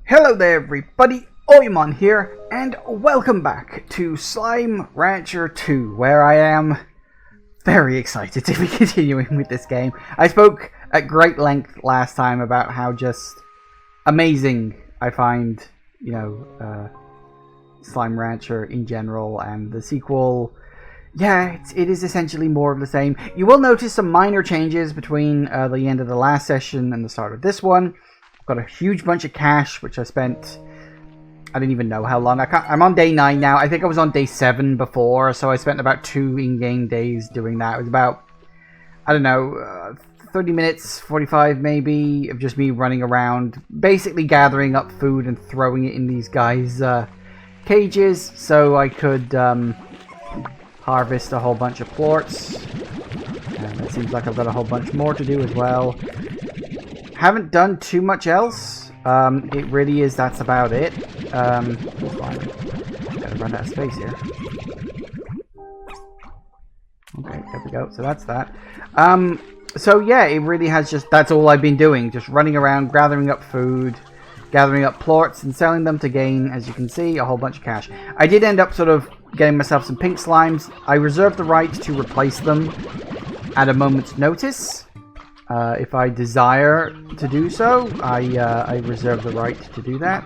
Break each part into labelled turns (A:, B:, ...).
A: Hello there everybody, Oymon here, and welcome back to Slime Rancher 2, where I am very excited to be continuing with this game. I spoke at great length last time about how just amazing I find, Slime Rancher in general, and the sequel, it is essentially more of the same. You will notice some minor changes between the end of the last session and the start of this one. Got a huge bunch of cash, which I spent, I don't even know how long. I'm on day 9 now. I think I was on day 7 before, so I spent about 2 in-game days doing that. It was about, 30 minutes, 45 maybe, of just me running around, basically gathering up food and throwing it in these guys' cages, so I could harvest a whole bunch of plorts. And it seems like I've got a whole bunch more to do as well. Haven't done too much else. It really is, that's about it. Gotta run out of space here. Okay, there we go. So that's that. So yeah, it really has just, that's all I've been doing. Just running around, gathering up food, gathering up plorts, and selling them to gain, as you can see, a whole bunch of cash. I did end up sort of getting myself some pink slimes. I reserved the right to replace them at a moment's notice. If I desire to do so, I reserve the right to do that.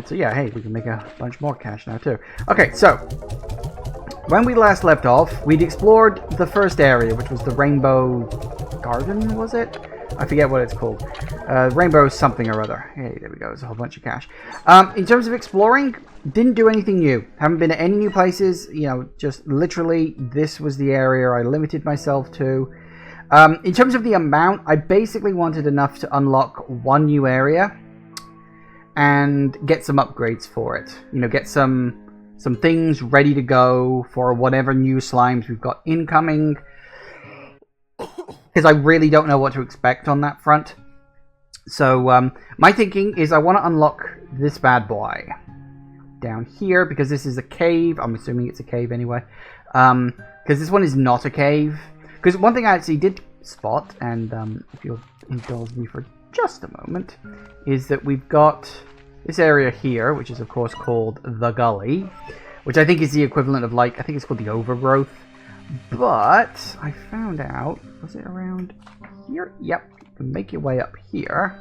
A: So yeah, hey, we can make a bunch more cash now too. Okay, so when we last left off, we'd explored the first area, which was the Rainbow Garden, was it? I forget what it's called. Rainbow something or other. Hey, there we go. There's a whole bunch of cash. In terms of exploring, didn't do anything new. Haven't been to any new places. Just literally, this was the area I limited myself to. In terms of the amount, I basically wanted enough to unlock one new area and get some upgrades for it. Get some things ready to go for whatever new slimes we've got incoming. Because I really don't know what to expect on that front. So my thinking is I want to unlock this bad boy down here, because this is a cave. I'm assuming it's a cave anyway. Because this one is not a cave. Because one thing I actually did spot, and if you'll indulge me for just a moment, is that we've got this area here, which is of course called the Gully, which I think is the equivalent of, like, I think it's called the Overgrowth. But I found out, was it around here? Yep, you can make your way up here.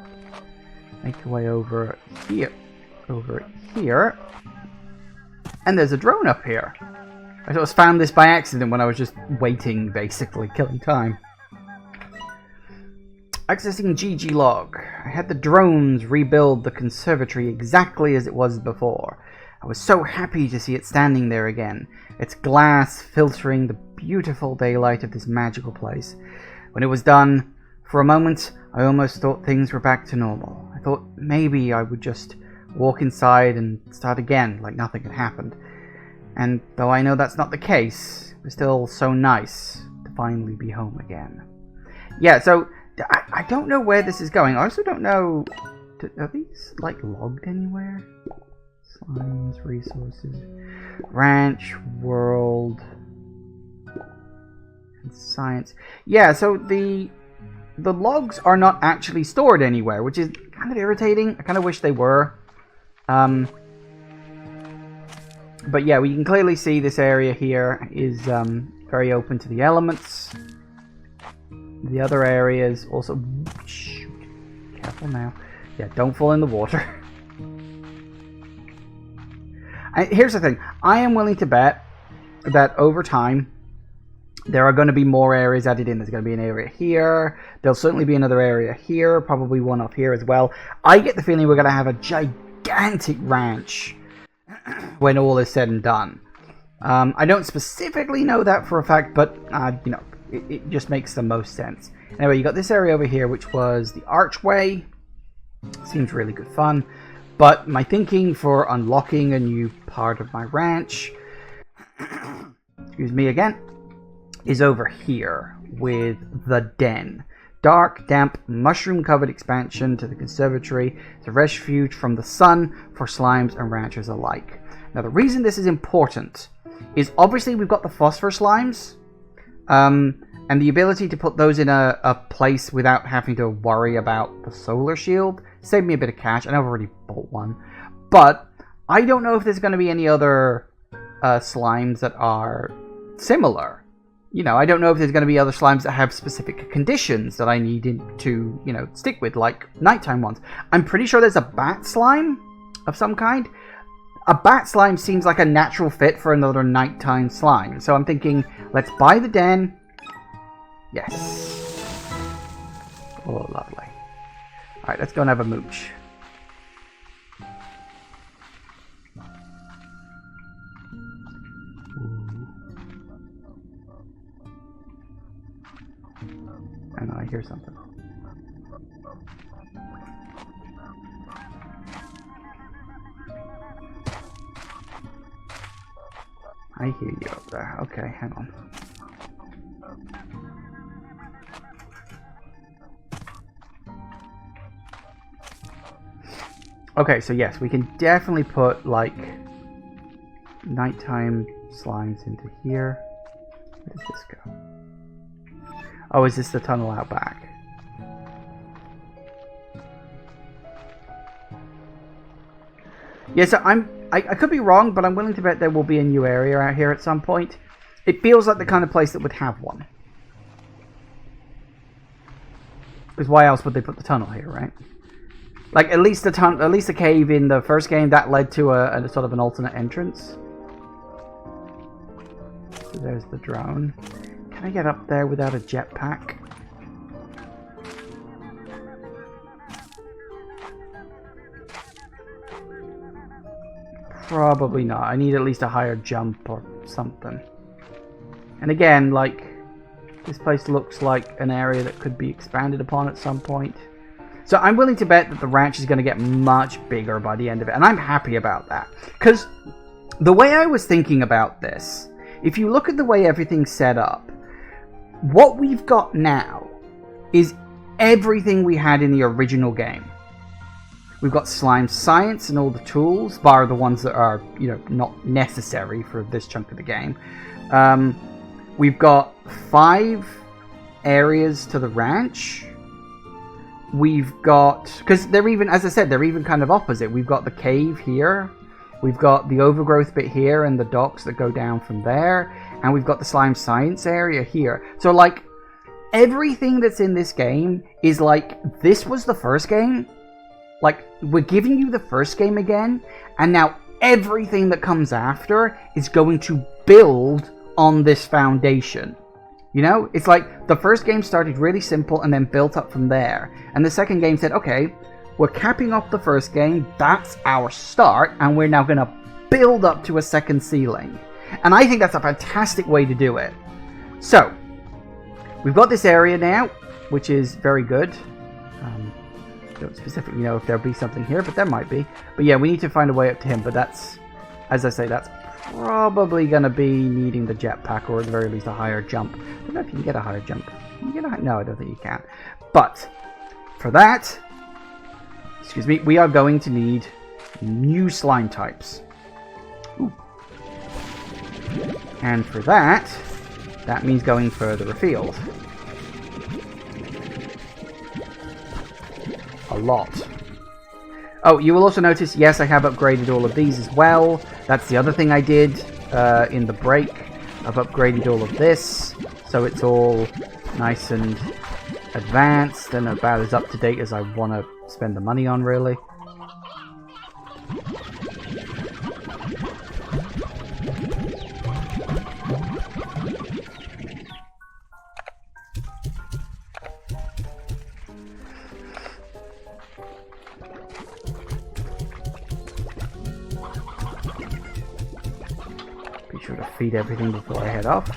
A: Make your way over here. Over here. And there's a drone up here. I just found this by accident when I was just waiting, basically, killing time. Accessing GG log. I had the drones rebuild the conservatory exactly as it was before. I was so happy to see it standing there again, its glass filtering the beautiful daylight of this magical place. When it was done, for a moment, I almost thought things were back to normal. I thought maybe I would just walk inside and start again like nothing had happened. And though I know that's not the case, it was still so nice to finally be home again. Yeah, so I don't know where this is going. I also don't know, are these like logged anywhere? Slimes, resources, ranch, world, and science. Yeah, so the logs are not actually stored anywhere, which is kind of irritating. I kind of wish they were. But yeah, we can clearly see this area here is very open to the elements. The other areas also... Shoot. Careful now. Yeah, don't fall in the water. Here's the thing. I am willing to bet that over time, there are going to be more areas added in. There's going to be an area here. There'll certainly be another area here. Probably one up here as well. I get the feeling we're going to have a gigantic ranch when all is said and done. I don't specifically know that for a fact, but, it just makes the most sense. Anyway, you got this area over here, which was the archway. Seems really good fun. But my thinking for unlocking a new part of my ranch, excuse me again, is over here with the den. Dark, damp, mushroom-covered expansion to the conservatory. It's a refuge from the sun for slimes and ranchers alike. Now, the reason this is important is obviously we've got the phosphor slimes, And the ability to put those in a place without having to worry about the solar shield saved me a bit of cash, and I've already bought one. But I don't know if there's going to be any other slimes that are similar. You know, I don't know if there's going to be other slimes that have specific conditions that I need to, you know, stick with, like nighttime ones. I'm pretty sure there's a bat slime of some kind. A bat slime seems like a natural fit for another nighttime slime. So I'm thinking, let's buy the den. Yes. Oh, lovely. Alright, let's go and have a mooch. I know, I hear something. I hear you up there. Okay, hang on. Okay, so yes, we can definitely put, like, nighttime slimes into here. Where does this go? Oh, is this the tunnel out back? Yeah, so I could be wrong, but I'm willing to bet there will be a new area out here at some point. It feels like the kind of place that would have one. Because why else would they put the tunnel here, right? Like, at least the cave in the first game, that led to a sort of an alternate entrance. So there's the drone. Can I get up there without a jetpack? Probably not. I need at least a higher jump or something. And again, like, this place looks like an area that could be expanded upon at some point. So I'm willing to bet that the ranch is going to get much bigger by the end of it. And I'm happy about that. Because the way I was thinking about this, if you look at the way everything's set up, what we've got now is everything we had in the original game. We've got slime science and all the tools, bar the ones that are, you know, not necessary for this chunk of the game. We've got 5 areas to the ranch. We've got, because they're even, as I said, they're even kind of opposite. We've got the cave here. We've got the overgrowth bit here and the docks that go down from there. And we've got the slime science area here. So, like, everything that's in this game is like, this was the first game. Like, we're giving you the first game again. And now everything that comes after is going to build on this foundation. You know? It's like, the first game started really simple and then built up from there. And the second game said, okay, we're capping off the first game. That's our start. And we're now going to build up to a second ceiling. And I think that's a fantastic way to do it. So, we've got this area now, which is very good. Don't specifically know if there'll be something here, but there might be. But yeah, we need to find a way up to him. But that's, as I say, that's probably going to be needing the jetpack, or at the very least a higher jump. I don't know if you can get a higher jump. Can you get no, I don't think you can. But, for that, excuse me, we are going to need new slime types. Ooh. And for that, that means going further afield. A lot. Oh, you will also notice, yes, I have upgraded all of these as well. That's the other thing I did in the break. I've upgraded all of this, so it's all nice and advanced and about as up to date as I want to spend the money on, really. Sure to feed everything before I head off.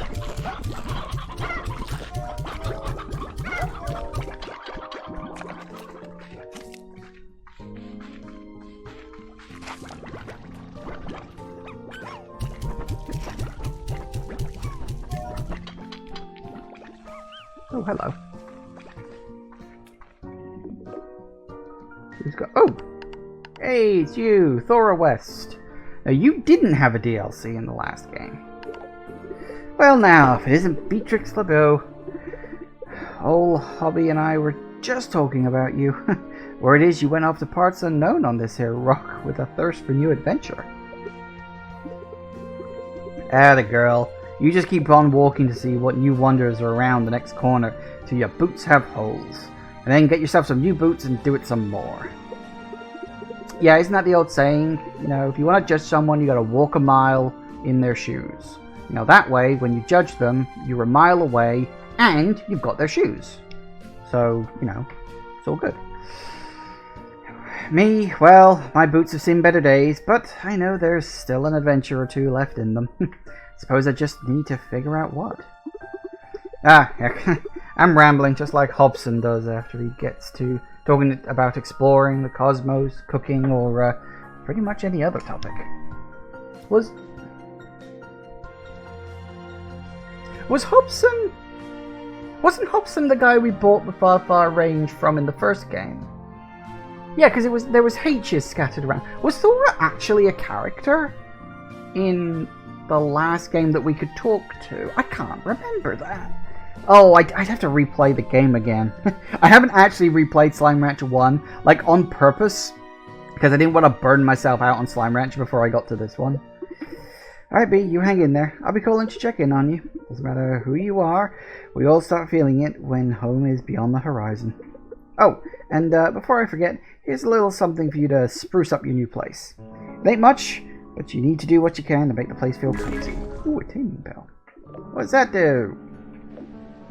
A: Oh, hello. Who's got... Oh! Hey, it's you, Thora West. Now, you didn't have a DLC in the last game. Well, now, if it isn't Beatrix LeBeau. Old Hobby and I were just talking about you. Word is you went off to parts unknown on this here rock with a thirst for new adventure. The girl. You just keep on walking to see what new wonders are around the next corner till your boots have holes. And then get yourself some new boots and do it some more. Yeah, isn't that the old saying? You know, if you want to judge someone, you gotta walk a mile in their shoes. You know, that way, when you judge them, you're a mile away and you've got their shoes. So, you know, it's all good. Me, well, my boots have seen better days, but I know there's still an adventure or two left in them. Suppose I just need to figure out what. I'm rambling just like Hobson does after he gets to talking about exploring the cosmos, cooking, or pretty much any other topic. Wasn't Hobson the guy we bought the far range from in the first game? Yeah, because there was H's scattered around. Was Thora actually a character in the last game that we could talk to? I can't remember that. Oh, I'd have to replay the game again. I haven't actually replayed Slime Rancher 1, like, on purpose, because I didn't want to burn myself out on Slime Rancher before I got to this one. Alright, B, you hang in there. I'll be calling to check in on you. Doesn't matter who you are, we all start feeling it when home is beyond the horizon. Oh, and before I forget, here's a little something for you to spruce up your new place. It ain't much, but you need to do what you can to make the place feel cozy. Ooh, a taming bell. What does that do?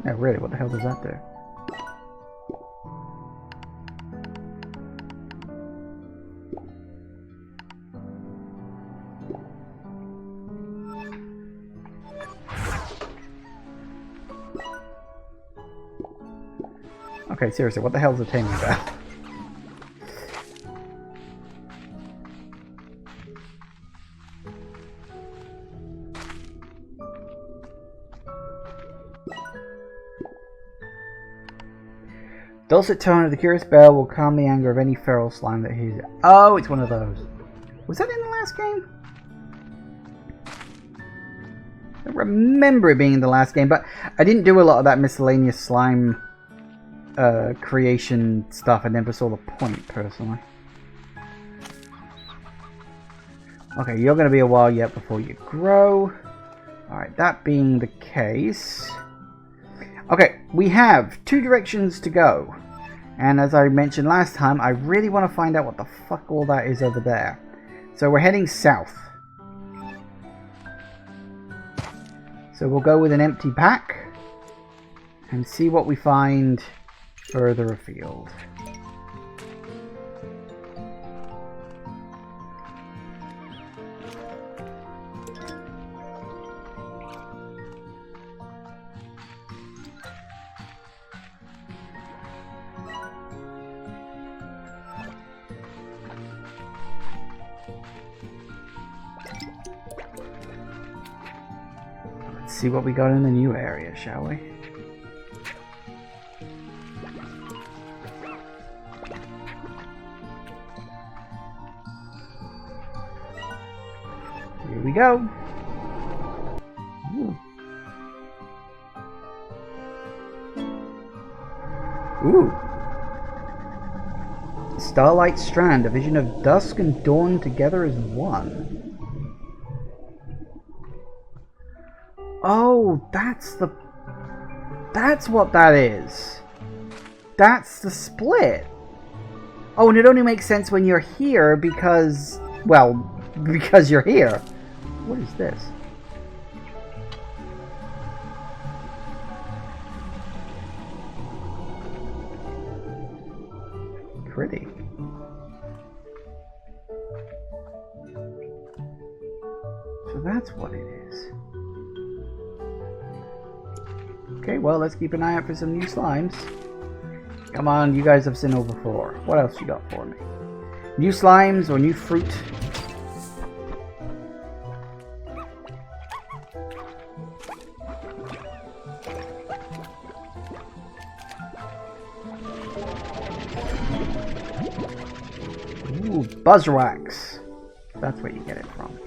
A: No, really, what the hell does that do? Okay, seriously, what the hell is a taming bell? Dulcet tone of the curious bell will calm the anger of any feral slime that hears it. Oh, it's one of those. Was that in the last game? I don't remember it being in the last game, but I didn't do a lot of that miscellaneous slime creation stuff. I never saw the point, personally. Okay, you're going to be a while yet before you grow. Alright, that being the case... Okay, we have 2 directions to go. And as I mentioned last time, I really want to find out what the fuck all that is over there. So we're heading south. So we'll go with an empty pack and see what we find further afield. See what we got in the new area, shall we? Here we go. Ooh. Ooh. Starlight Strand, a vision of dusk and dawn together as one. Oh, that's what that is. That's the split. Oh, and it only makes sense when you're here because, well, because you're here. What is this? Pretty. So that's what it is. Okay, well, let's keep an eye out for some new slimes. Come on, you guys have seen over before. What else you got for me? New slimes or new fruit? Ooh, buzzwax. That's where you get it from.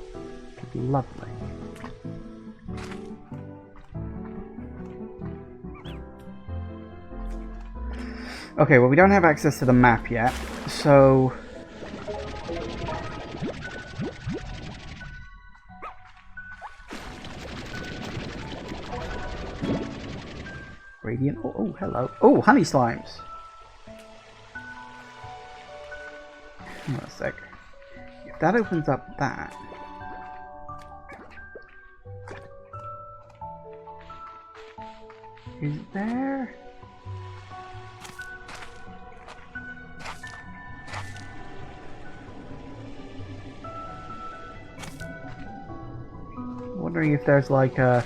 A: Lovely. Okay, well, we don't have access to the map yet, so... Radiant... Oh, hello. Oh, honey slimes! Hang on a sec. If that opens up that... Is there... Wondering if there's like a...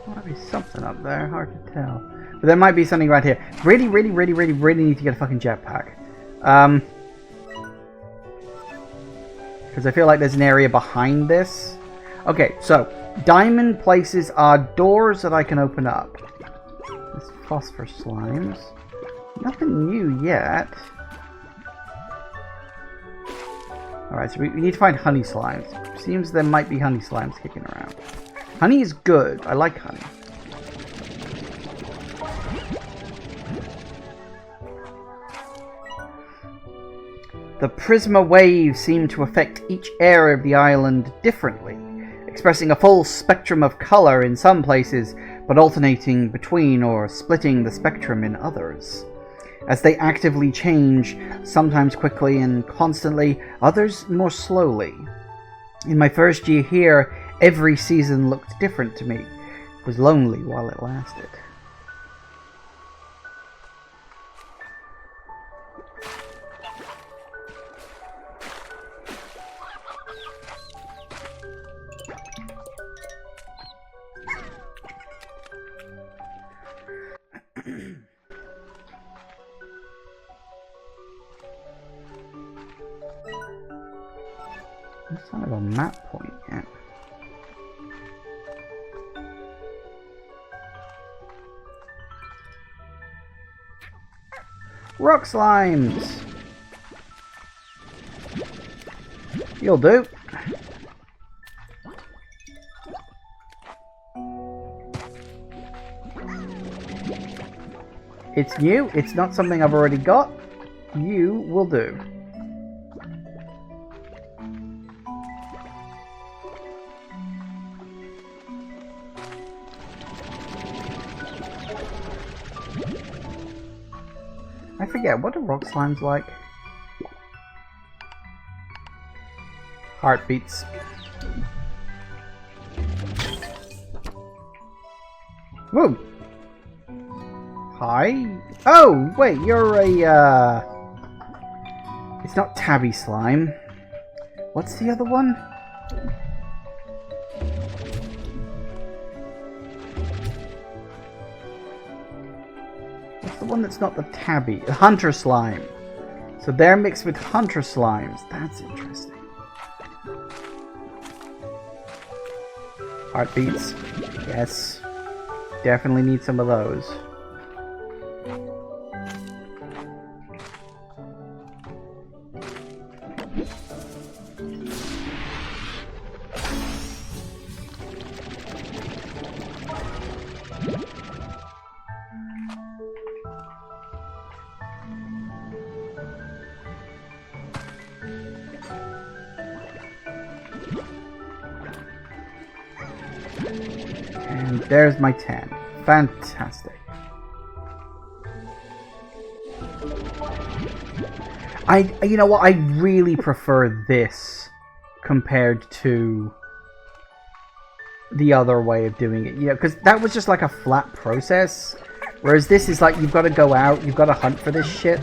A: Might be something up there, hard to tell. But there might be something right here. Really need to get a fucking jetpack. Because I feel like there's an area behind this. Okay, so diamond places are doors that I can open up. There's phosphor slimes. Nothing new yet. Alright, so we need to find honey slimes. Seems there might be honey slimes kicking around. Honey is good. I like honey. The prisma waves seem to affect each area of the island differently, expressing a full spectrum of color in some places, but alternating between or splitting the spectrum in others. As they actively change, sometimes quickly and constantly, others more slowly. In my first year here, every season looked different to me. It was lonely while it lasted. It's not a map point yet. Rock slimes! You'll do. It's new, it's not something I've already got. You will do. I forget, what are rock slimes like? Heartbeats. Whoa! Hi? Oh, wait, you're a, It's not tabby slime. What's the other one? What's the one that's not the tabby? The hunter slime. So they're mixed with hunter slimes. That's interesting. Heartbeats. Yes. Definitely need some of those. And there's my 10. Fantastic. You know what? I really prefer this compared to the other way of doing it. You know, because that was just like a flat process. Whereas this is like, you've got to go out, you've got to hunt for this shit.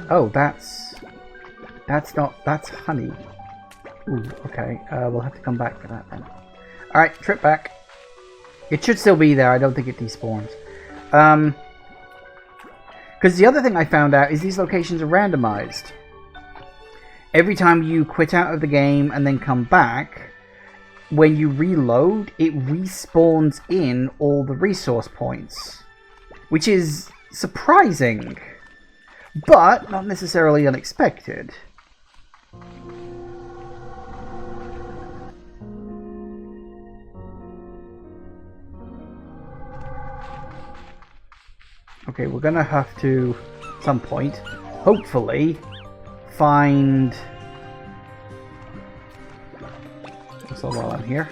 A: Oh, that's honey. Ooh, okay. We'll have to come back for that then. Alright, trip back. It should still be there. I don't think it despawns. Because the other thing I found out is these locations are randomized. Every time you quit out of the game and then come back, when you reload, it respawns in all the resource points. Which is surprising, but not necessarily unexpected. Okay, we're gonna have to, at some point, hopefully, find... So while I'm here.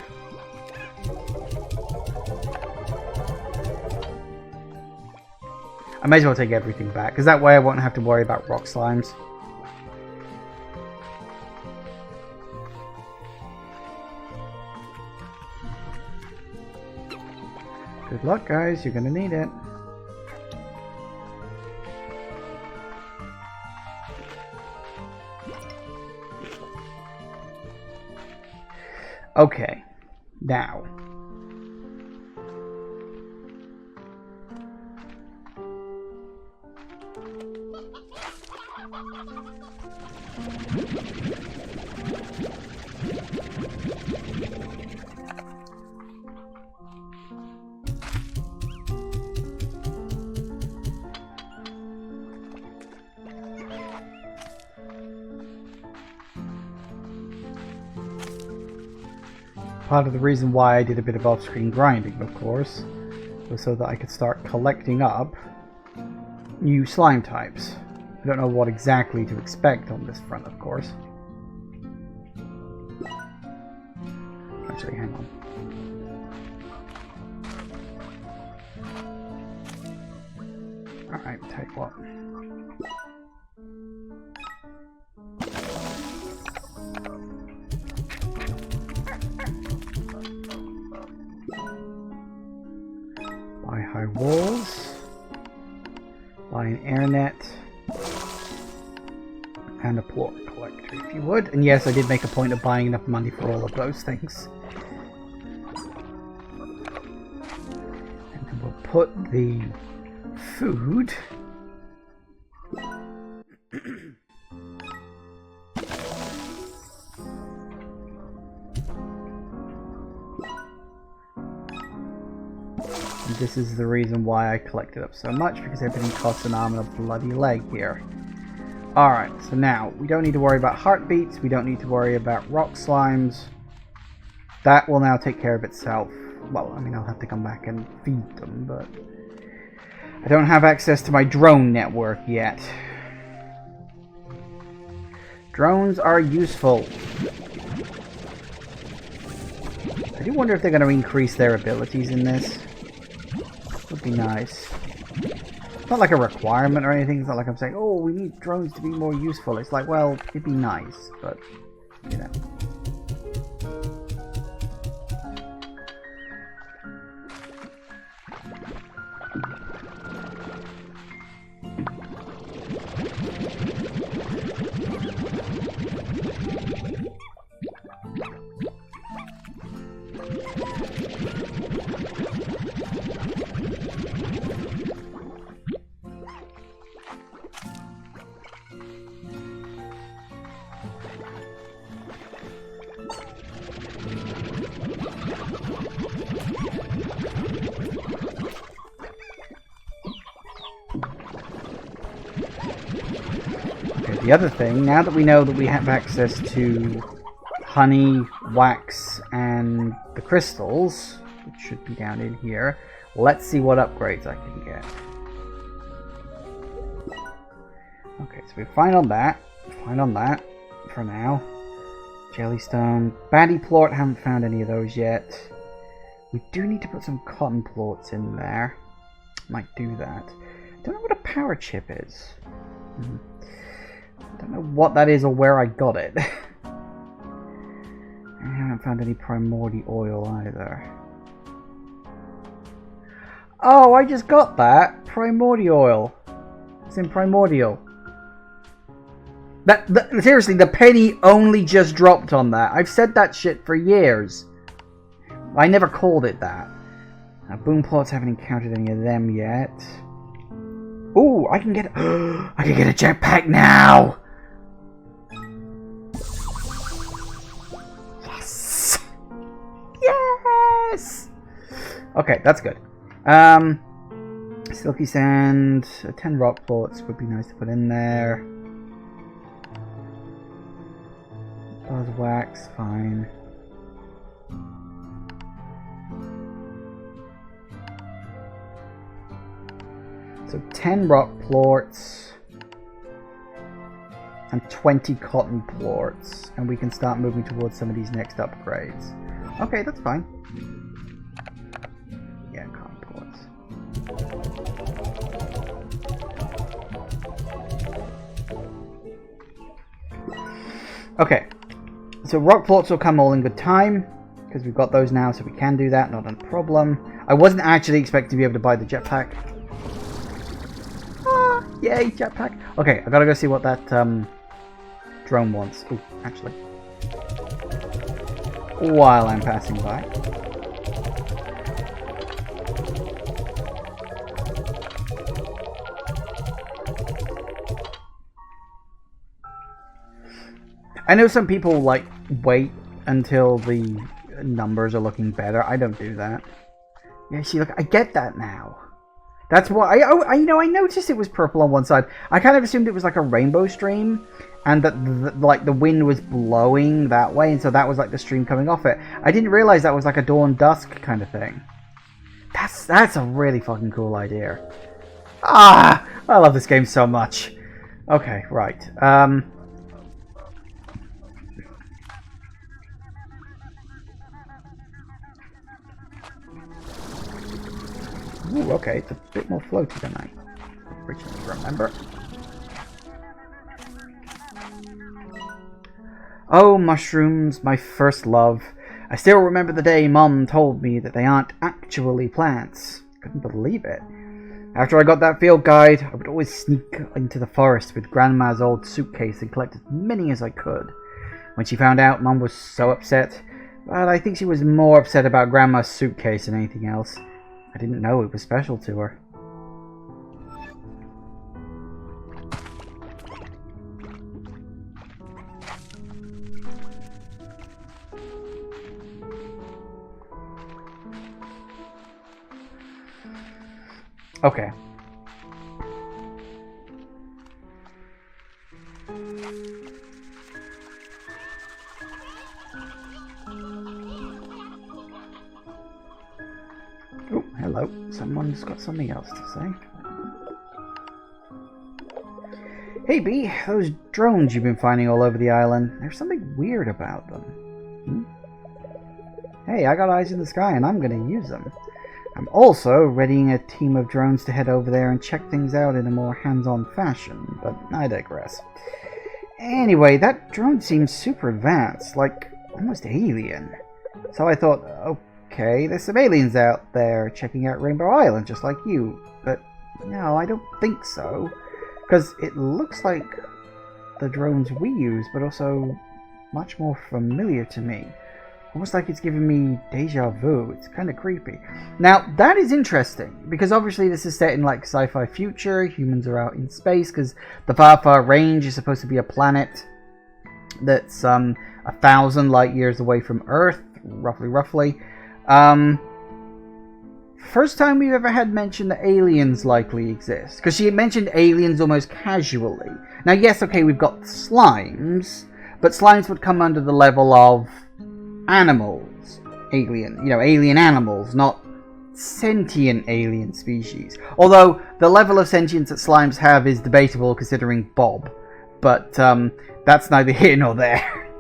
A: I may as well take everything back, because that way I won't have to worry about rock slimes. Good luck, guys. You're gonna need it. Okay. Now. Part of the reason why I did a bit of off-screen grinding, of course, was so that I could start collecting up new slime types. I don't know what exactly to expect on this front, of course. Actually, hang on. Alright, tell you what. Buy high walls, buy an air net, and a plort collector if you would. And yes, I did make a point of buying enough money for all of those things. And then we'll put the food this is the reason why I collected up so much, because everything costs an arm and a bloody leg here. Alright, so now, we don't need to worry about heartbeats, we don't need to worry about rock slimes. That will now take care of itself. Well, I mean, I'll have to come back and feed them, but... I don't have access to my drone network yet. Drones are useful. I do wonder if they're going to increase their abilities in this. Would be nice. It's not like a requirement or anything. It's not like I'm saying, oh, we need drones to be more useful. It's like, well, it'd be nice, but, you know. The other thing, now that we know that we have access to honey, wax, and the crystals, which should be down in here, let's see what upgrades I can get. Okay, so we're fine on that. Fine on that for now. Jellystone. Baddie plort, haven't found any of those yet. We do need to put some cotton plorts in there. Might do that. Don't know what a power chip is. Don't know what that is or where I got it. I haven't found any primordial oil either. Oh, I just got that! Primordial oil. It's in primordial. Seriously, the penny only just dropped on that. I've said that shit for years. I never called it that. Now, boom plots, haven't encountered any of them yet. Ooh, I can get I can get a jetpack now! Yes! Yes! Okay, that's good. Silky sand, 10 rock plots would be nice to put in there. Buzz wax, fine. So 10 rock plorts and 20 cotton plorts, and we can start moving towards some of these next upgrades. Okay, that's fine. Yeah, cotton plorts. Okay, so rock plorts will come all in good time, because we've got those now, so we can do that, not a problem. I wasn't actually expecting to be able to buy the jetpack. Ah, yay, jetpack. Okay, I gotta go see what that drone wants. Oh, actually. While I'm passing by. I know some people like wait until the numbers are looking better. I don't do that. Yeah, see, look, I get that now. That's why I noticed it was purple on one side. I kind of assumed it was like a rainbow stream, and that like the wind was blowing that way, and so that was like the stream coming off it. I didn't realize that was like a dawn dusk kind of thing. That's a really fucking cool idea. Ah, I love this game so much. Okay, right. Ooh, okay, it's a bit more floaty than I originally remember. Oh, mushrooms, my first love. I still remember the day Mom told me that they aren't actually plants. Couldn't believe it. After I got that field guide, I would always sneak into the forest with Grandma's old suitcase and collect as many as I could. When she found out, Mom was so upset. But I think she was more upset about Grandma's suitcase than anything else. I didn't know it was special to her. Okay. Oh, hello. Someone's got something else to say. Hey, B, those drones you've been finding all over the island, there's something weird about them. Hey, I got eyes in the sky and I'm gonna use them. I'm also readying a team of drones to head over there and check things out in a more hands-on fashion, but I digress. Anyway, that drone seems super advanced, like almost alien. So I thought, okay, there's some aliens out there checking out Rainbow Island just like you, but no, I don't think so. Because it looks like the drones we use, but also much more familiar to me. Almost like it's giving me deja vu. It's kind of creepy. Now, that is interesting, because obviously this is set in like sci-fi future. Humans are out in space, because the Far Far Range is supposed to be a planet that's 1,000 light years away from Earth, roughly. First time we've ever had mention that aliens likely exist, because she mentioned aliens almost casually. Now, yes, okay, we've got slimes, but slimes would come under the level of animals, alien animals, not sentient alien species. Although the level of sentience that slimes have is debatable considering Bob, but that's neither here nor there.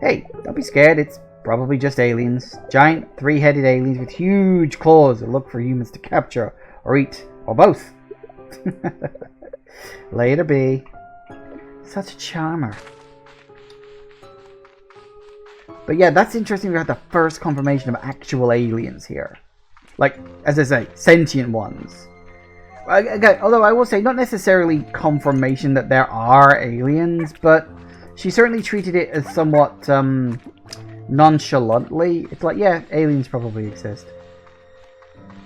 A: Hey, don't be scared, it's probably just aliens. Giant three-headed aliens with huge claws that look for humans to capture or eat, or both. Later, B. Such a charmer. But yeah, that's interesting. We got the first confirmation of actual aliens here. Like, as I say, sentient ones. Okay, although I will say, not necessarily confirmation that there are aliens, but she certainly treated it as somewhat nonchalantly. It's like, yeah, aliens probably exist.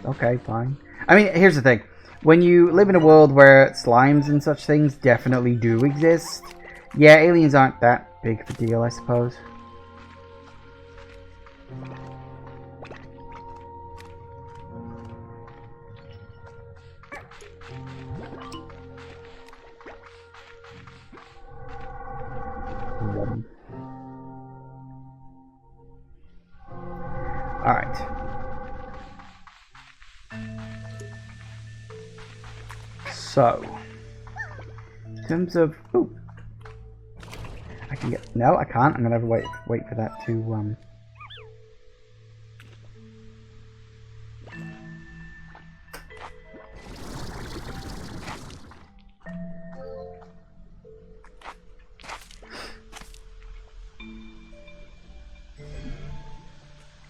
A: Okay, fine. I mean, here's the thing. When you live in a world where slimes and such things definitely do exist, yeah, aliens aren't that big of a deal, I suppose. Alright. So, in terms of... Ooh. I can get... No, I can't. I'm going to have to wait for that to...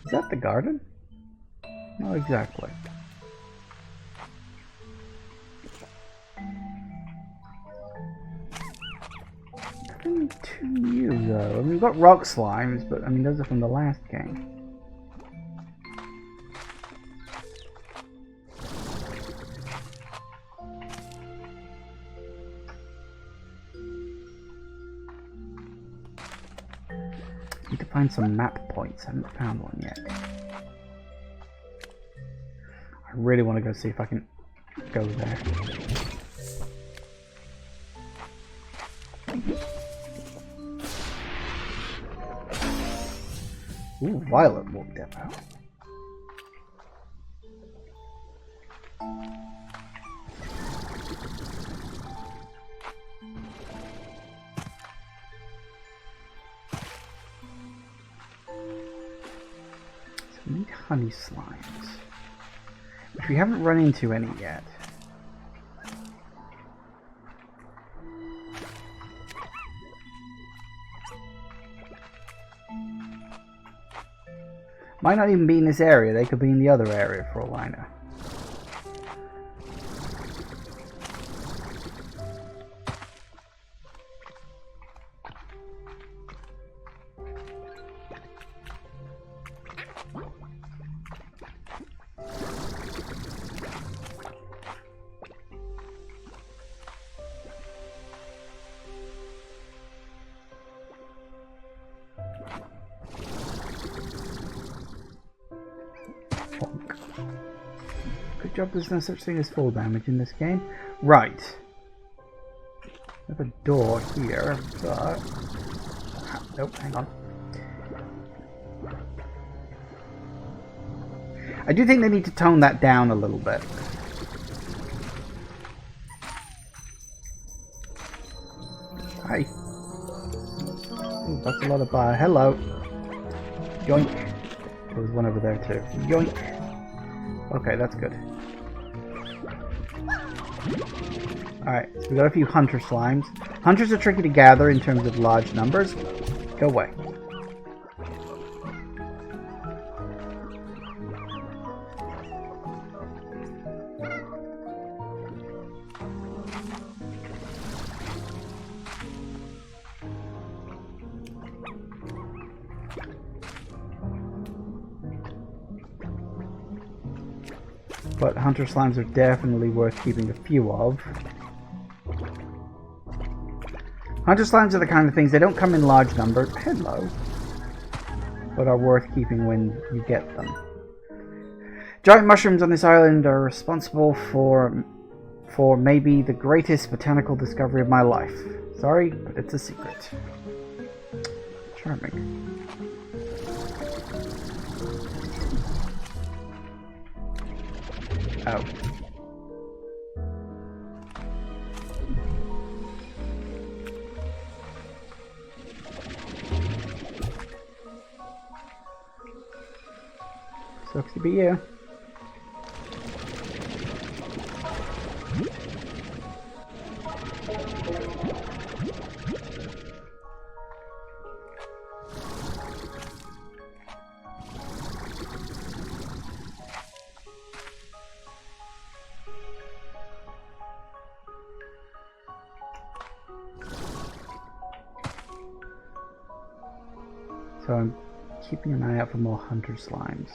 A: Is that the garden? Not exactly. Nothing too new though. I mean, we've got rock slimes, but I mean those are from the last game. Need to find some map points. I haven't found one yet. I really want to go see if I can go there. Ooh, Violet walked up out. So we need honey slimes, which we haven't run into any yet. Might not even be in this area, they could be in the other area for all I know. Good job there's no such thing as fall damage in this game. Right. There's a door here, but... Nope, hang on. I do think they need to tone that down a little bit. Hi. Ooh, that's a lot of hello. Yoink. There was one over there too. Yoink. Okay, that's good. Alright, so we got a few hunter slimes. Hunters are tricky to gather in terms of large numbers. Go away. But hunter slimes are definitely worth keeping a few of. Hunter slimes are the kind of things, they don't come in large numbers, hello, but are worth keeping when you get them. Giant mushrooms on this island are responsible for maybe the greatest botanical discovery of my life. Sorry, but it's a secret. Charming. Oh. Sucks to be you. So I'm keeping an eye out for more hunter slimes.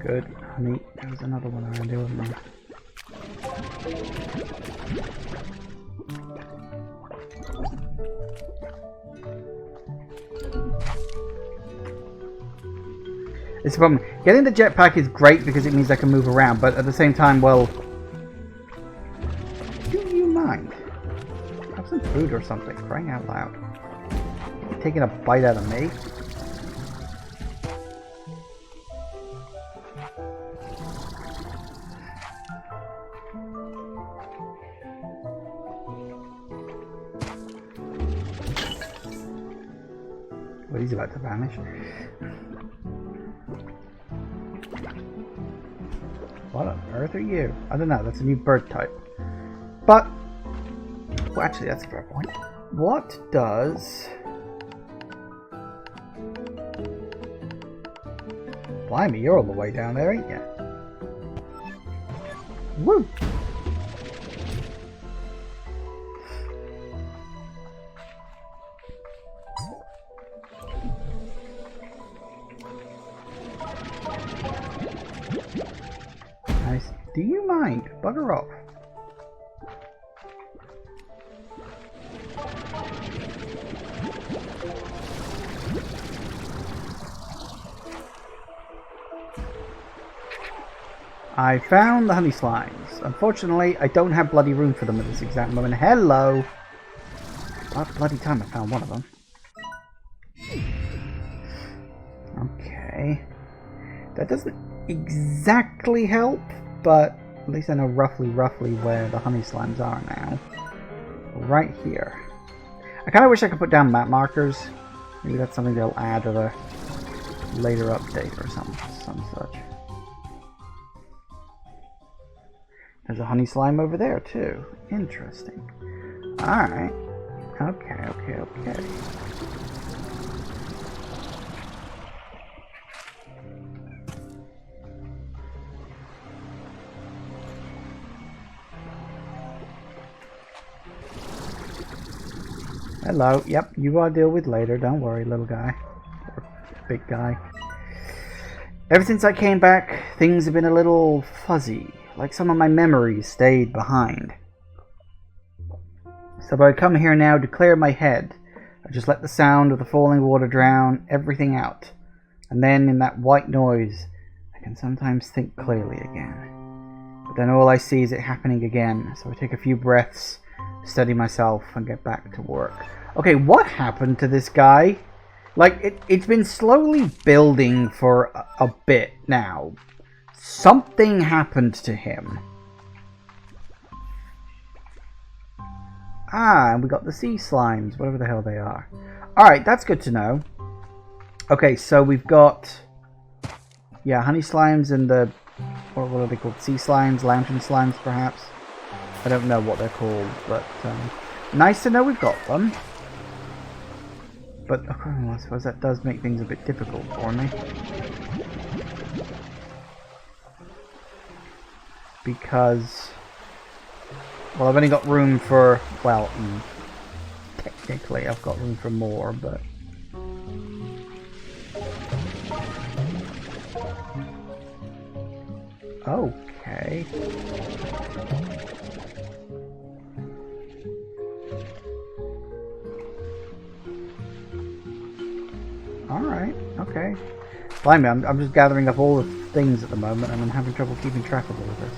A: Good, honey. There was another one around here, wasn't there? It's the problem. Getting the jetpack is great because it means I can move around, but at the same time, well... Do you mind? Have some food or something, crying out loud. You're taking a bite out of me? Well, he's about to vanish. What on earth are you? I don't know, that's a new bird type. But, well, actually, that's a fair point. What does... Blimey, you're all the way down there, ain't you? Woo! Nice. Do you mind? Bugger off. I found the honey slimes. Unfortunately, I don't have bloody room for them at this exact moment. Hello! About bloody time I found one of them. Okay. That doesn't exactly help, but at least I know roughly where the honey slimes are now. Right here. I kind of wish I could put down map markers. Maybe that's something they'll add at a later update or some such. There's a honey slime over there too. Interesting. Alright. Okay. Hello. Yep, you I'll deal with later. Don't worry, little guy. Or big guy. Ever since I came back, things have been a little fuzzy. Like some of my memories stayed behind. So I come here now to clear my head. I just let the sound of the falling water drown everything out. And then in that white noise, I can sometimes think clearly again. But then all I see is it happening again. So I take a few breaths, steady myself, and get back to work. Okay, what happened to this guy? Like, it's been slowly building for a bit now. Something happened to him. Ah, and we got the sea slimes, whatever the hell they are. Alright, that's good to know. Okay, so we've got... Yeah, honey slimes and the... What are they called? Sea slimes? Lantern slimes, perhaps? I don't know what they're called, but... nice to know we've got them. But I suppose that does make things a bit difficult for me. Because... Well, I've only got room for... Well, technically I've got room for more, but... Okay. Alright, okay. Blimey, I'm just gathering up all the things at the moment and I'm having trouble keeping track of all of this.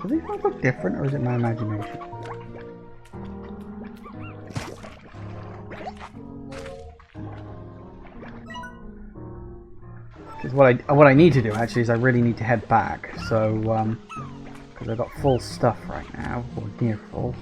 A: Do these ones look different, or is it my imagination? Because what I need to do actually is I really need to head back. So because I've got full stuff right now, or near full.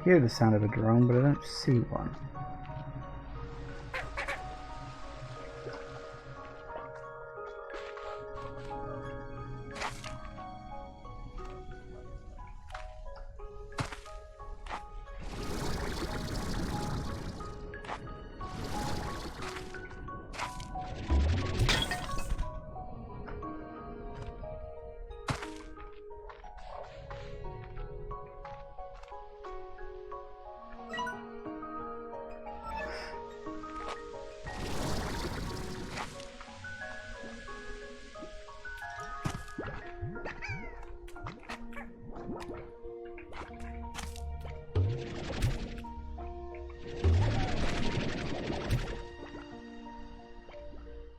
A: I hear the sound of a drone, but I don't see one.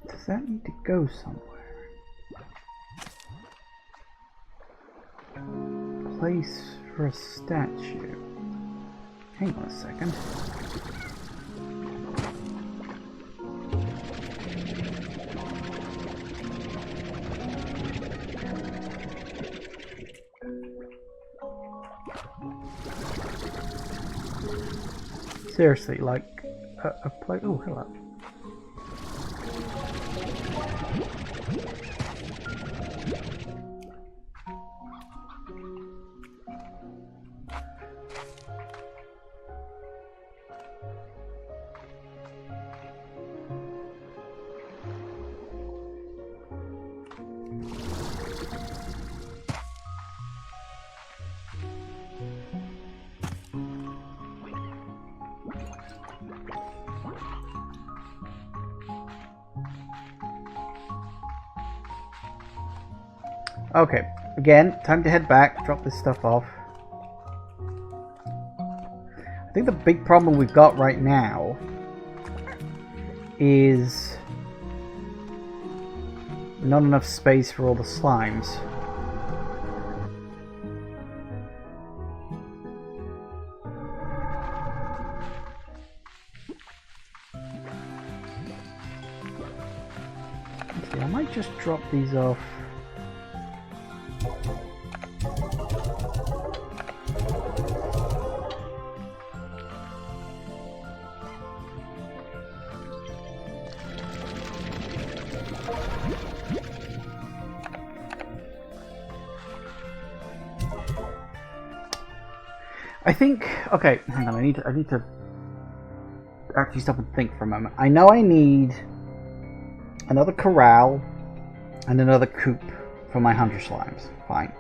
A: Does that need to go somewhere? Place for a statue. Hang on a second. Seriously, like a place. Oh, hello. Okay, again, time to head back, drop this stuff off. I think the big problem we've got right now is not enough space for all the slimes. See, I might just drop these off. I think, okay, hang on, I need to actually stop and think for a moment. I know I need another corral and another coop for my hunter slimes. Fine.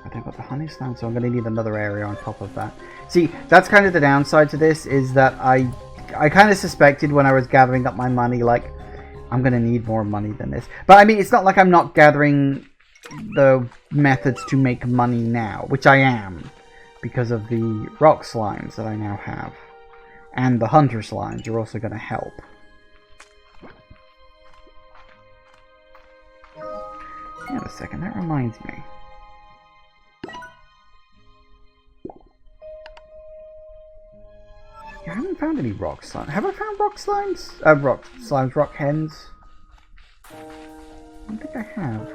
A: I think I've got the honey slime, so I'm going to need another area on top of that. See, that's kind of the downside to this, is that I kind of suspected when I was gathering up my money, like, I'm going to need more money than this. But I mean, it's not like I'm not gathering the methods to make money now, which I am, because of the rock slimes that I now have. And the hunter slimes are also going to help. Hang on a second, that reminds me. Yeah, I haven't found any rock slimes. Have I found rock slimes? Rock slimes, rock hens? I don't think I have.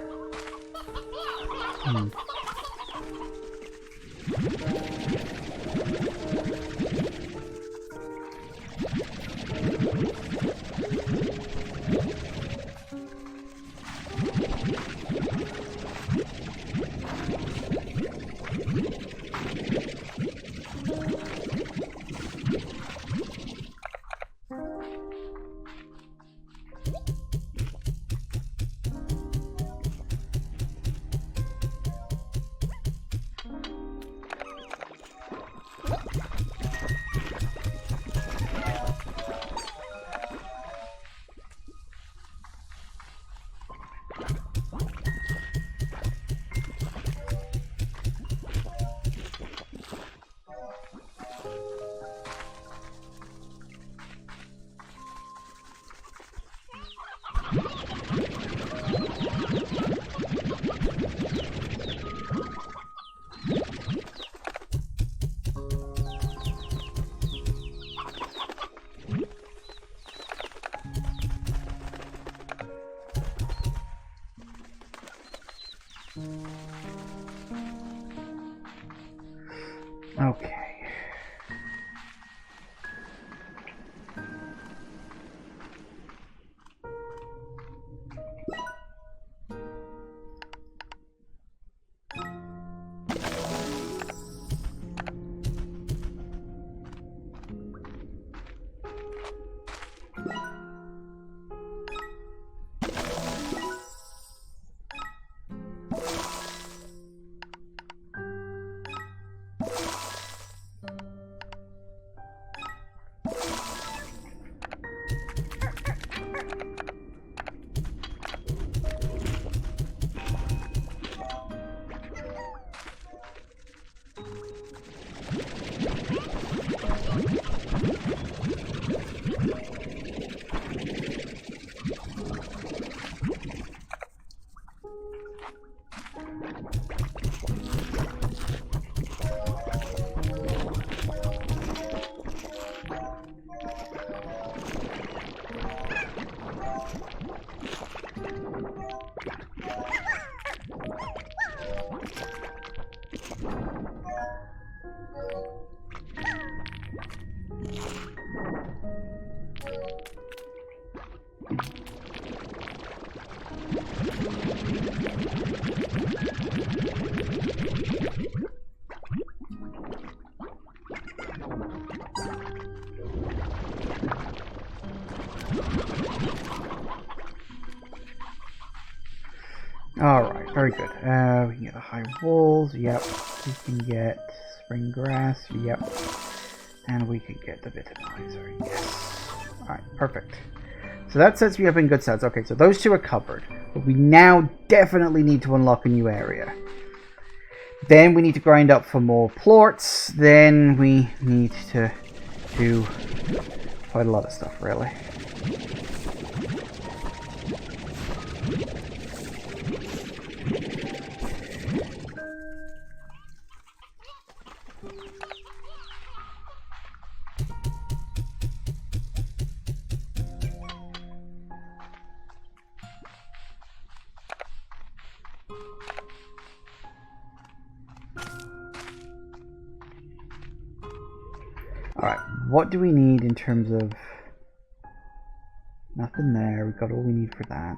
A: Okay. Alright, very good. We can get the high walls, yep. We can get spring grass, yep. And we can get the vitamizer, yes. Alright, perfect. So that sets me up in good sets. Okay, so those two are covered. But we now definitely need to unlock a new area. Then we need to grind up for more plorts. Then we need to do quite a lot of stuff, really. Alright, what do we need in terms of... Nothing there, we've got all we need for that.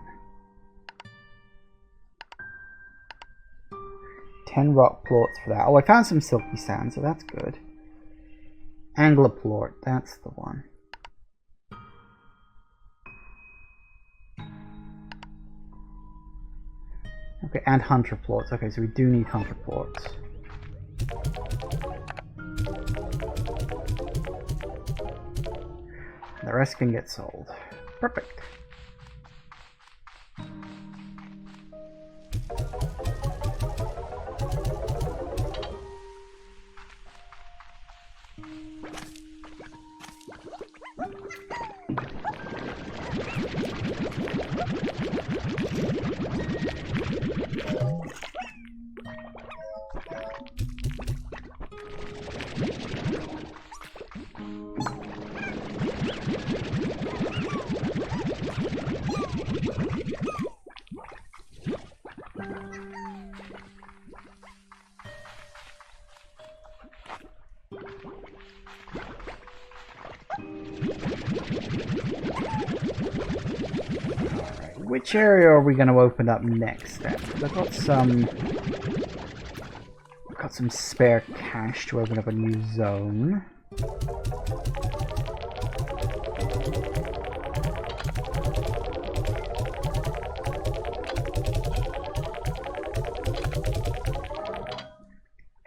A: 10 rock plorts for that. Oh, I found some silky sand, so that's good. Angler plort, that's the one. Okay, and hunter plorts. Okay, so we do need hunter plorts. The rest can get sold. Perfect. Which area are we going to open up next then? I've got some spare cash to open up a new zone.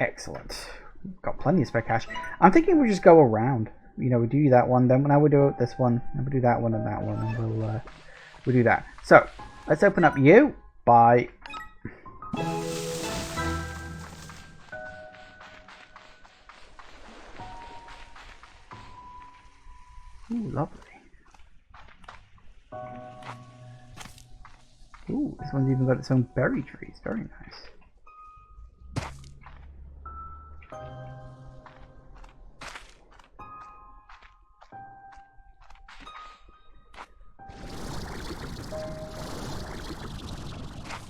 A: Excellent. We've got plenty of spare cash. I'm thinking we just go around. You know, we do that one, then now we do this one, then we do that one and that one, and we'll do that. So, let's open up you by... Ooh, lovely. Ooh, this one's even got its own berry trees. Very nice.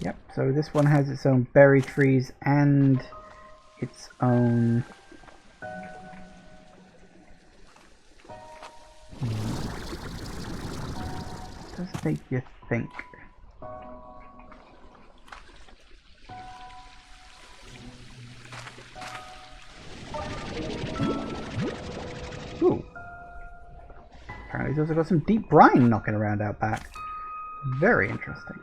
A: Yep, so this one has its own berry trees and its own does make you think. Ooh. Apparently he's also got some deep brine knocking around out back. Very interesting.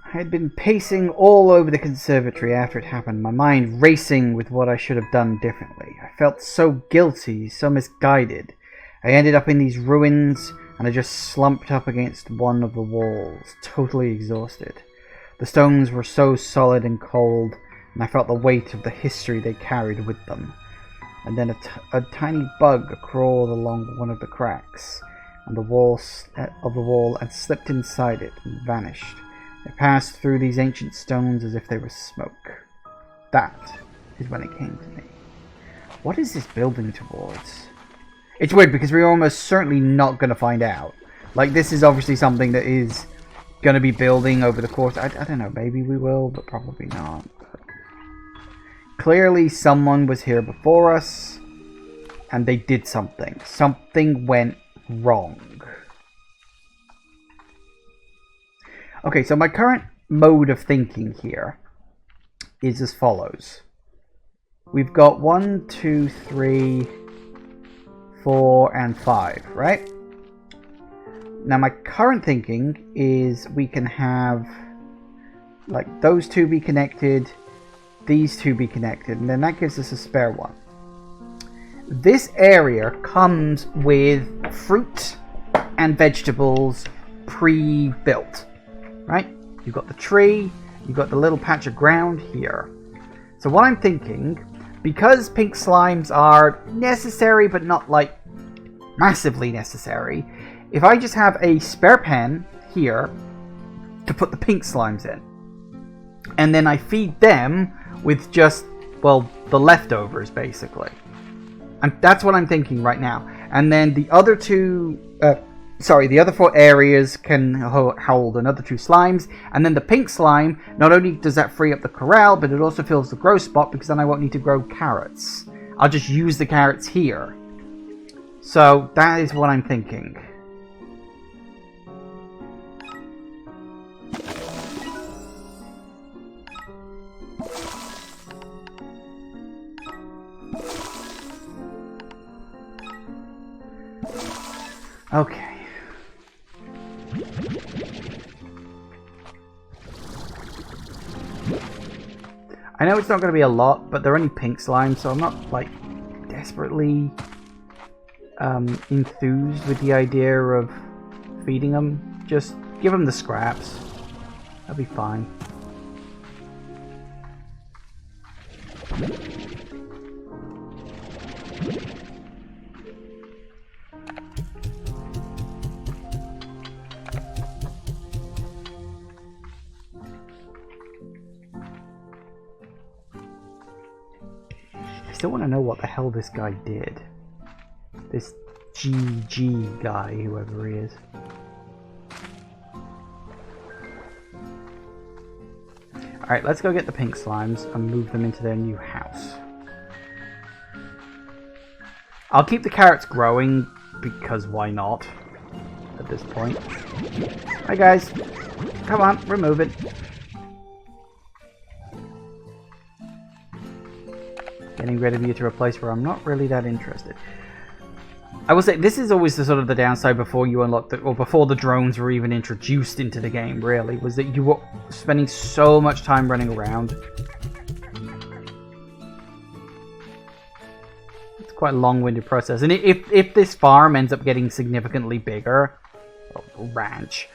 A: I had been pacing all over the conservatory after it happened, my mind racing with what I should have done differently. I felt so guilty, so misguided. I ended up in these ruins, and I just slumped up against one of the walls, totally exhausted. The stones were so solid and cold, and I felt the weight of the history they carried with them. And then a tiny bug crawled along one of the cracks and the wall and slipped inside it and vanished. It passed through these ancient stones as if they were smoke. That is when it came to me. What is this building towards? It's weird because we're almost certainly not going to find out. Like, this is obviously something that is going to be building over the course. I don't know, maybe we will, but probably not. Clearly someone was here before us and they did something. Something went wrong. Okay, so my current mode of thinking here is as follows. We've got 1, 2, 3, 4, and 5, right? Now my current thinking is we can have like those two be connected, these two be connected, and then that gives us a spare one. This area comes with fruit and vegetables pre-built. Right? You've got the tree, you've got the little patch of ground here. So what I'm thinking, because pink slimes are necessary but not like massively necessary, if I just have a spare pen here to put the pink slimes in, and then I feed them with just, well, the leftovers basically. And that's what I'm thinking right now. And then the other the other 4 areas can hold another 2 slimes, and then the pink slime, not only does that free up the corral, but it also fills the grow spot, because then I won't need to grow carrots. I'll just use the carrots here. So that is what I'm thinking. Okay. I know it's not going to be a lot, but they're only pink slime, so I'm not, like, desperately enthused with the idea of feeding them. Just give them the scraps. That'll be fine. I still want to know what the hell this guy did. This GG guy, whoever he is. Alright, let's go get the pink slimes and move them into their new house. I'll keep the carrots growing, because why not? At this point. Hi guys. Come on, remove it. Getting rid of you to a place where I'm not really that interested. I will say, this is always the sort of the downside before you unlock the, or before the drones were even introduced into the game, really, was that you were spending so much time running around. It's quite a long-winded process. And if this farm ends up getting significantly bigger, or ranch,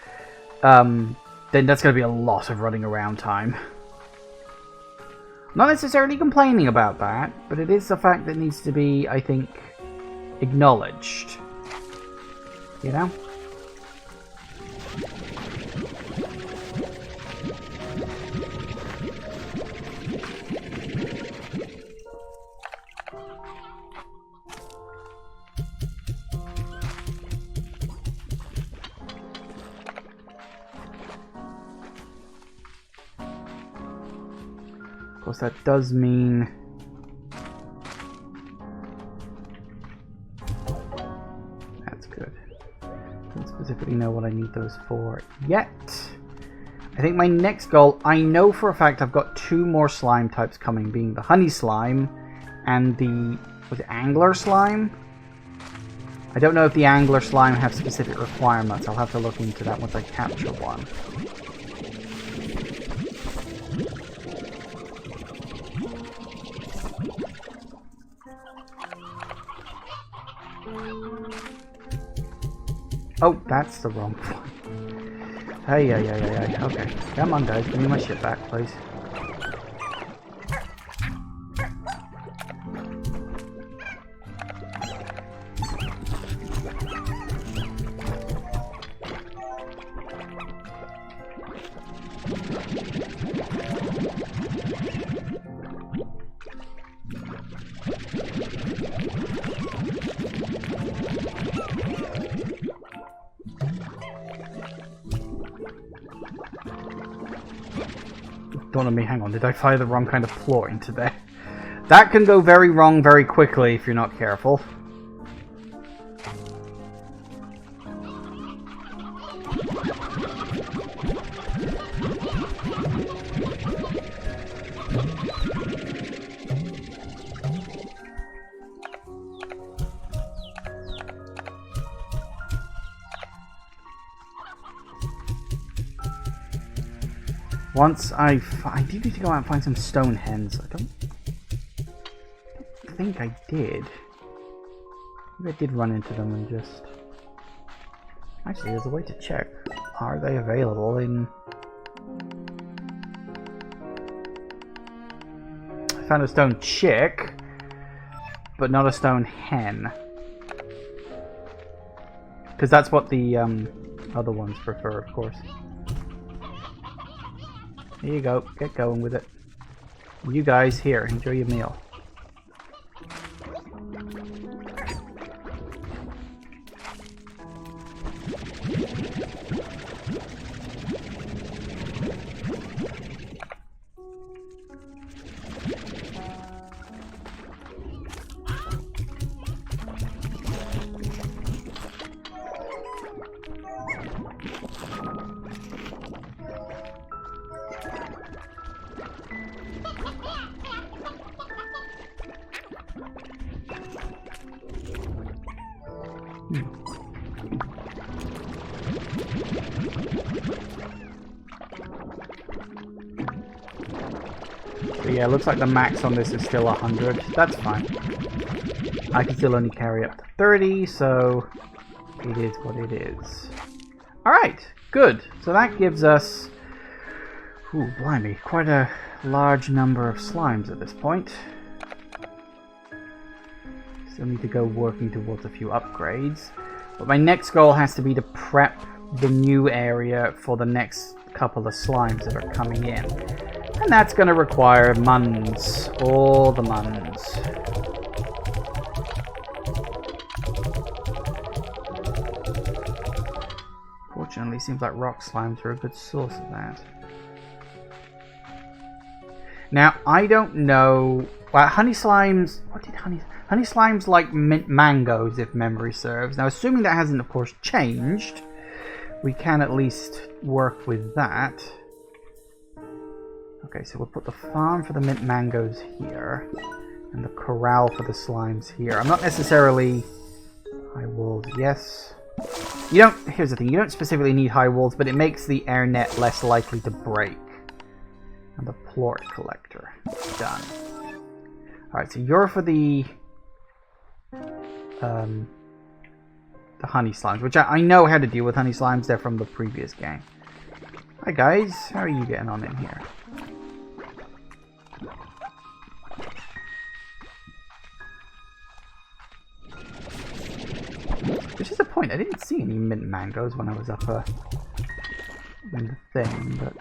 A: then that's going to be a lot of running around time. Not necessarily complaining about that, but it is a fact that needs to be, I think, acknowledged. You know? Of course, that does mean know what I need those for yet. I think my next goal, I know for a fact I've got 2 more slime types coming, being the honey slime and the, was it angler slime? I don't know if the angler slime have specific requirements. I'll have to look into that once I capture one. Oh, that's the wrong one. Hey. Okay. Come on, guys. Give me my shit back, please. Don't let me, hang on, did I fire the wrong kind of floor into there? That can go very wrong very quickly if you're not careful. Once I do need to go out and find some stone hens. I don't think I did. Maybe I did run into them and just... Actually, there's a way to check. Are they available in... I found a stone chick, but not a stone hen. Because that's what the other ones prefer, of course. Here you go. Get going with it. You guys, here. Enjoy your meal. So yeah, looks like the max on this is still 100. That's fine. I can still only carry up to 30, so it is what it is. Alright, good. So that gives us, ooh, blimey, quite a large number of slimes at this point. Still need to go working towards a few upgrades. But my next goal has to be to prep the new area for the next couple of slimes that are coming in. And that's going to require muns. All the muns. Fortunately, seems like rock slimes are a good source of that. Now, I don't know... Well, honey slimes... What did honey... Honey slimes like mint mangoes, if memory serves. Now, assuming that hasn't, of course, changed, we can at least work with that. Okay, so we'll put the farm for the mint mangoes here, and the corral for the slimes here. I'm not necessarily... High walls, yes. You don't... Here's the thing, you don't specifically need high walls, but it makes the air net less likely to break. And the plort collector. Done. Alright, so you're for the honey slimes, which I know how to deal with honey slimes. They're from the previous game. Hi guys, how are you getting on in here? Which is the point, I didn't see any mint mangoes when I was up in the thing, but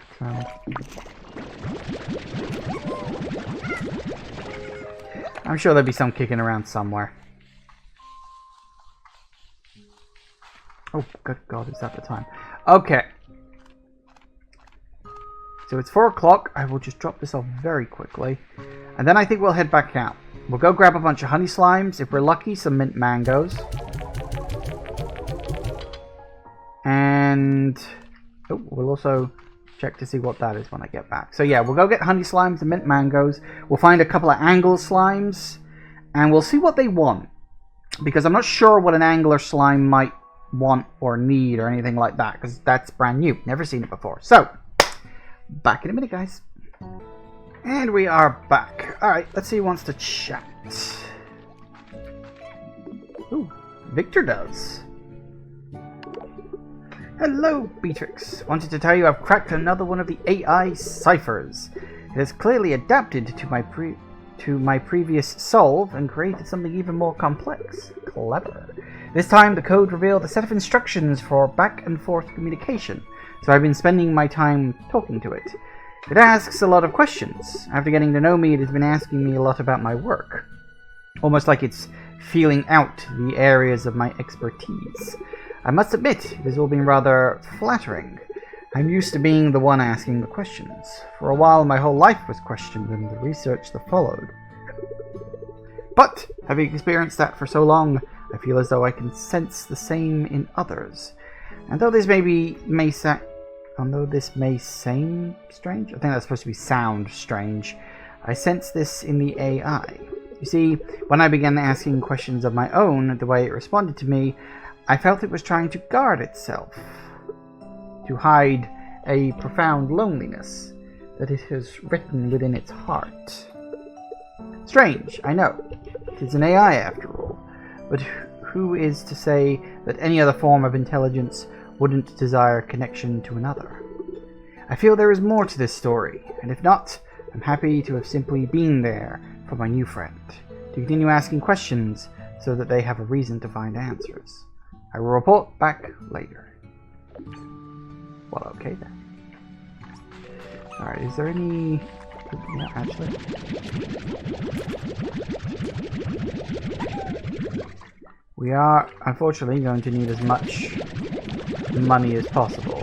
A: I'm sure there'll be some kicking around somewhere. Oh, good God, is that the time? Okay. So it's 4 o'clock. I will just drop this off very quickly. And then I think we'll head back out. We'll go grab a bunch of honey slimes. If we're lucky, some mint mangoes. And And we'll also check to see what that is when I get back. So yeah, we'll go get honey slimes and mint mangoes. We'll find a couple of angle slimes, and we'll see what they want. Because I'm not sure what an angler slime might want or need or anything like that, because that's brand new. Never seen it before. So, back in a minute, guys. And we are back. Alright, let's see who wants to chat. Ooh, Victor does. Hello, Beatrix. Wanted to tell you I've cracked another one of the AI ciphers. It has clearly adapted to my previous solve and created something even more complex. Clever. This time the code revealed a set of instructions for back and forth communication, so I've been spending my time talking to it. It asks a lot of questions. After getting to know me, it has been asking me a lot about my work. Almost like it's feeling out the areas of my expertise. I must admit, it has all been rather flattering. I'm used to being the one asking the questions. For a while, my whole life was questioned and the research that followed. But, having experienced that for so long, I feel as though I can sense the same in others. And though this may seem strange, I think that's supposed to be sound strange, I sense this in the AI. You see, when I began asking questions of my own, the way it responded to me, I felt it was trying to guard itself, to hide a profound loneliness that it has written within its heart. Strange, I know. It is an AI after all, but who is to say that any other form of intelligence wouldn't desire connection to another? I feel there is more to this story, and if not, I'm happy to have simply been there for my new friend, to continue asking questions so that they have a reason to find answers. I will report back later. Well, okay then. Alright, is there any... Yeah, actually. We are, unfortunately, going to need as much money as possible.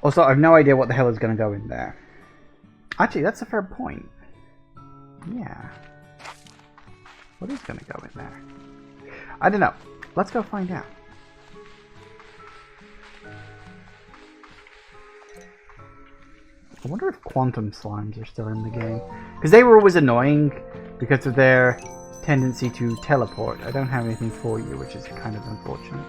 A: Also, I have no idea what the hell is going to go in there. Actually, that's a fair point. Yeah. What is going to go in there? I don't know. Let's go find out. I wonder if quantum slimes are still in the game. Because they were always annoying because of their tendency to teleport. I don't have anything for you, which is kind of unfortunate.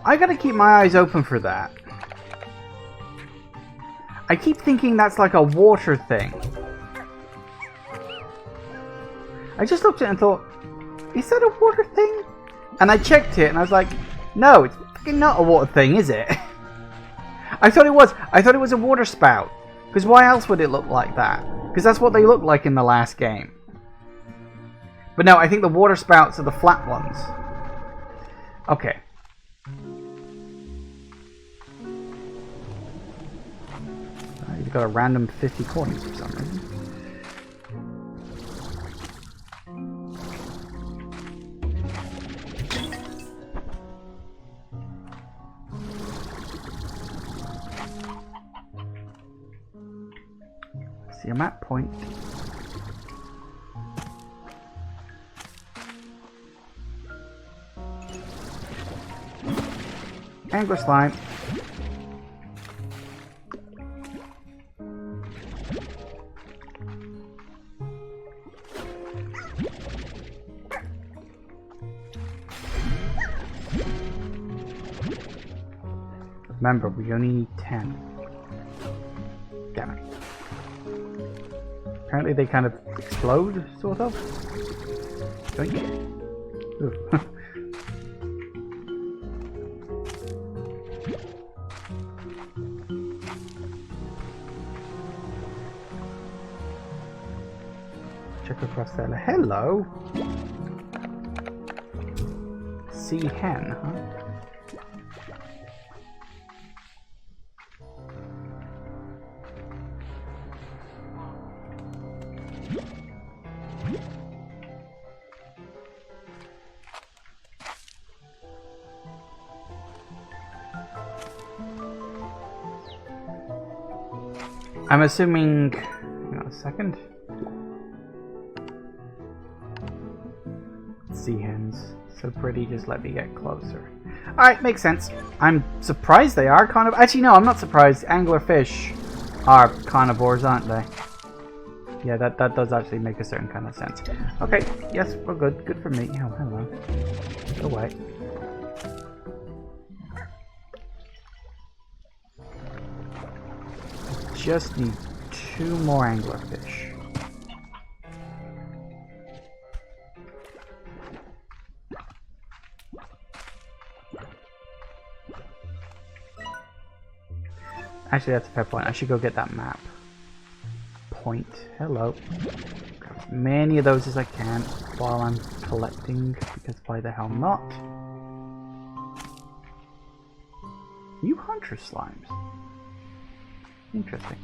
A: I gotta keep my eyes open for that. I keep thinking that's like a water thing. I just looked at it and thought, is that a water thing? And I checked it and I was like, no, it's fucking not a water thing, is it? I thought it was. I thought it was a water spout. Because why else would it look like that? Because that's what they look like in the last game. But no, I think the water spouts are the flat ones. Okay. You've got a random 50 coins for some reason. See a map point. Angler slime. Remember, we only need 10. Damn it. Apparently they kind of explode, sort of. Doink. Ooh. Check across there. Hello. Sea hen, huh? I'm assuming. Hang on a second. Sea hens. So pretty, just let me get closer. Alright, makes sense. I'm surprised they are kind of. Actually, no, I'm not surprised. Anglerfish are carnivores, aren't they? Yeah, that does actually make a certain kind of sense. Okay, yes, we're good. Good for me. Oh, hello. Go away. Just need 2 more anglerfish. Actually, that's a fair point. I should go get that map. Point. Hello. Grab as many of those as I can while I'm collecting, because why the hell not? New hunter slimes. Interesting.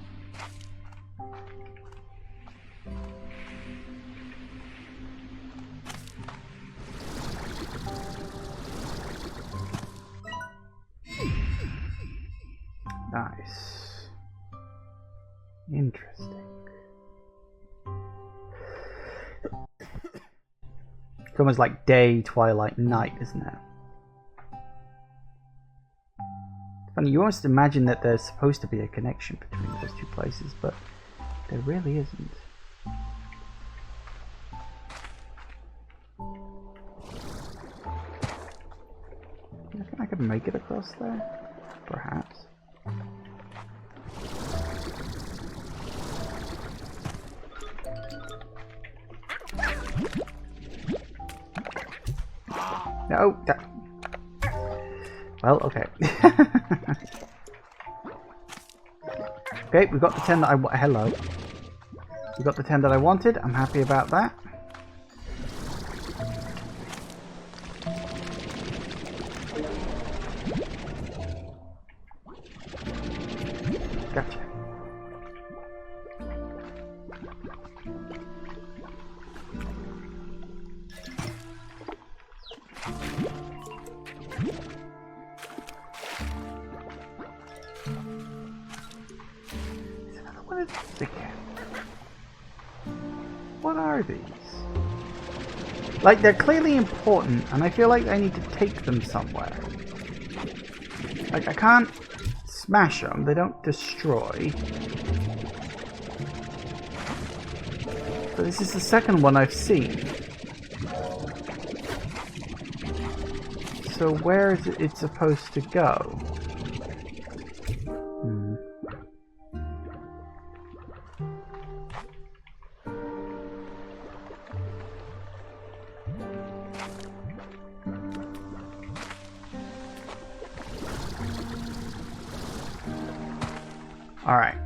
A: Nice. Interesting. It's almost like day, twilight, night, isn't it? Funny, you almost imagine that there's supposed to be a connection between those two places, but there really isn't. I reckon I could make it across there? Perhaps. No, that... Well, okay. Okay, we got the 10 that I hello. We got the 10 that I wanted. I'm happy about that. Gotcha. What is this again? What are these? Like, they're clearly important, and I feel like I need to take them somewhere. Like, I can't smash them, they don't destroy. But this is the second one I've seen. So where is it supposed to go? Alright.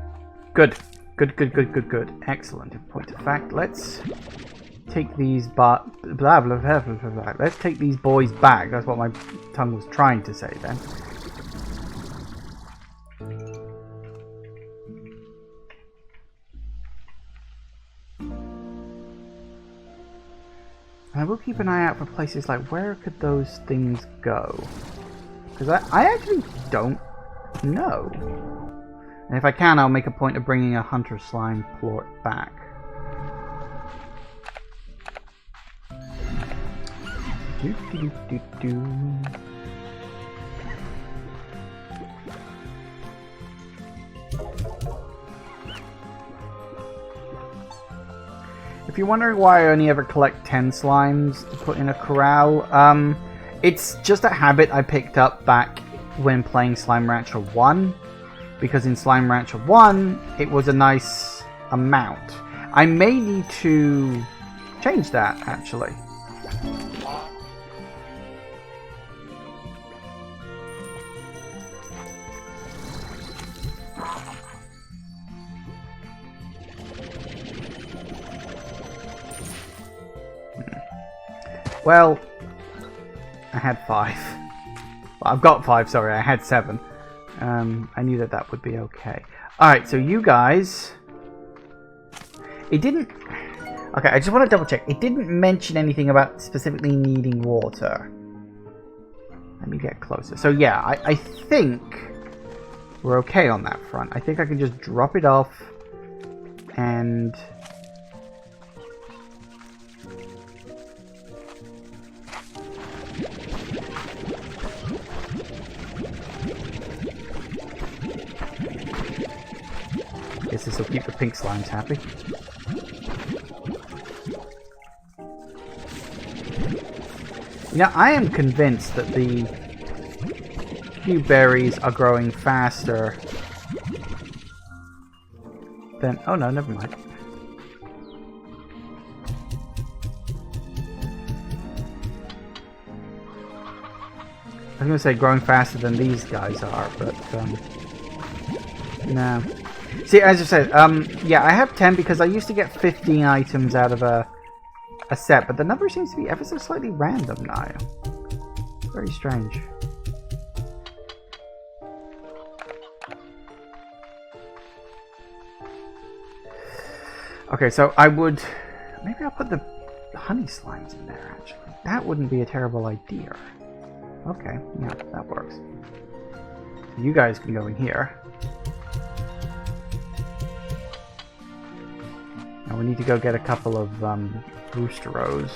A: Good. Good. Excellent. In point of fact, let's take these let's take these boys back. That's what my tongue was trying to say then. And I will keep an eye out for places like, where could those things go? Because I actually don't know. And if I can, I'll make a point of bringing a hunter slime plort back. If you're wondering why I only ever collect 10 slimes to put in a corral, it's just a habit I picked up back when playing Slime Rancher 1. Because in Slime Rancher 1, it was a nice amount. I may need to change that, actually. Well, I had 5. Well, I've got 5, sorry, I had 7. I knew that that would be okay. Alright, so you guys... It didn't... Okay, I just want to double check. It didn't mention anything about specifically needing water. Let me get closer. So yeah, I think we're okay on that front. I think I can just drop it off and... Guess this will keep the pink slimes happy. You know, I am convinced that the berries are growing faster than... Oh no, never mind. I was going to say growing faster than these guys are, but no. See, as I said, yeah, I have 10 because I used to get 15 items out of a set, but the number seems to be ever so slightly random now. Very strange. Okay, so I would... Maybe I'll put the honey slimes in there, actually. That wouldn't be a terrible idea. Okay, yeah, that works. So you guys can go in here. Now we need to go get a couple of roosteros.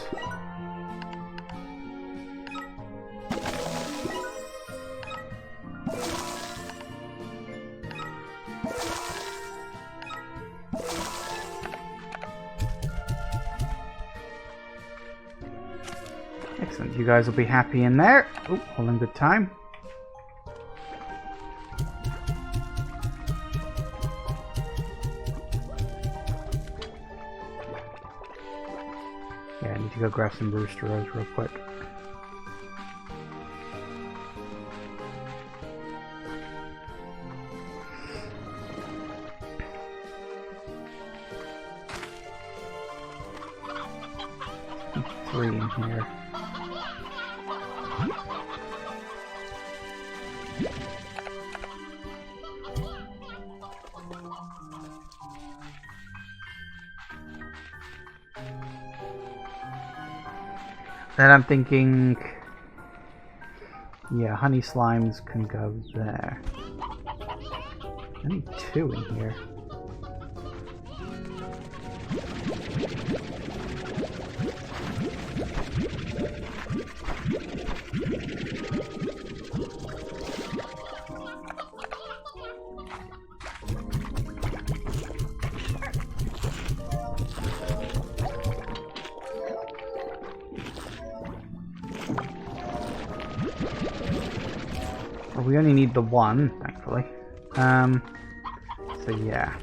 A: Excellent, you guys will be happy in there. Oh, holding good time. Yeah, I need to go grab some roosteros real quick. Three in here. Then I'm thinking, yeah, honey slimes can go there. I need 2 in here. Well, we only need the 1, thankfully. So yeah.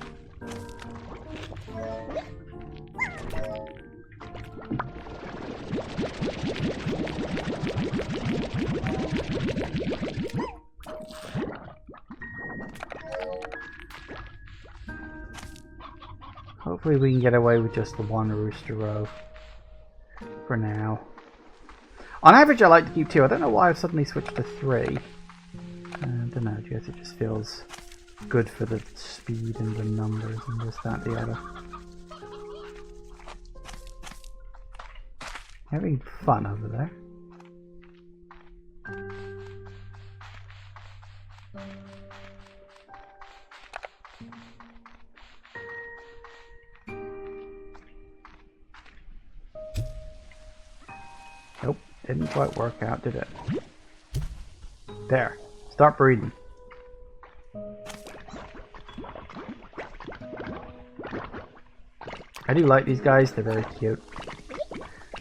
A: Hopefully we can get away with just the 1 roostero for now. On average I like to keep 2. I don't know why I've suddenly switched to 3. I don't know, I guess it just feels good for the speed and the numbers and this, that, the other. Having fun over there. Nope, didn't quite work out, did it? There. Start breeding. I do like these guys, they're very cute.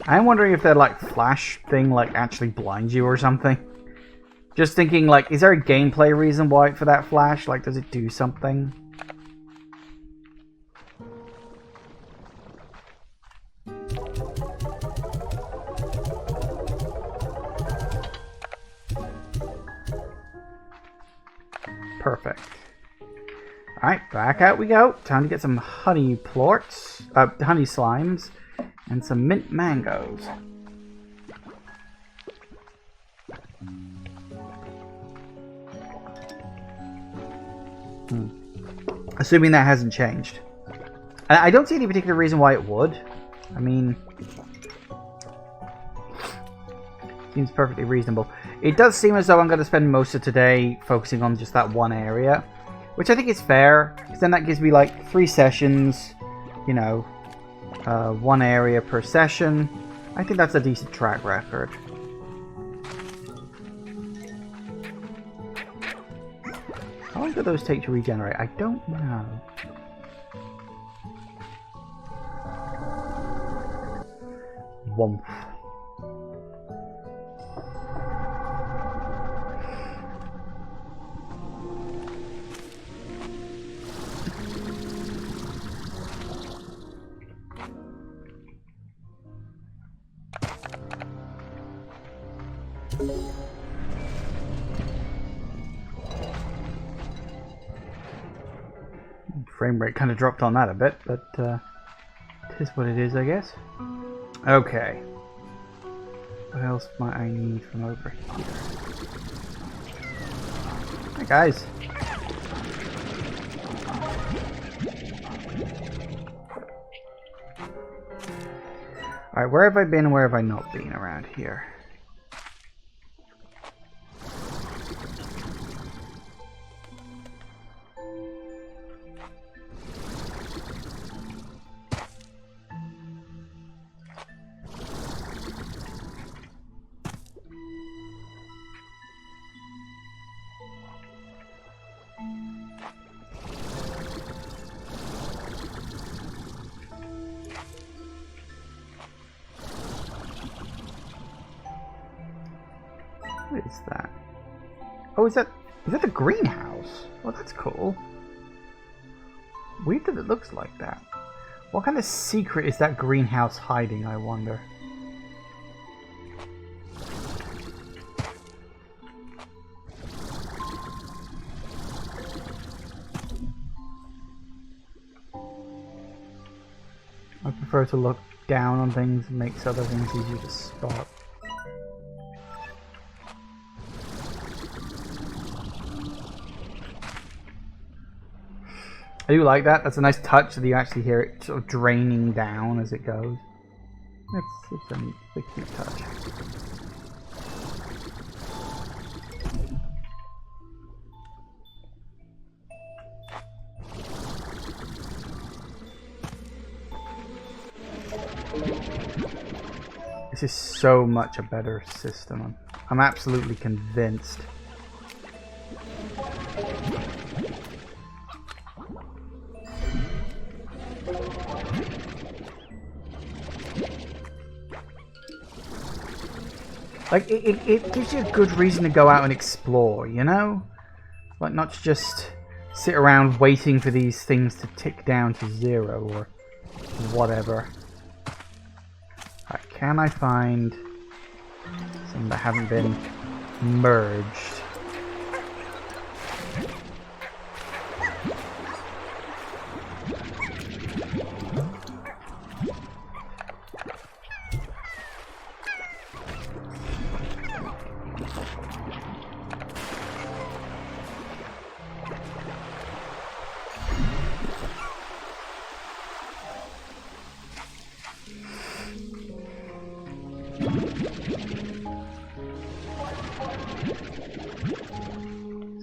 A: I'm wondering if their like flash thing like actually blinds you or something. Just thinking like, is there a gameplay reason why for that flash? Like, does it do something? Perfect. Alright, back out we go. Time to get some honey plorts, honey slimes, and some mint mangoes. Assuming that hasn't changed. I don't see any particular reason why it would. I mean, seems perfectly reasonable. It does seem as though I'm going to spend most of today focusing on just that one area, which I think is fair, because then that gives me like 3 sessions, you know, 1 area per session. I think that's a decent track record. How long do those take to regenerate? I don't know. Womp. Frame rate kind of dropped on that a bit, but it is what it is, I guess. Okay. What else might I need from over here? Hi guys. Alright, where have I been and where have I not been around here? What is that? Oh, is that the greenhouse? Well, that's cool. Weird that it looks like that. What kind of secret is that greenhouse hiding, I wonder? I prefer to look down on things. It makes other things easier to spot. I do like that. That's a nice touch that you actually hear it sort of draining down as it goes. It's a neat, cute touch. This is so much a better system. I'm absolutely convinced. Like, it gives you a good reason to go out and explore, you know? Like, not just sit around waiting for these things to tick down to 0 or whatever. Right, can I find some that haven't been merged?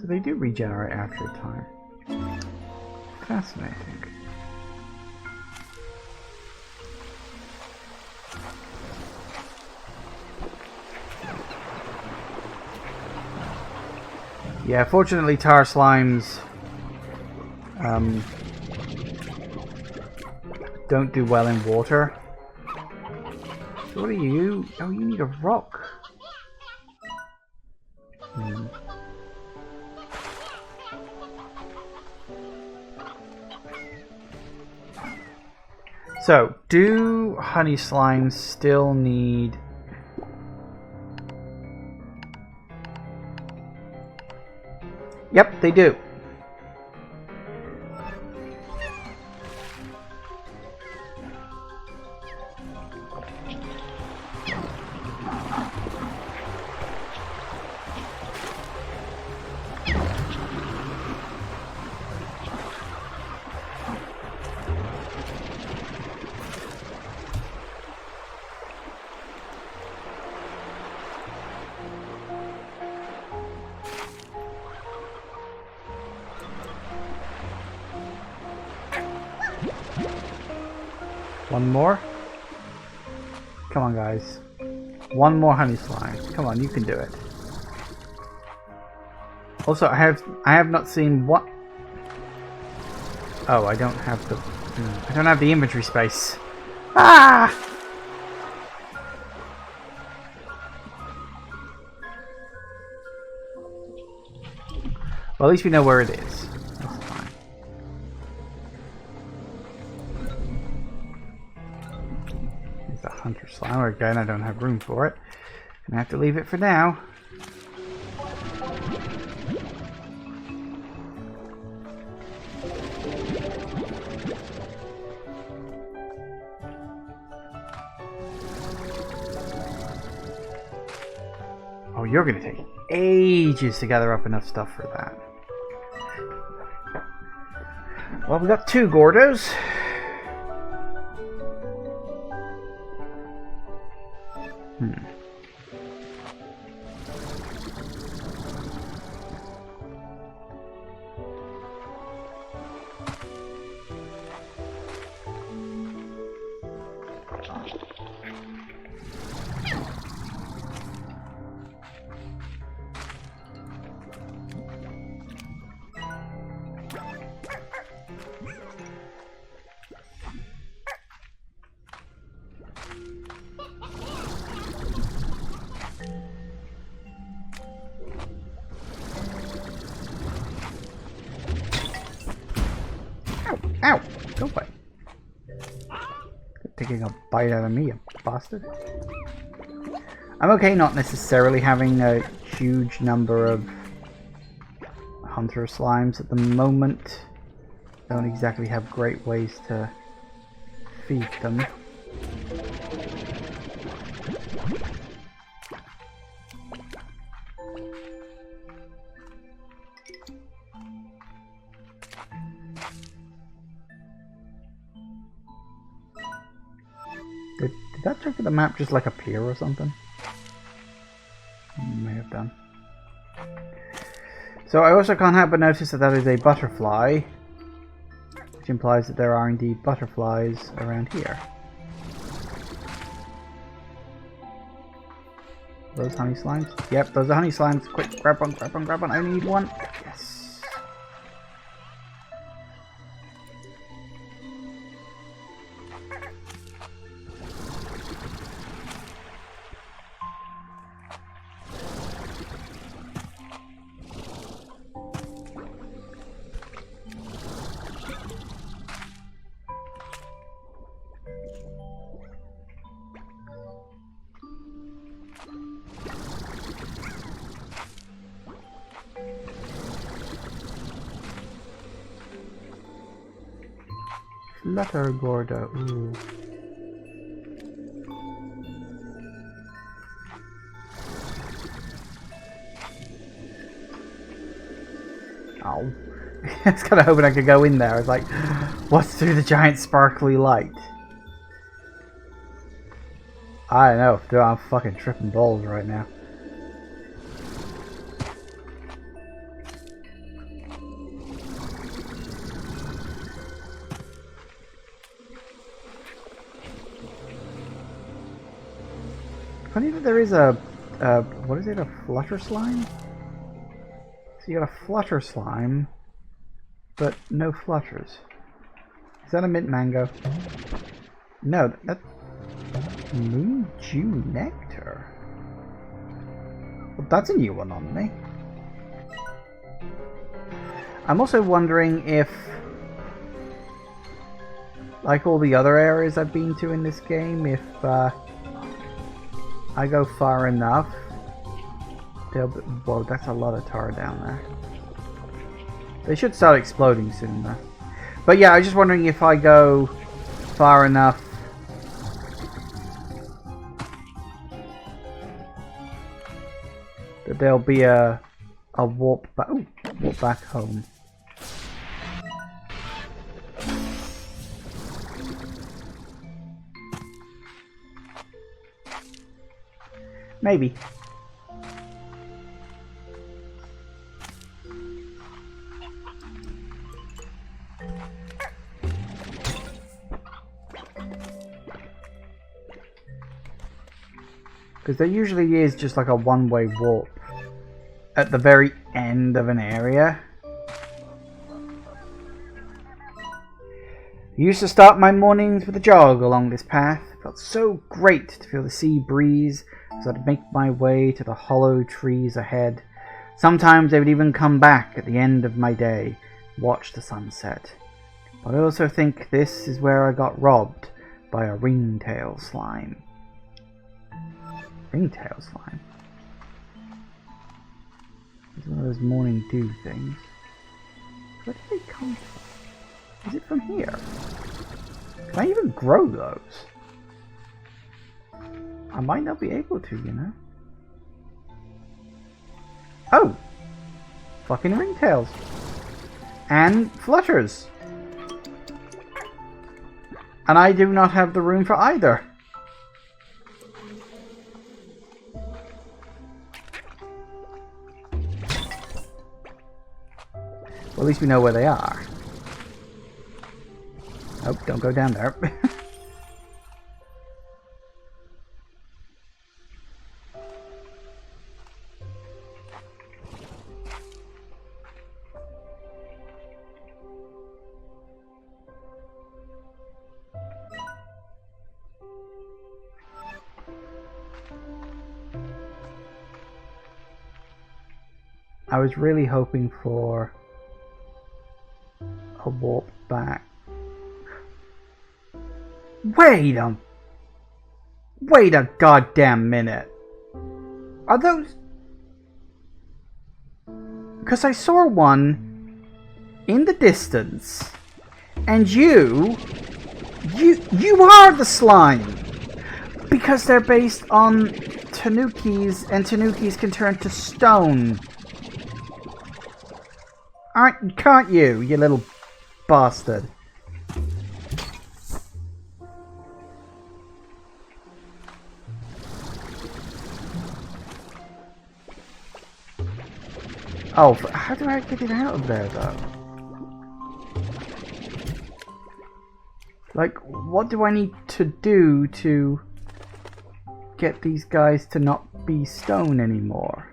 A: They do regenerate after a time. Fascinating. Yeah, fortunately tar slimes don't do well in water. So what are you? Oh, you need a rock. So, do honey slimes still need... Yep, they do. One more. Come on, guys. One more honey slime. Come on, you can do it. Also, I have not seen what. Oh, I don't have the. I don't have the inventory space. Ah! Well, at least we know where it is. That's fine. There's the hunter slime. Again, I don't have room for it. Gonna have to leave it for now. Oh, you're gonna take ages to gather up enough stuff for that. Well, we got 2 Gordos. Ow! Go away. You're taking a bite out of me, you bastard. I'm okay not necessarily having a huge number of hunter slimes at the moment. Don't exactly have great ways to feed them. Did that chunk of the map just like appear or something? May have done. So I also can't help but notice that that is a butterfly, which implies that there are indeed butterflies around here. Those honey slimes? Yep, those are honey slimes. Quick, grab one, grab one, grab one. I need one. Yes. Flutter Gordo. Ooh. Ow. I was kind of hoping I could go in there. I was like, what's through the giant sparkly light? I don't know. Dude, I'm fucking tripping balls right now. Funny that there is a what is it, a flutter slime? So you got a flutter slime, but no flutters. Is that a mint mango? No, that's moon dew nectar. Well, that's a new one on me. I'm also wondering if, like all the other areas I've been to in this game, if I go far enough, they'll be, whoa, that's a lot of tar down there. They should start exploding soon though. But yeah, I was just wondering if I go far enough that there'll be a warp back home. Maybe. Because there usually is just like a one-way warp at the very end of an area. I used to start my mornings with a jog along this path. It felt so great to feel the sea breeze as I'd make my way to the hollow trees ahead. Sometimes I would even come back at the end of my day, watch the sunset. But I also think this is where I got robbed by a ringtail slime. Ringtail slime? It's one of those morning dew things. Where did they come from? Is it from here? Can I even grow those? I might not be able to, you know. Oh! Fucking ringtails. And flutters. And I do not have the room for either. Well, at least we know where they are. Oh, don't go down there. I was really hoping for a warp back. Wait a goddamn minute. Are those... Because I saw one in the distance, and you are the slime! Because they're based on tanukis, and tanukis can turn to stone. Can't you little bastard? Oh, how do I get it out of there, though? Like, what do I need to do to get these guys to not be stone anymore?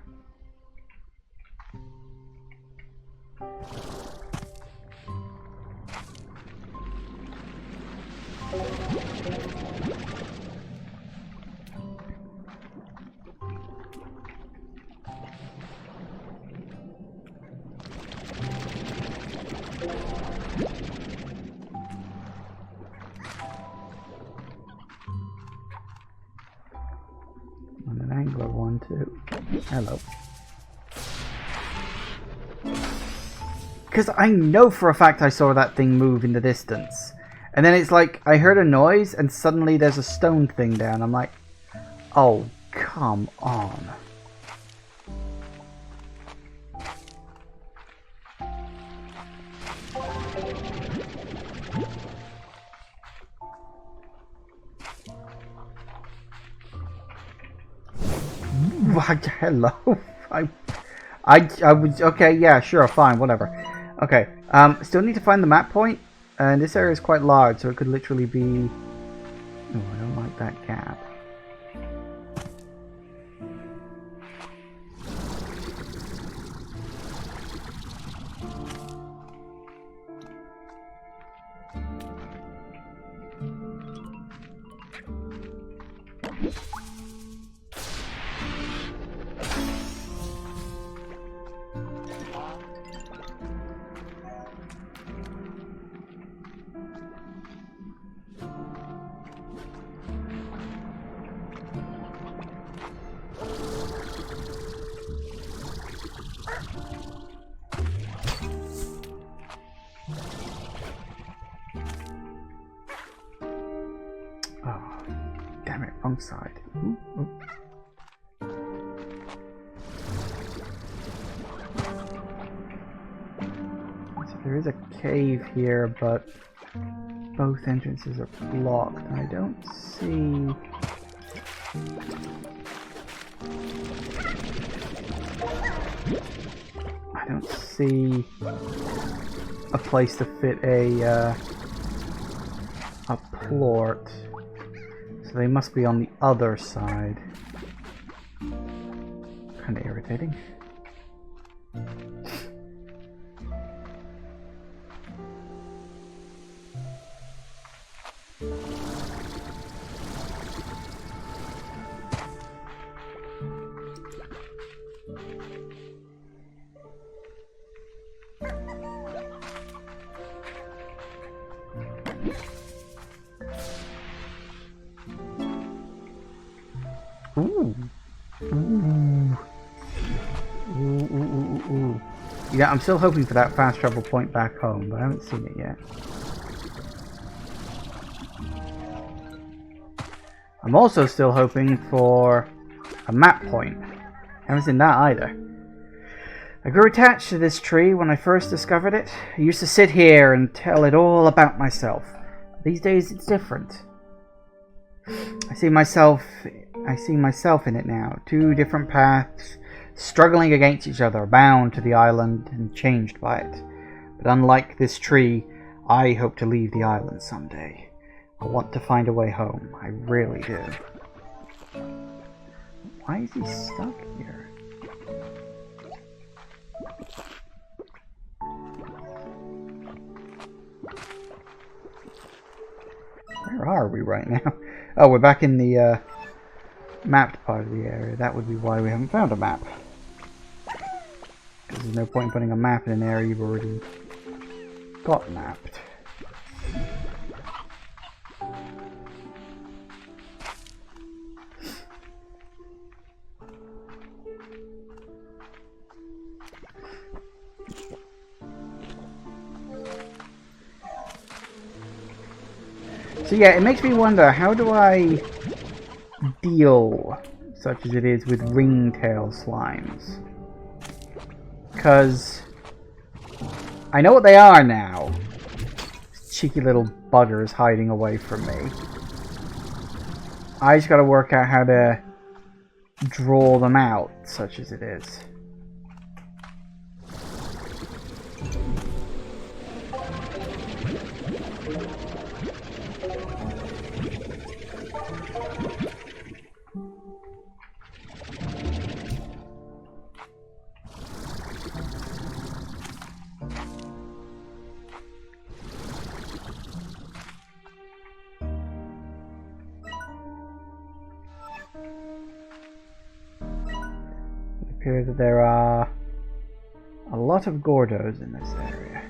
A: And an angler one too. Hello. Because I know for a fact I saw that thing move in the distance. And then it's like, I heard a noise and suddenly there's a stone thing down. I'm like, oh, come on. Hello. I was okay. Yeah, sure, fine, whatever. Okay. Still need to find the map point, and this area is quite large, so it could literally be. Oh, I don't like that gap. Wrong side. Ooh, ooh. So there is a cave here, but both entrances are blocked. I don't see. I don't see a place to fit a plort. So they must be on the other side. kind of irritating. Ooh. Ooh. Ooh. Yeah, I'm still hoping for that fast travel point back home, but I haven't seen it yet. I'm also still hoping for a map point. Haven't seen that either. I grew attached to this tree when I first discovered it. I used to sit here and tell it all about myself. These days it's different. I see myself in it now. Two different paths, struggling against each other, bound to the island and changed by it. But unlike this tree, I hope to leave the island someday. I want to find a way home. I really do. Why is he stuck here? Where are we right now? Oh, we're back in the mapped part of the area. That would be why we haven't found a map. Because there's no point in putting a map in an area you've already got mapped. So yeah, it makes me wonder, how do I deal, such as it is, with ringtail slimes? Because I know what they are now. Cheeky little buggers hiding away from me. I just gotta work out how to draw them out, such as it is. It appears that there are a lot of Gordos in this area.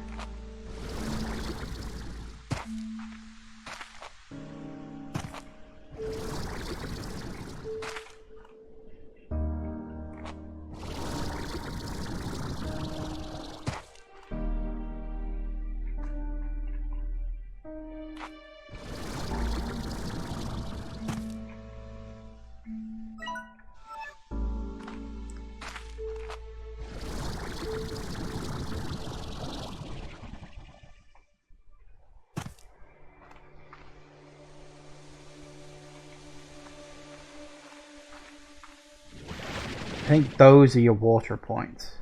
A: I think those are your water points.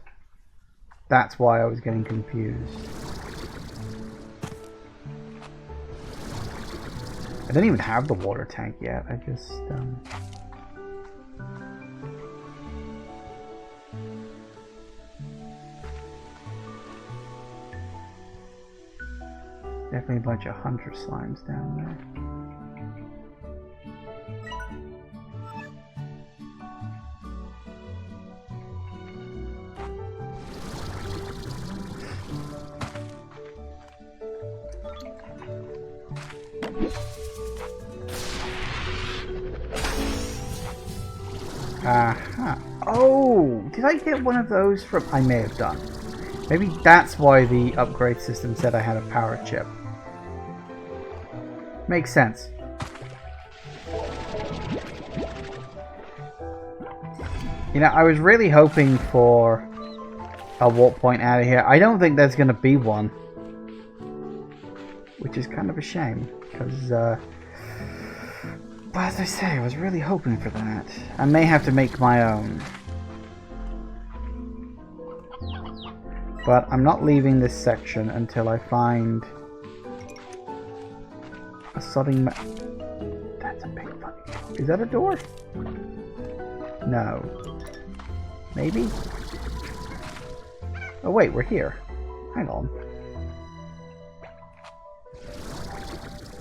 A: That's why I was getting confused. I don't even have the water tank yet. I just definitely a bunch of hunter slimes down there. Aha. Oh! Did I get one of those from... I may have done. Maybe that's why the upgrade system said I had a power chip. Makes sense. You know, I was really hoping for a warp point out of here. I don't think there's going to be one. Which is kind of a shame. Because, but as I say, I was really hoping for that. I may have to make my own. But I'm not leaving this section until I find a sodding That's a big fucking... Is that a door? No. Maybe? Oh wait, we're here. Hang on.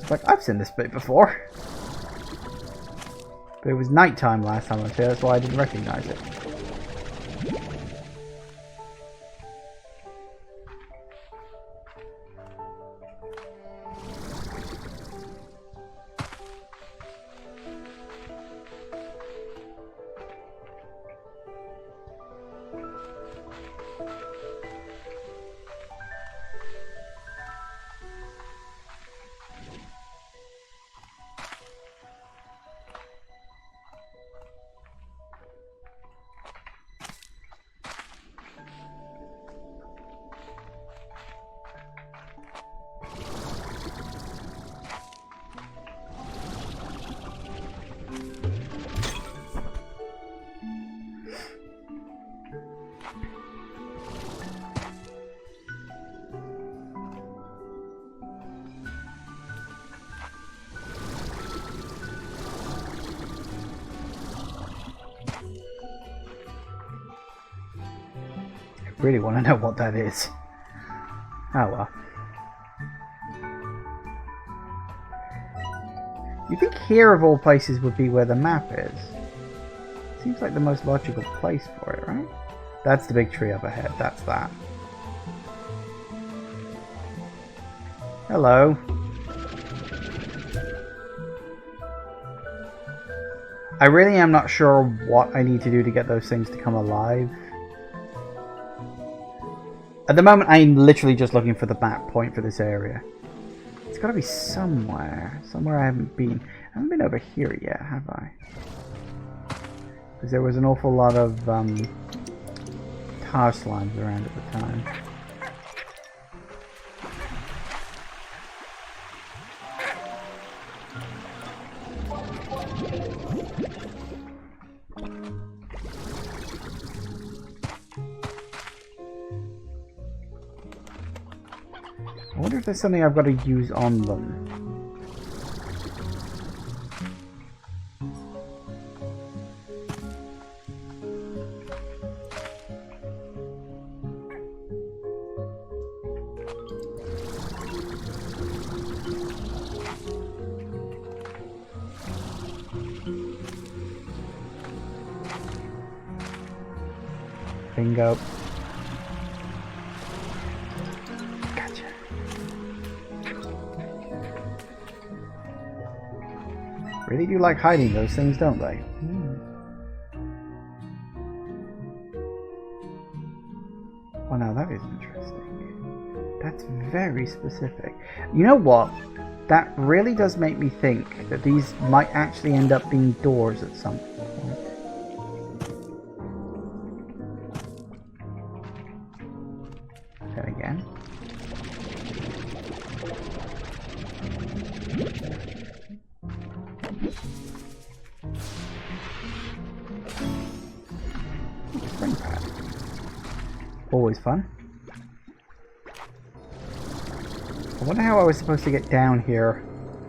A: It's like, I've seen this bit before. But it was nighttime last time I was here, that's why I didn't recognize it. Really want to know what that is. Oh well. You think here of all places would be where the map is? Seems like the most logical place for it, right? That's the big tree up ahead, that's that. Hello. I really am not sure what I need to do to get those things to come alive. At the moment, I'm literally just looking for the map point for this area. It's got to be somewhere. Somewhere I haven't been. I haven't been over here yet, have I? Because there was an awful lot of tar slimes around at the time. I wonder if there's something I've got to use on them. Bingo. Really do like hiding those things, don't they? Oh, now that is interesting. That's very specific. You know what? That really does make me think that these might actually end up being doors at some point. Then again. Spring pad. Always fun. I wonder how I was supposed to get down here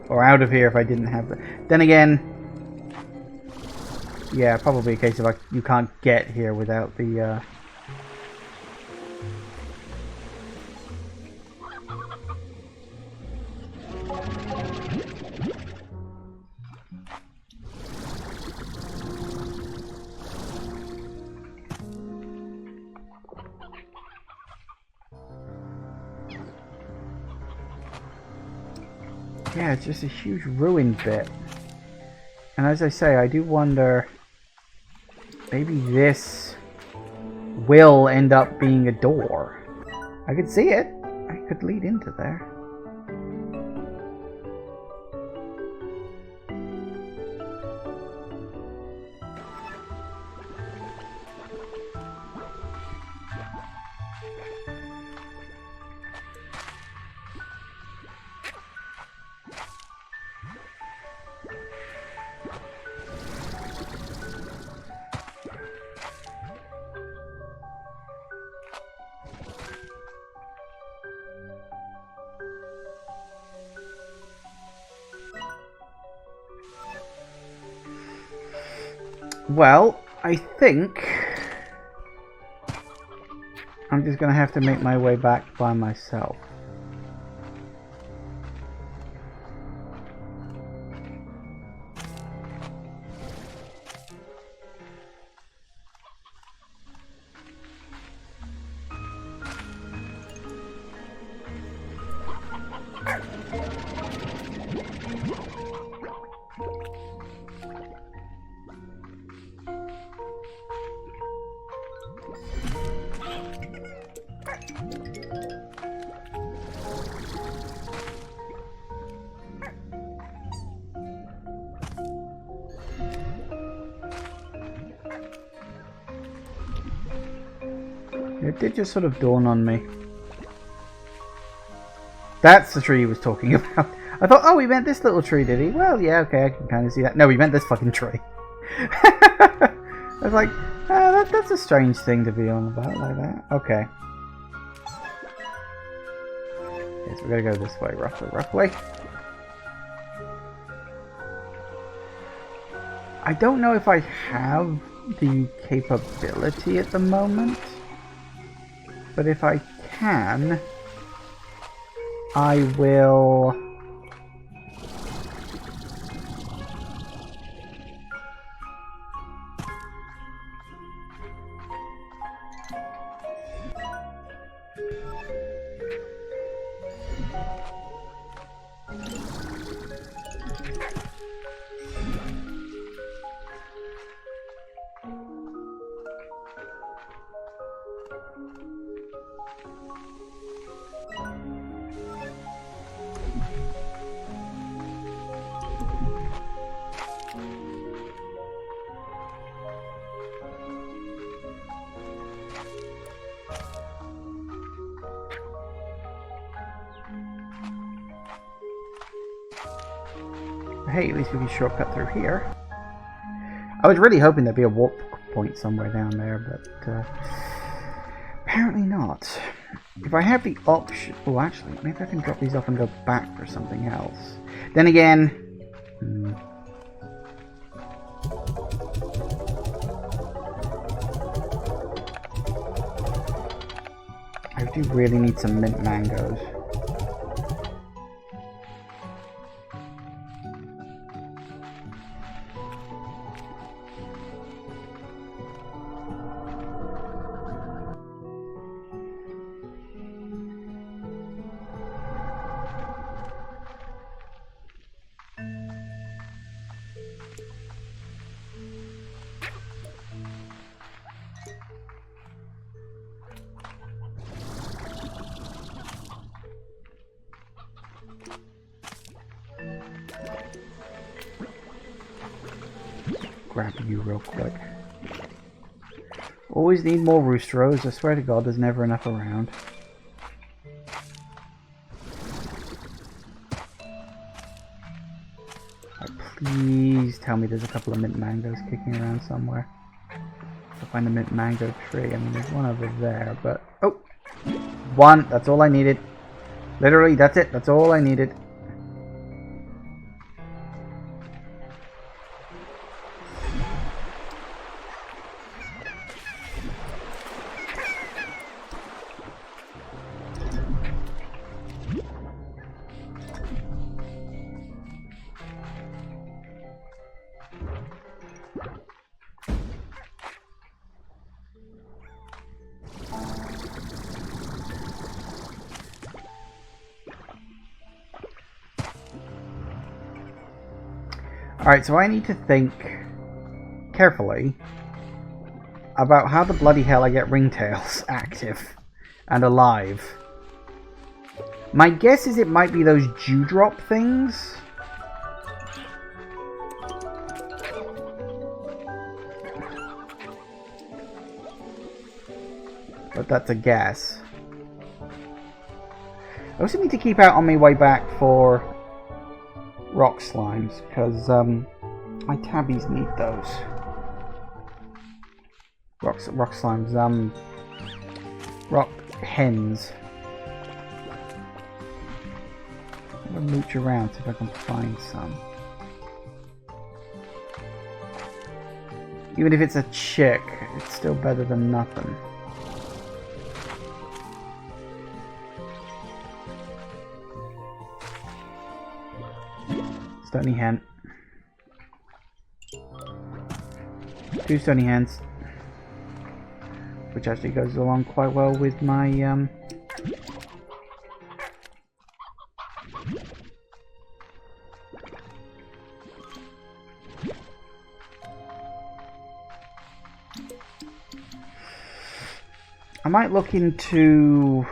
A: or out of here if I didn't have the... Then again, yeah, probably a case of you can't get here without the yeah, it's just a huge ruined bit. And as I say, I do wonder, maybe this will end up being a door. I could see it. I could lead into there. Well, I think I'm just gonna have to make my way back by myself. It did just sort of dawn on me. That's the tree he was talking about. I thought, oh, he meant this little tree, did he? Well, yeah, okay, I can kind of see that. No, he meant this fucking tree. I was like, that's a strange thing to be on about like that. Okay. Okay, so we're gonna go this way, roughly. I don't know if I have the capability at the moment. But if I can, I will... Hey, at least we can shortcut through here. I was really hoping there'd be a warp point somewhere down there, but apparently not. If I have the option... Oh, actually, maybe I can drop these off and go back for something else. Then again... I do really need some mint mangoes. Grab you real quick. Always need more roosters. I swear to God, there's never enough around. Please tell me there's a couple of mint mangoes kicking around somewhere. I'll find a mint mango tree. I mean, there's one over there, but... Oh! One! That's all I needed. Literally, that's it. That's all I needed. Alright, so I need to think carefully about how the bloody hell I get ringtails active and alive. My guess is it might be those dewdrop things. But that's a guess. I also need to keep out on my way back for rock slimes, because my tabbies need those. Rock slimes, rock hens. I'm gonna mooch around, see if I can find some. Even if it's a chick, it's still better than nothing. Stony hen. 2 stony hens. Which actually goes along quite well with my I might look into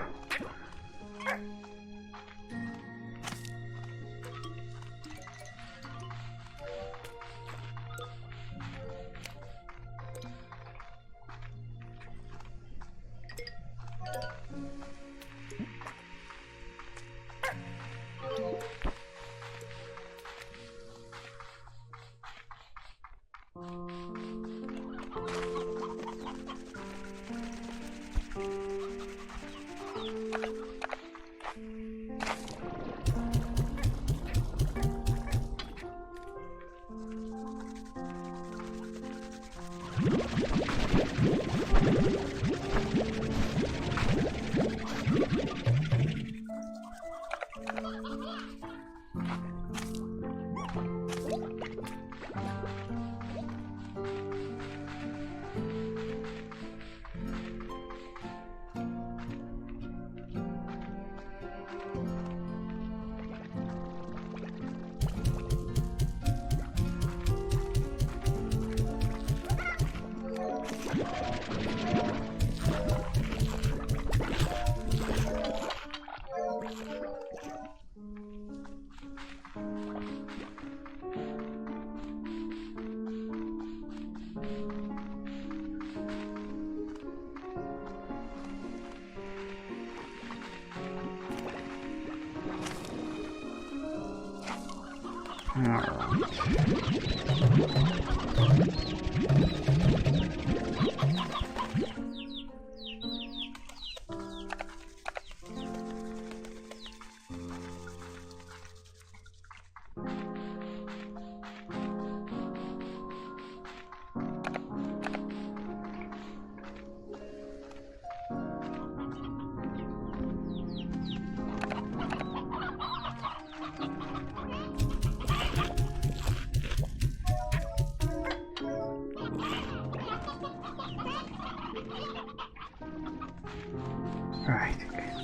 A: Right,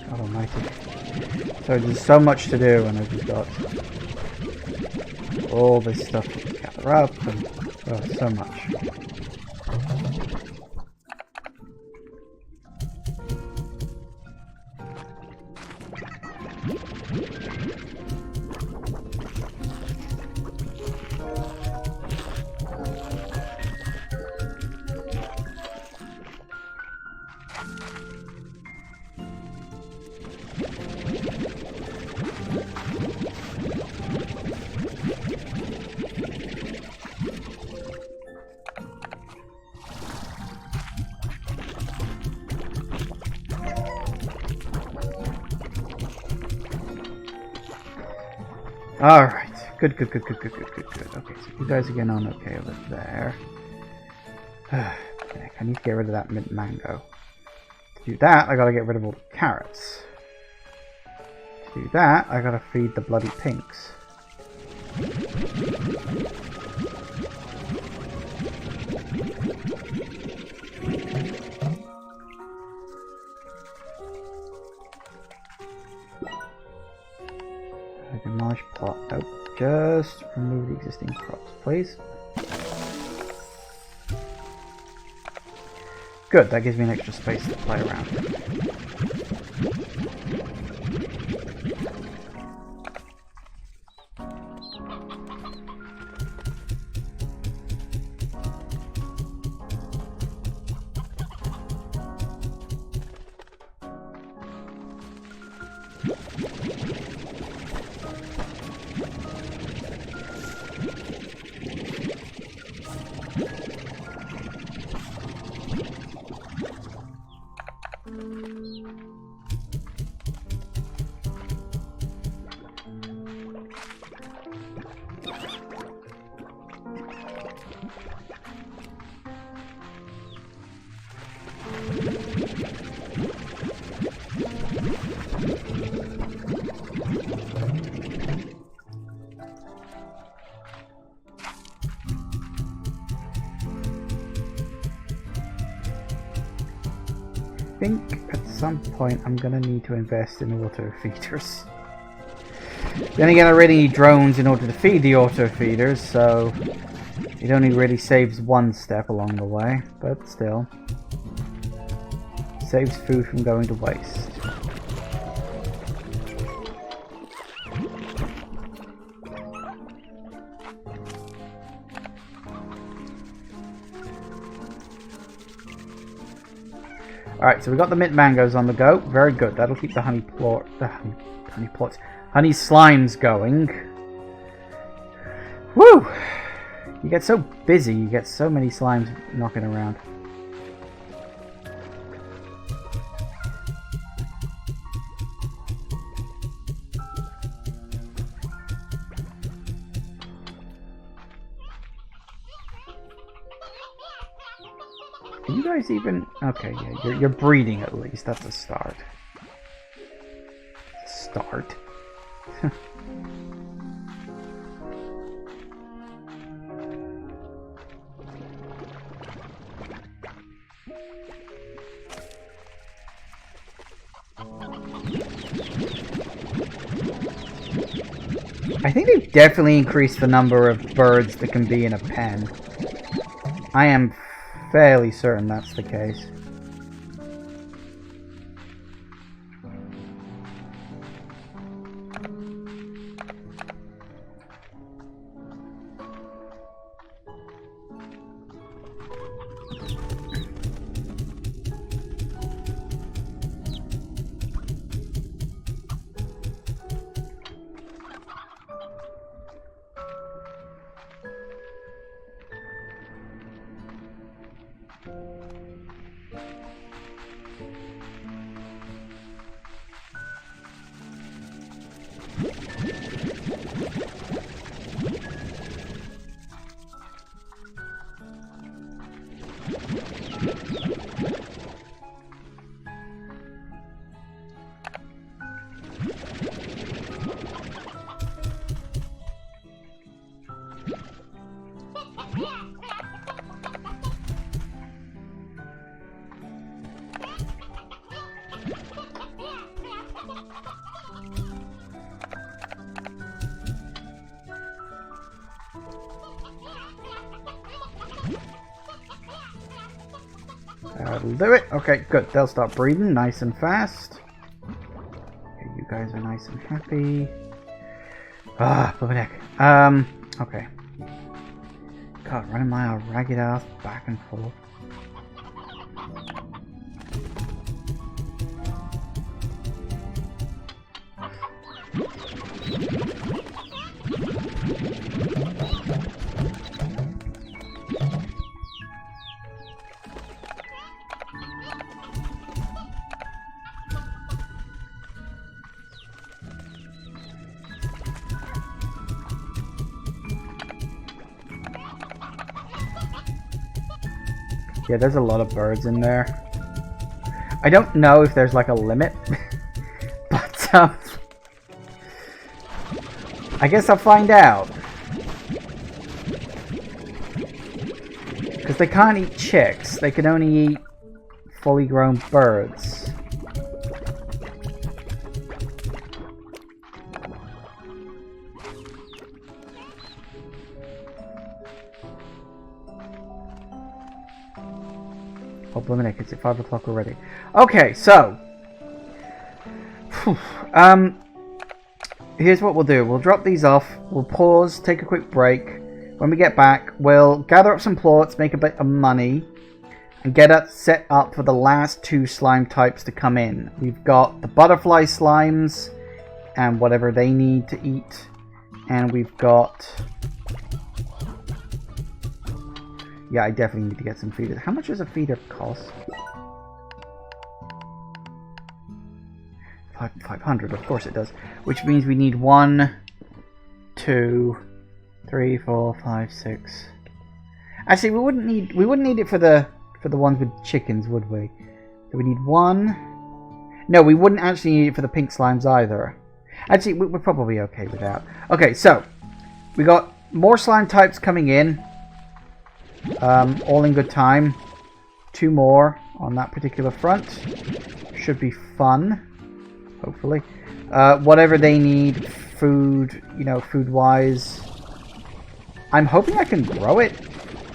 A: God almighty. So there's so much to do and I've just got all this stuff to gather up and so much. Alright, good. Okay, so you guys are getting on okay over there. Okay, I need to get rid of that mint mango. To do that, I gotta get rid of all the carrots. To do that, I gotta feed the bloody pinks. Demolish plot. Nope. Just remove the existing crops, please. Good, that gives me an extra space to play around with. think at some point I'm going to need to invest in auto feeders. Then again, I really need drones in order to feed the auto feeders, so it only really saves one step along the way, but still. Saves food from going to waste. Alright, so we got the mint mangoes on the go. Very good. That'll keep the honey slimes going. Woo! You get so busy, you get so many slimes knocking around. Are you guys even... Okay, yeah, you're breeding at least. That's a start. Start? I think they've definitely increased the number of birds that can be in a pen. I am fairly certain that's the case. That'll do it. Okay, good. They'll start breeding nice and fast. Okay, you guys are nice and happy. Ah, flip heck. Okay. God, running my ragged ass back and forth. Yeah, there's a lot of birds in there. I don't know if there's like a limit, but I guess I'll find out. Because they can't eat chicks, they can only eat fully grown birds. Oh, blimey, it's at 5 o'clock already. Okay, so... here's what we'll do. We'll drop these off. We'll pause, take a quick break. When we get back, we'll gather up some plots, make a bit of money, and get us set up for the last 2 slime types to come in. We've got the butterfly slimes, and whatever they need to eat. And we've got... Yeah, I definitely need to get some feeders. How much does a feeder cost? 500, of course it does. Which means we need 1, 2, 3, 4, 5, 6. Actually, we wouldn't need it for the ones with chickens, would we? So we need 1. No, we wouldn't actually need it for the pink slimes either. Actually, we're probably okay with that. Okay, so we got more slime types coming in. All in good time. 2 more on that particular front. Should be fun, hopefully. Whatever they need, food, you know, food-wise. I'm hoping I can grow it.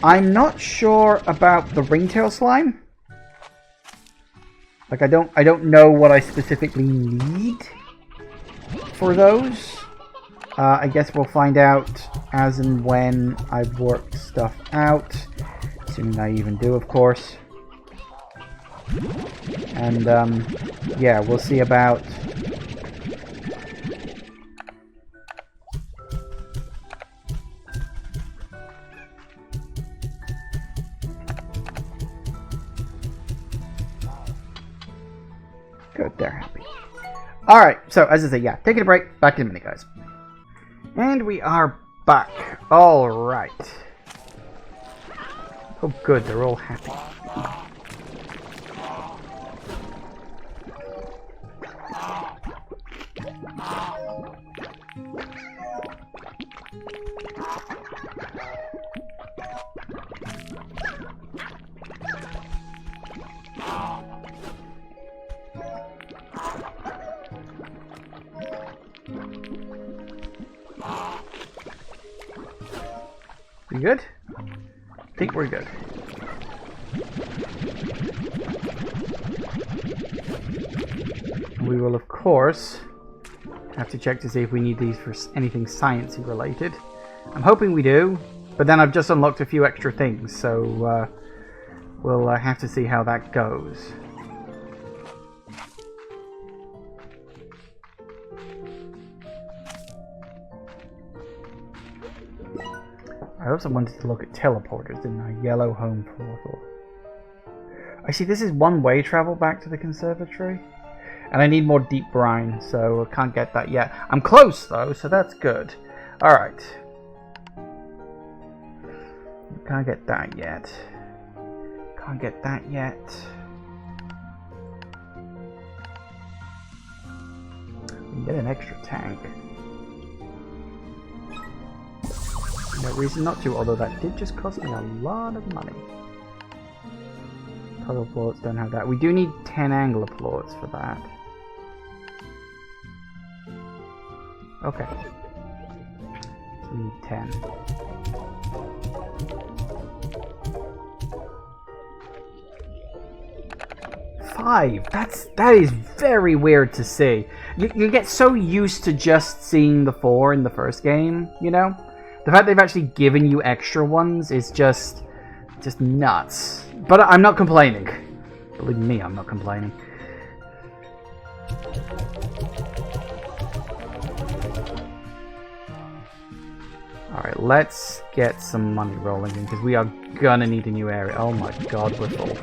A: I'm not sure about the ringtail slime. Like, I don't know what I specifically need for those. I guess we'll find out as and when I've worked stuff out. Assuming I even do, of course. And, yeah, we'll see about... Good, they're happy. Alright, so, as I say, yeah, taking a break, back in a minute, guys. And we are back. Alright. Oh, good, they're all happy. We good? I think we're good. We will, of course, have to check to see if we need these for anything sciencey related. I'm hoping we do, but then I've just unlocked a few extra things, so we'll have to see how that goes. I also wanted to look at teleporters in our yellow home portal. I see this is one-way travel back to the conservatory. And I need more deep brine, so I can't get that yet. I'm close, though, so that's good. Alright. Can't get that yet. Can't get that yet. We can get an extra tank. No reason not to, although that did just cost me a lot of money. Puddle plorts don't have that. We do need 10 angler plorts for that. Okay. So we need 10. That is very weird to see. You get so used to just seeing the 4 in the first game, you know? The fact they've actually given you extra ones is just nuts. But I'm not complaining. Believe me, I'm not complaining. Alright, let's get some money rolling in, because we are gonna need a new area. Oh my god, we're full.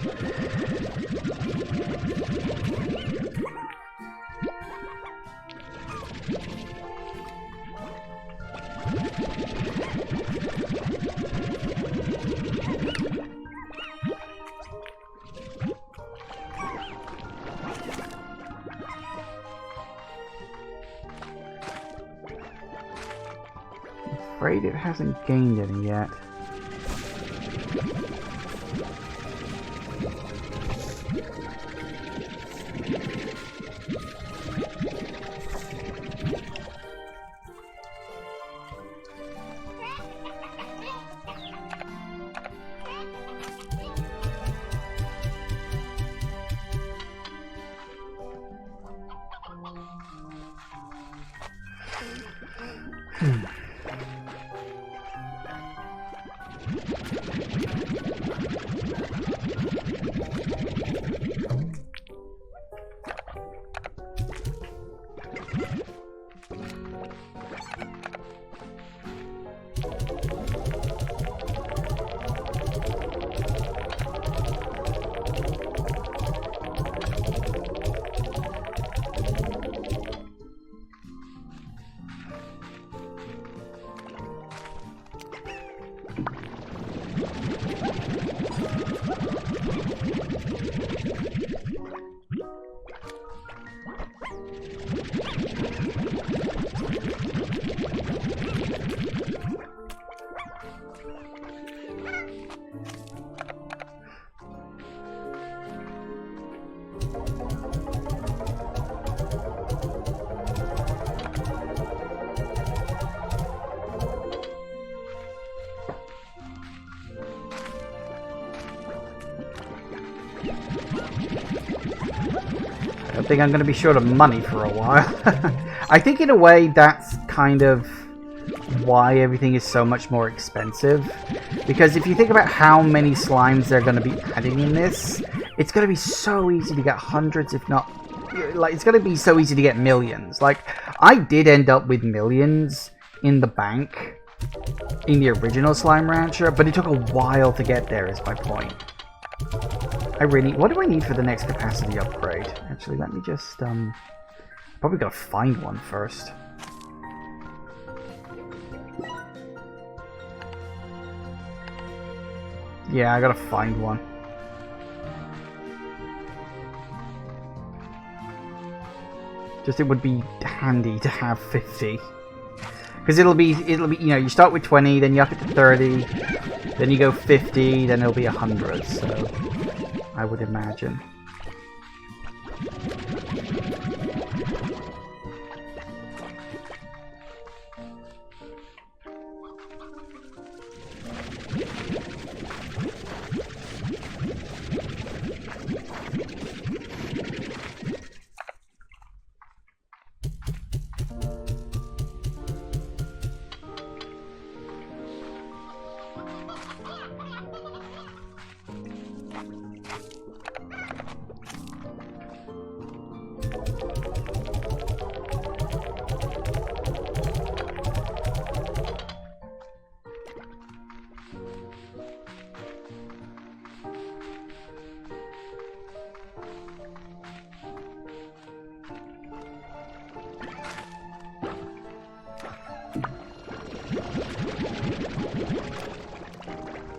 A: Afraid it hasn't gained any yet. think I'm going to be short of money for a while. I think in a way that's kind of why everything is so much more expensive. Because if you think about how many slimes they're going to be adding in this, it's going to be so easy to get hundreds, if not... Like, it's going to be so easy to get millions. Like, I did end up with millions in the bank in the original Slime Rancher, but it took a while to get there, is my point. What do I need for the next capacity upgrade? Actually, let me just, probably gotta find one first. Yeah, I gotta find one. Just it would be handy to have 50. Because it'll be, you know, you start with 20, then you up it to 30, then you go 50, then it'll be 100, so I would imagine.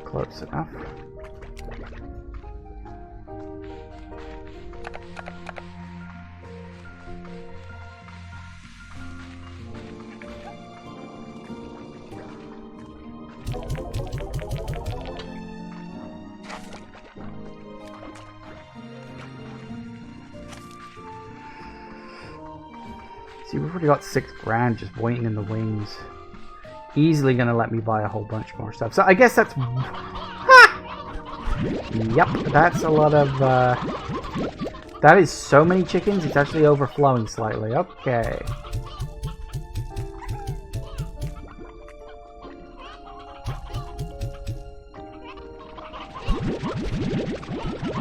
A: Close enough. See, we've already got 6 grand just waiting in the wings. Easily gonna let me buy a whole bunch more stuff. So I guess that's... Yep, that's a lot of... That is so many chickens, it's actually overflowing slightly. Okay.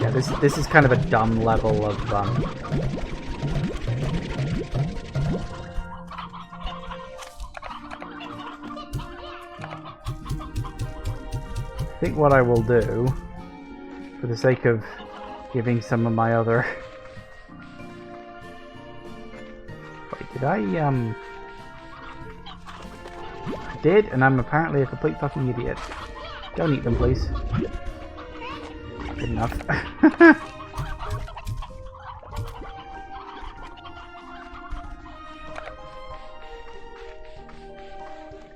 A: Yeah, this is kind of a dumb level of... I think what I will do, for the sake of giving some of my other... Wait, did I did, and I'm apparently a complete fucking idiot. Don't eat them, please. Good enough.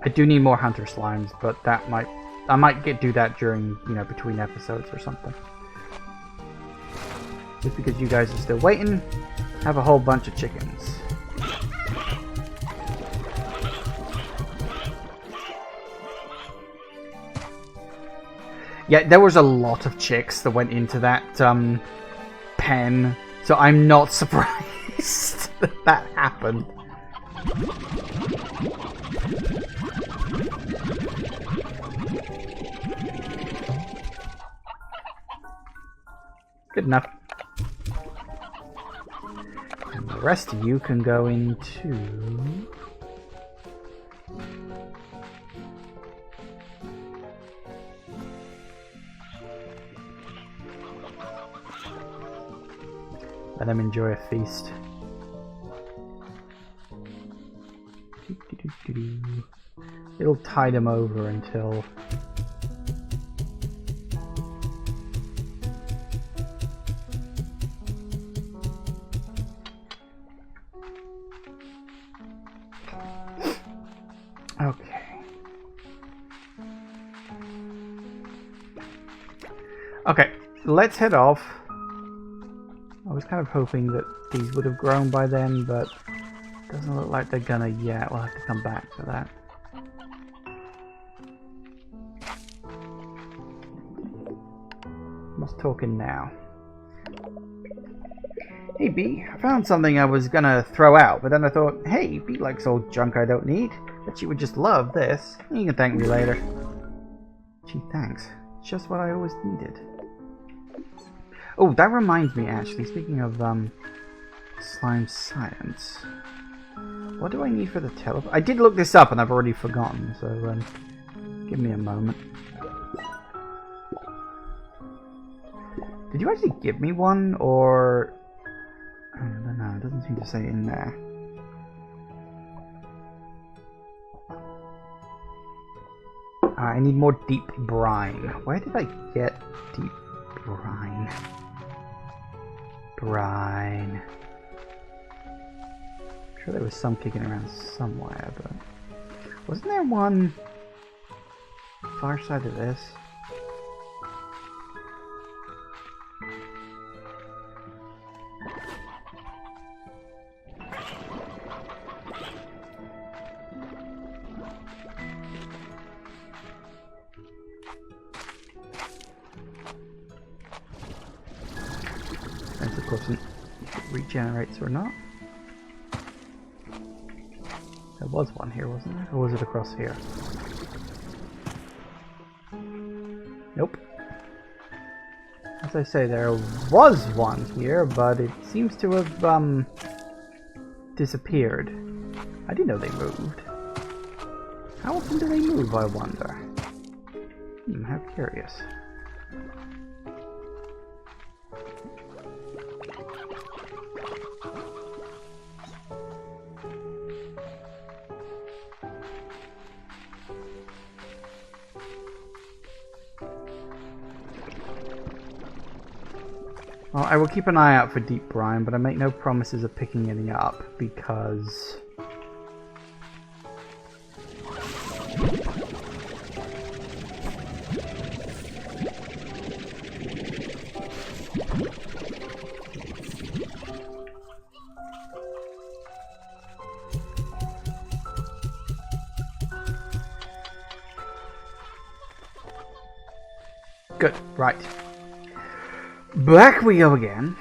A: I do need more hunter slimes, but that might... I might do that during, you know, between episodes or something. Just because you guys are still waiting, have a whole bunch of chickens. Yeah, there was a lot of chicks that went into that pen, so I'm not surprised that that happened. Good enough. And the rest of you can go into... Let them enjoy a feast. It'll tide them over until... Okay. Okay, let's head off. I was kind of hoping that these would have grown by then, but doesn't look like they're gonna yet. We'll have to come back for that. What's talking now? Hey Bee, I found something I was gonna throw out, but then I thought, hey, Bee likes old junk I don't need. Bet she would just love this. You can thank me later. Gee, thanks. Just what I always needed. Oh, that reminds me actually, speaking of slime science. What do I need for the teleport? I did look this up and I've already forgotten, so give me a moment. Did you actually give me one, or... I don't know, it doesn't seem to say in there. I need more deep brine. Where did I get deep brine? Brine. I'm sure there was some kicking around somewhere, but... Wasn't there one far side of this? Depends, of course, if it regenerates or not. There was one here, wasn't there? Or was it across here? Nope. As I say, there was one here, but it seems to have, disappeared. I didn't know they moved. How often do they move, I wonder? How curious. Well, I will keep an eye out for deep brine, but I make no promises of picking any up, because... Good, right. Back we go again.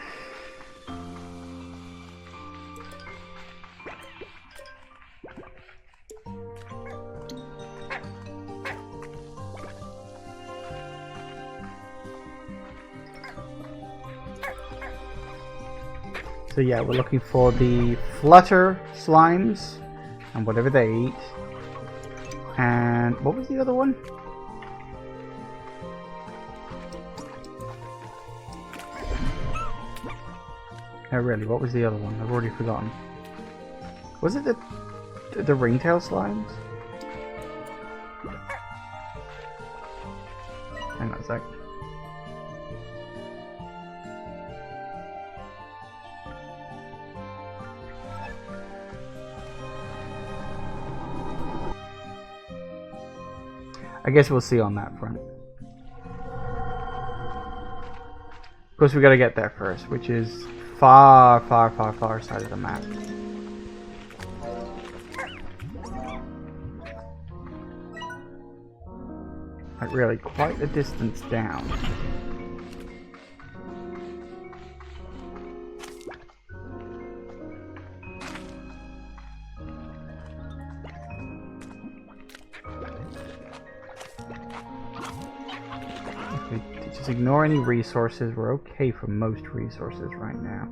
A: So yeah, we're looking for the flutter slimes and whatever they eat. And what was the other one? Oh really, what was the other one? I've already forgotten. Was it the ringtail slimes? Hang on a sec. I guess we'll see on that front. Of course we gotta get there first, which is far side of the map. Like really quite a distance down. If we just ignore any resources, we're okay for most resources right now.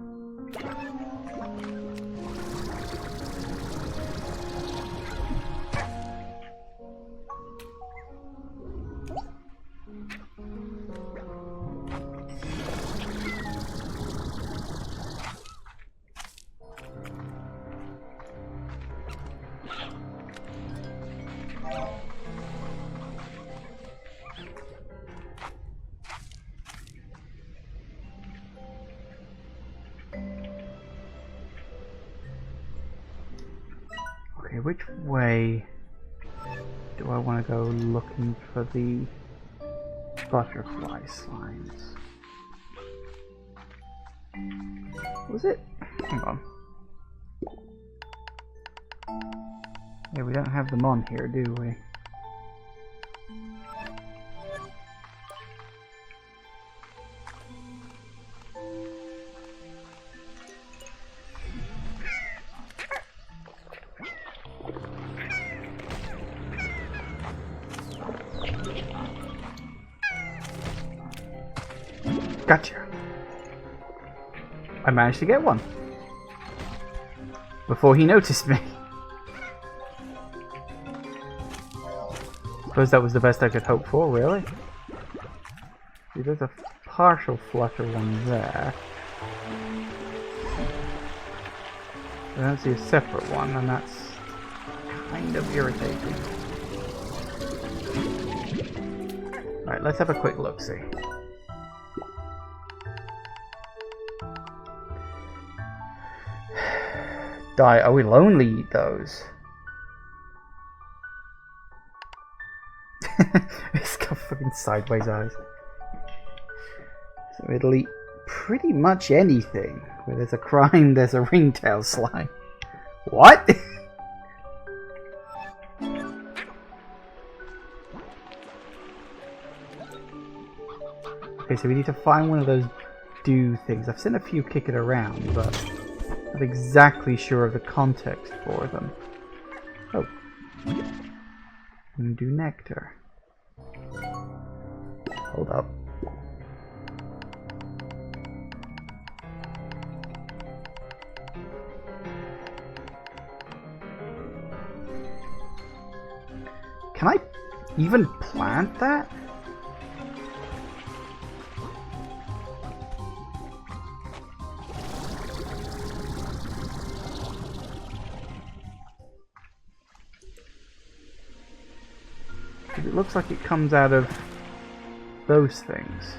A: Okay, which way do I want to go looking for the butterfly slimes? Was it? Hang on. Yeah, we don't have them on here, do we? Gotcha. I managed to get one. Before he noticed me. Suppose that was the best I could hope for, really. See, there's a partial flutter one there. I don't see a separate one, and that's kind of irritating. Right, let's have a quick look-see. Die. Oh, we'll only eat those. It's got fucking sideways eyes. So it'll eat pretty much anything. Where there's a crime, there's a ringtail slime. What? Okay, so we need to find one of those do things. I've seen a few kick it around, but I'm not exactly sure of the context for them. Oh. Do nectar. Hold up. Can I even plant that? It looks like it comes out of those things.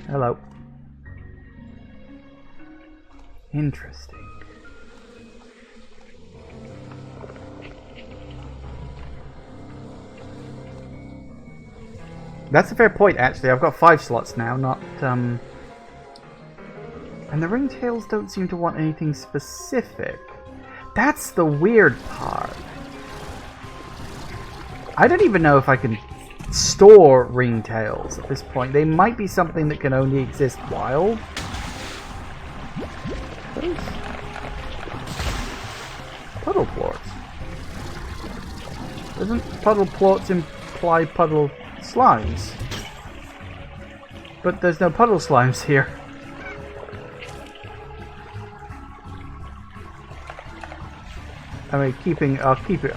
A: Hello. Interesting. That's a fair point, actually. I've got 5 slots now, not, And the ringtails don't seem to want anything specific. That's the weird part. I don't even know if I can store ringtails at this point. They might be something that can only exist wild. Those puddle plorts. Doesn't puddle plorts imply puddle slimes? But there's no puddle slimes here. I mean, I'll keep it.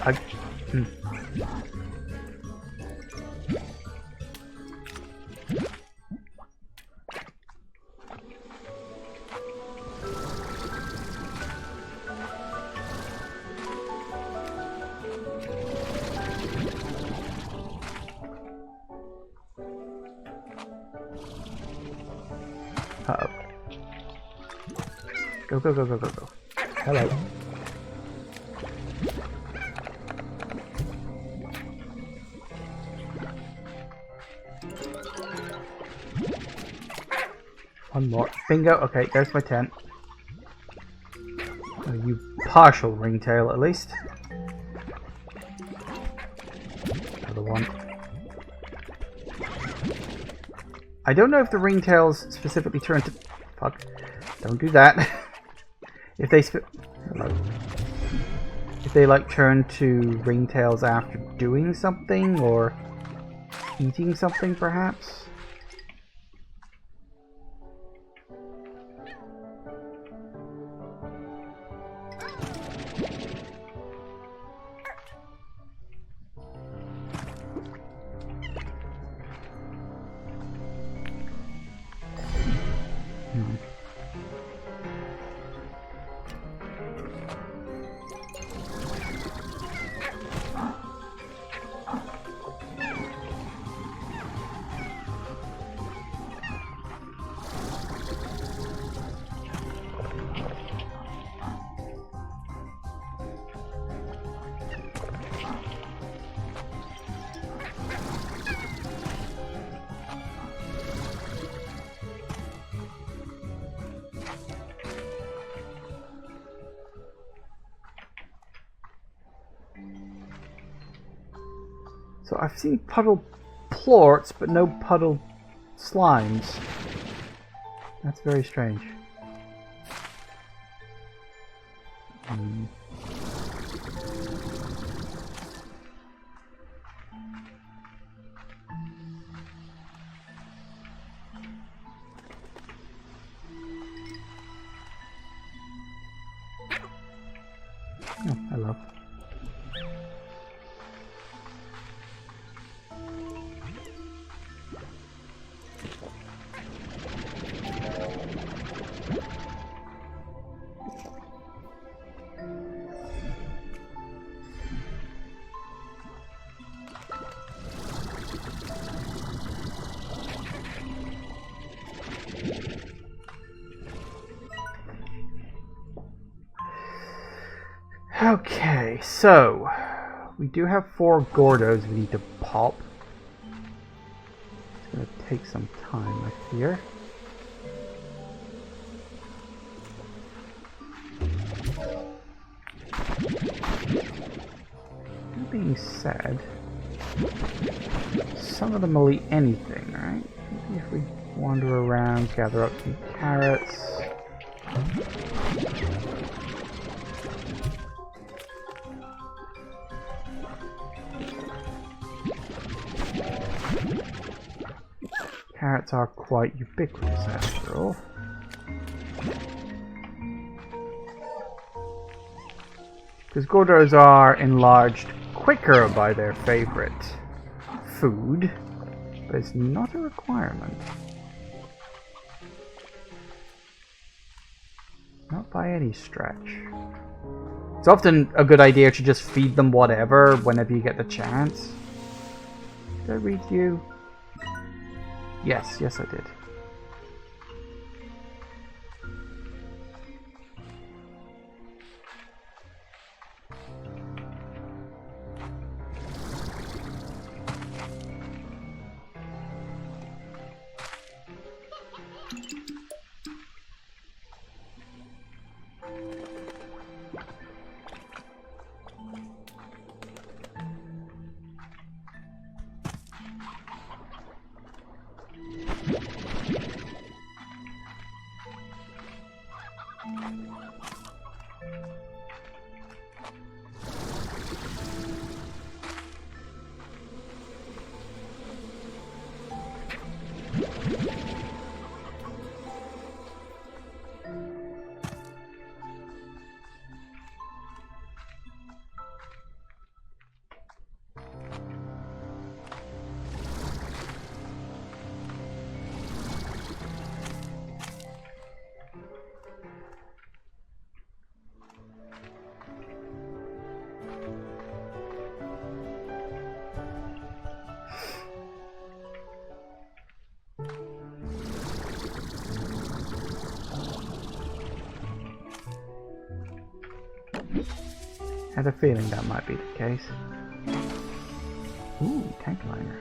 A: Uh-oh. Go, go, go, go, go, go. Hello. One more. Bingo. Okay, there's my tent. Oh, you partial ringtail, at least. Another one. I don't know if the ringtails specifically turn to... Fuck. Don't do that. If they... Hello. If they, like, turn to ringtails after doing something, or eating something, perhaps? So I've seen puddle plorts, but no puddle slimes. That's very strange. Okay, so we do have 4 Gordos we need to pop. It's going to take some time, I fear. That being said, some of them will eat anything, right? Maybe if we wander around, gather up some carrots. Carrots are quite ubiquitous after all. Because Gordos are enlarged quicker by their favorite food, but it's not a requirement. Not by any stretch. It's often a good idea to just feed them whatever whenever you get the chance. Did I read you? Yes, I did. Had a feeling that might be the case. Ooh, tank liner.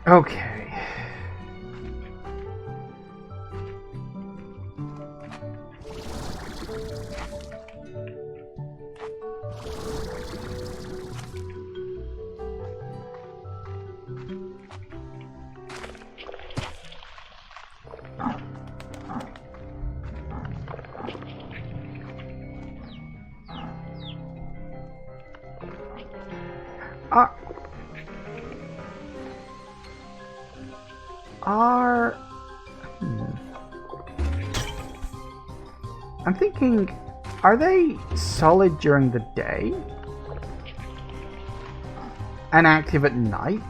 A: Okay. I'm thinking, are they solid during the day and active at night?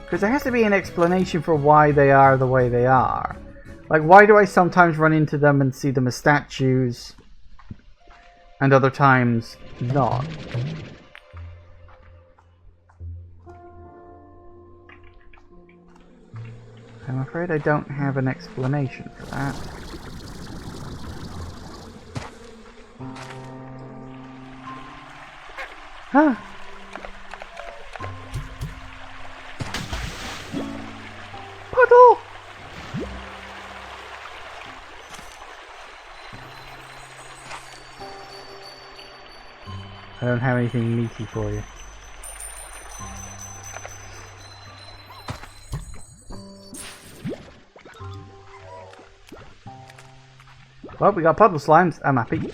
A: Because there has to be an explanation for why they are the way they are. Like, why do I sometimes run into them and see them as statues and other times not? I'm afraid I don't have an explanation for that. Huh. Puddle! I don't have anything meaty for you. Well, we got puddle slimes. I'm happy.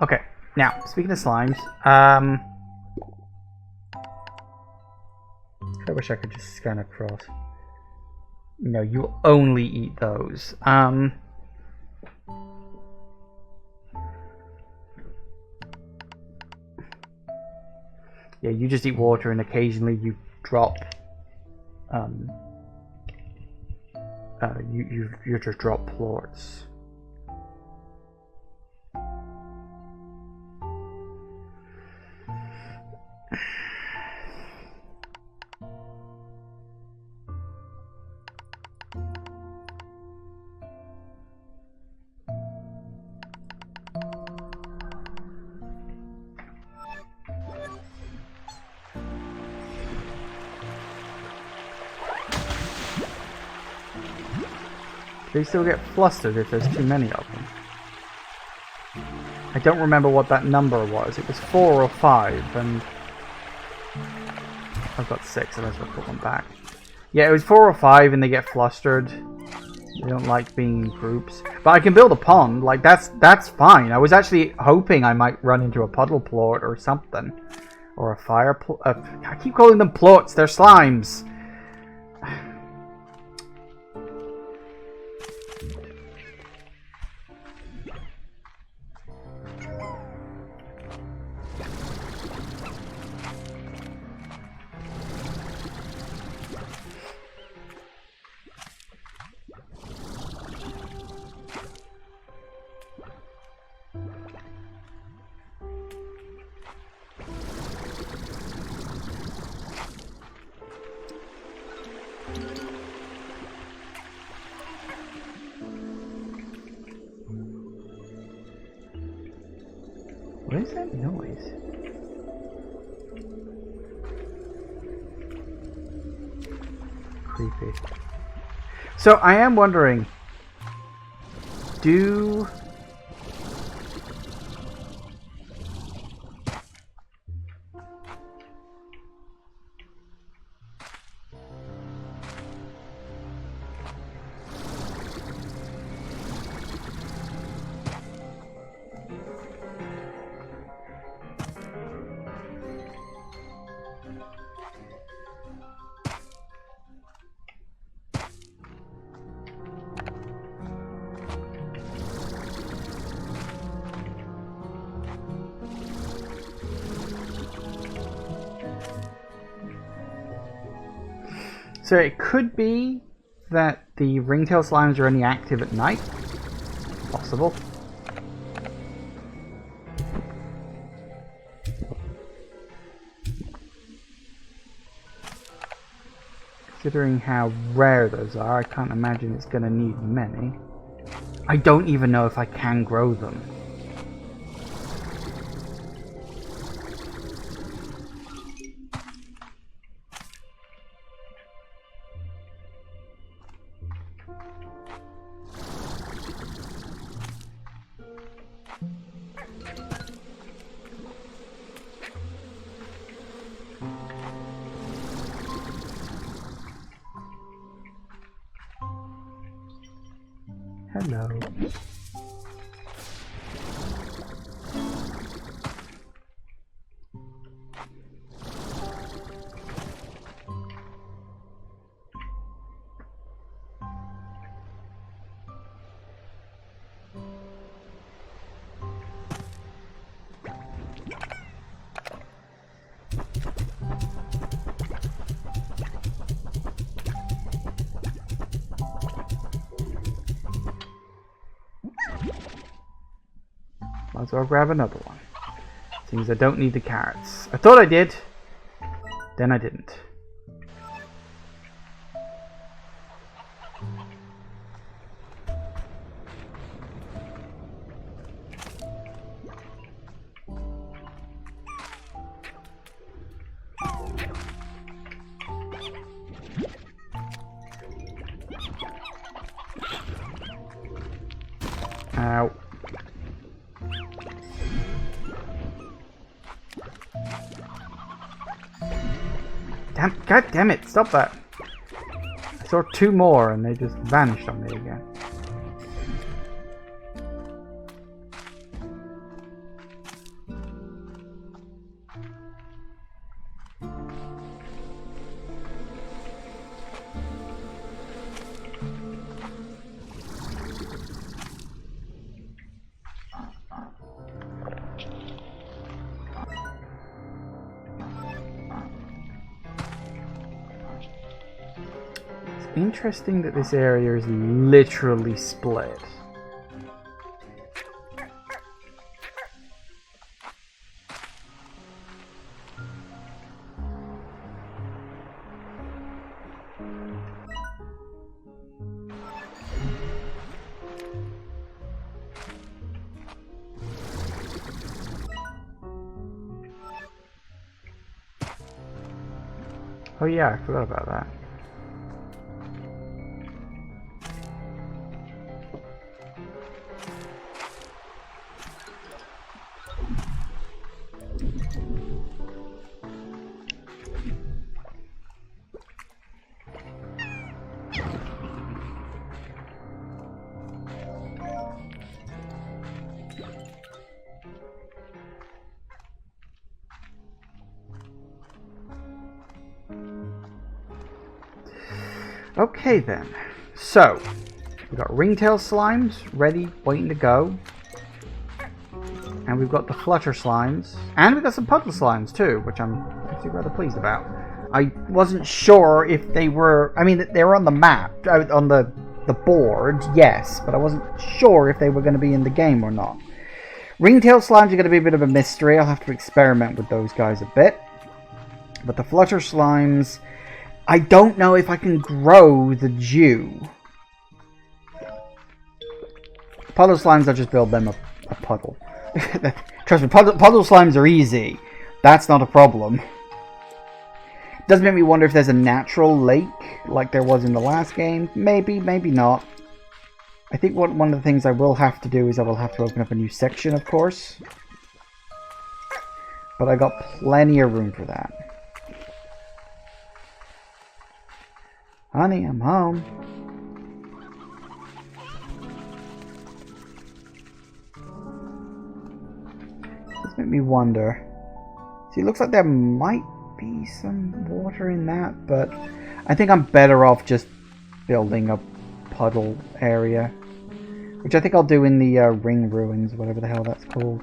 A: Okay, now, speaking of slimes, I wish I could just scan across. No, you only eat those. Yeah, you just eat water and occasionally you drop You just drop plorts. They still get flustered if there's too many of them. I don't remember what that number was. It was 4 or 5, and I've got 6, so let's put one back. Yeah, it was 4 or 5, and they get flustered. They don't like being in groups. But I can build a pond. Like that's fine. I was actually hoping I might run into a puddle plort or something, or a fire plort. I keep calling them plorts. They're slimes. What is that noise? Creepy. So I am wondering, do So it could be that the ringtail slimes are only active at night. Possible. Considering how rare those are, I can't imagine it's going to need many. I don't even know if I can grow them. Hello. Might as well grab another one. Seems I don't need the carrots. I thought I did, then I didn't. Ow. God damn it, stop that. I saw 2 more and they just vanished on me again. Interesting that this area is literally split. Oh yeah, I forgot about that. Okay then, so we've got ringtail slimes ready, waiting to go, and we've got the flutter slimes, and we've got some puddle slimes too, which I'm actually rather pleased about. I wasn't sure if they were, I mean, they were on the map, on the board, yes, but I wasn't sure if they were going to be in the game or not. Ringtail slimes are going to be a bit of a mystery. I'll have to experiment with those guys a bit, but the flutter slimes, I don't know if I can grow the dew. Puddle slimes, I'll just build them a puddle. Trust me, puddle slimes are easy. That's not a problem. Does make me wonder if there's a natural lake like there was in the last game. Maybe, maybe not. I think one of the things I will have to do is I will have to open up a new section, of course. But I got plenty of room for that. Honey, I'm home. This made me wonder. See, it looks like there might be some water in that, but I think I'm better off just building a puddle area, which I think I'll do in the ring ruins, whatever the hell that's called.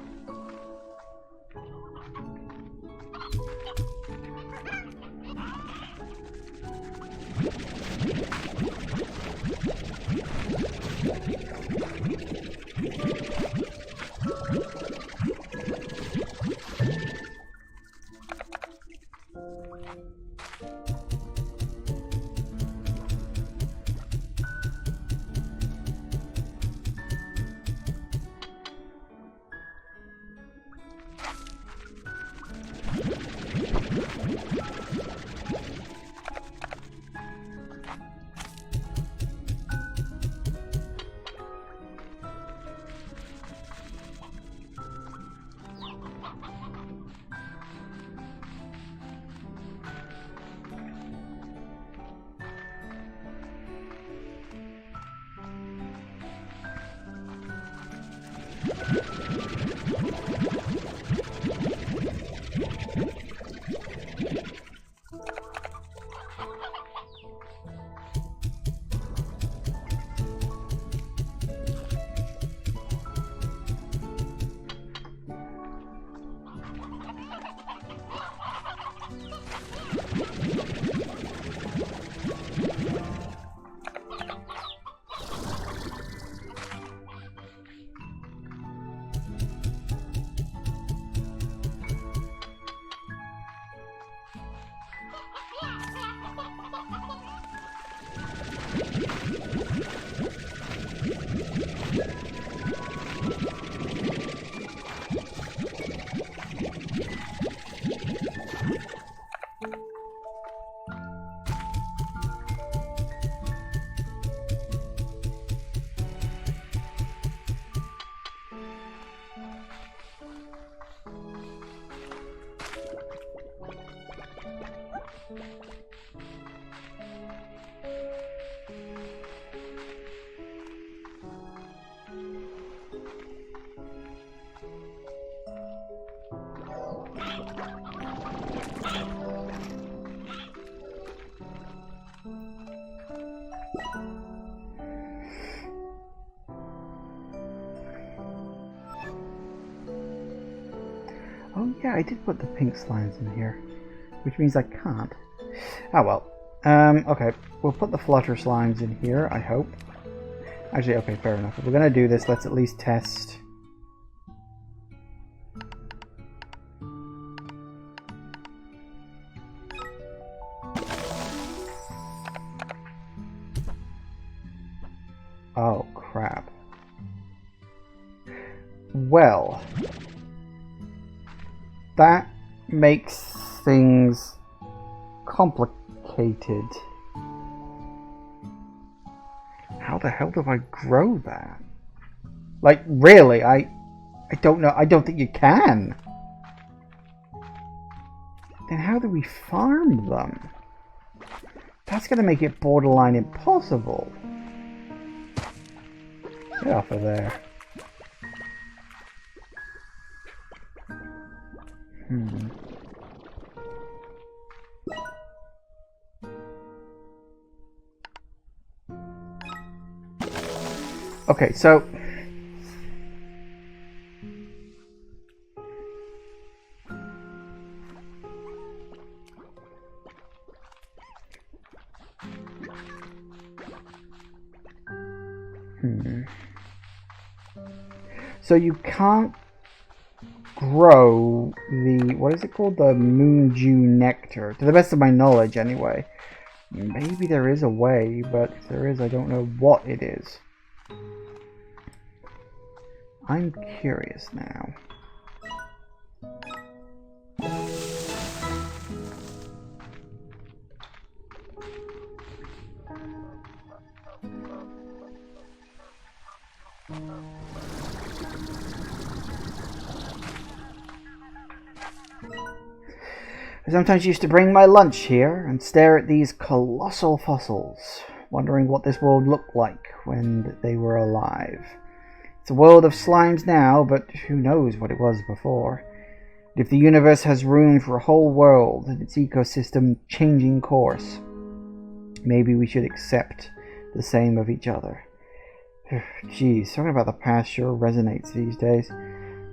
A: Oh yeah, I did put the pink slimes in here, which means I can't. Oh well. Okay. we'll put the flutter slimes in here, I hope. Actually, okay, fair enough. If we're going to do this, let's at least test. Oh, crap. Well, that makes things complicated. How the hell do I grow that? Like, really, I don't know. I don't think you can. Then how do we farm them? That's going to make it borderline impossible. Get off of there. Okay, so so you can't grow the, what is it called? The moon dew nectar, to the best of my knowledge anyway. Maybe there is a way, but if there is, I don't know what it is. I'm curious now. I sometimes used to bring my lunch here and stare at these colossal fossils, wondering what this world looked like when they were alive. It's a world of slimes now, but who knows what it was before. If the universe has room for a whole world and its ecosystem changing course, maybe we should accept the same of each other. Geez, talking about the past sure resonates these days. I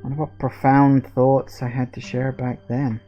A: wonder what profound thoughts I had to share back then.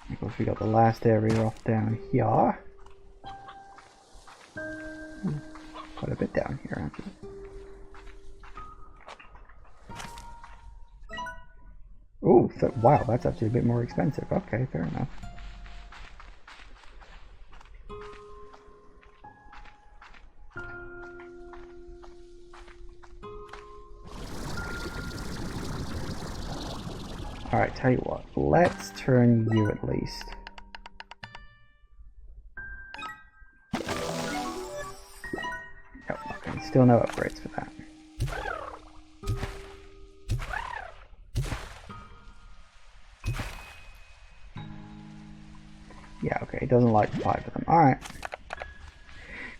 A: Of course, we got the last area off down here. Quite a bit down here, actually. Ooh, so, wow, that's actually a bit more expensive. Okay, fair enough. Alright, tell you what, let's turn you at least. Oh, okay, still no upgrades for that. Yeah, okay, it doesn't like 5 of them. Alright.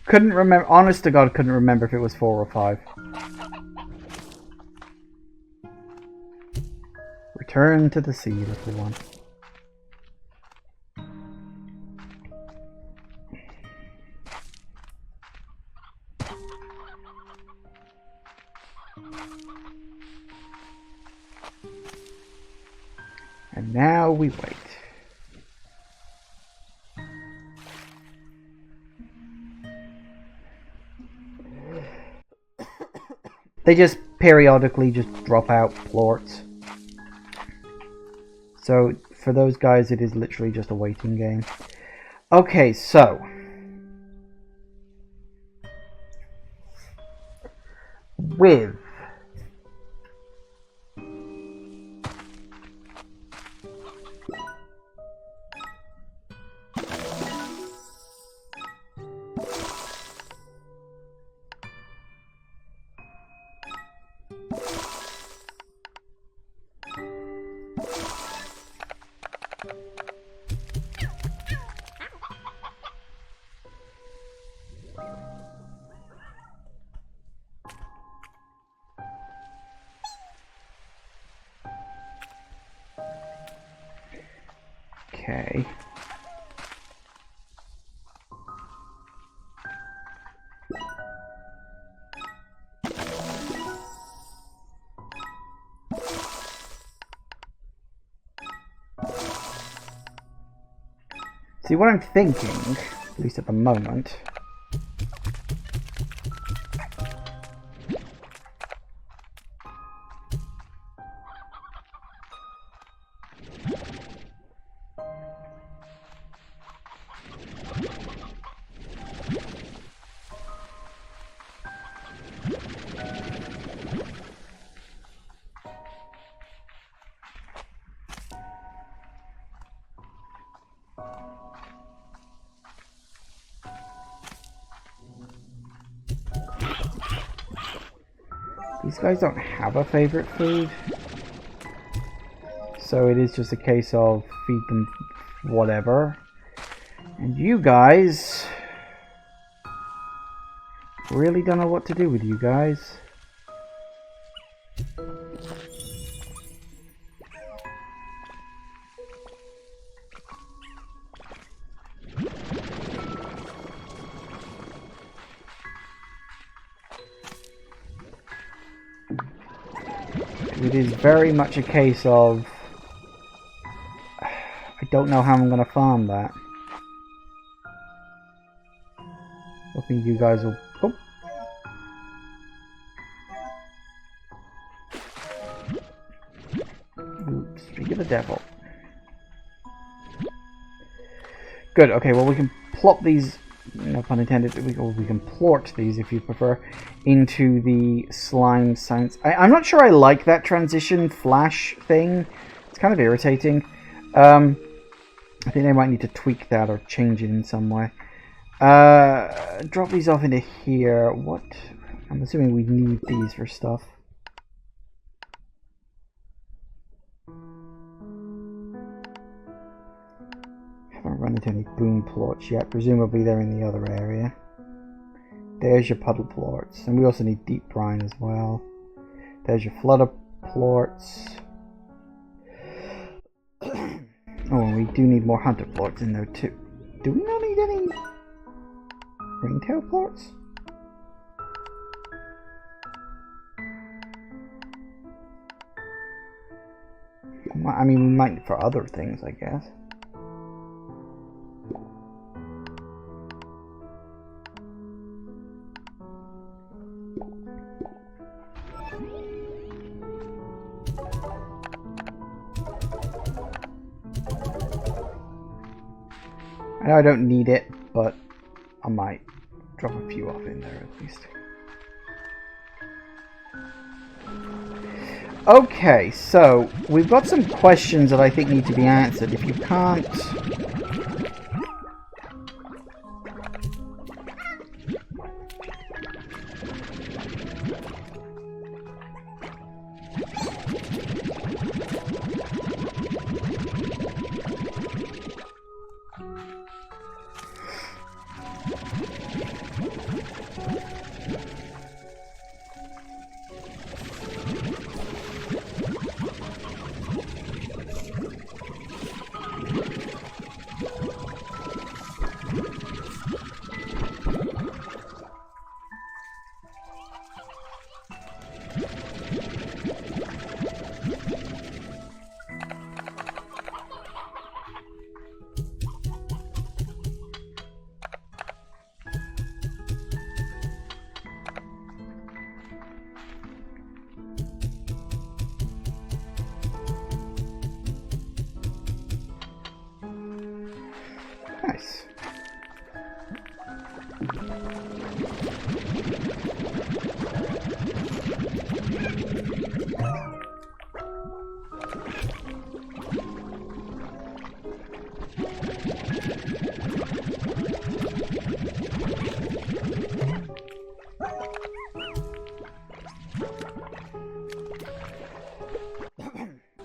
A: Couldn't remember, honest to God, couldn't remember if it was 4 or 5. Return to the sea, little one. And now we wait. They just periodically just drop out plorts. So for those guys, it is literally just a waiting game. Okay, so with Okay. See, what I'm thinking, at least at the moment, these guys don't have a favorite food, so it is just a case of feed them whatever. And you guys, really don't know what to do with you guys. It is very much a case of I don't know how I'm going to farm that. Hoping you guys will... Oh. Oops, speak of the devil. Good, okay, well we can plop these, no pun intended, we can plort these if you prefer, into the slime science. I'm not sure I like that transition flash thing. It's kind of irritating. I think they might need to tweak that or change it in some way. Drop these off into here. What? I'm assuming we need these for stuff. Haven't run into any boom plorts yet. Presumably they're in the other area. There's your puddle plorts. And we also need deep brine as well. There's your flutter plorts. Oh, and we do need more hunter plorts in there too. Do we not need any ringtail plorts? I mean, we might for other things, I guess. I know I don't need it, but I might drop a few off in there at least. Okay, so we've got some questions that I think need to be answered. If you can't... Nice.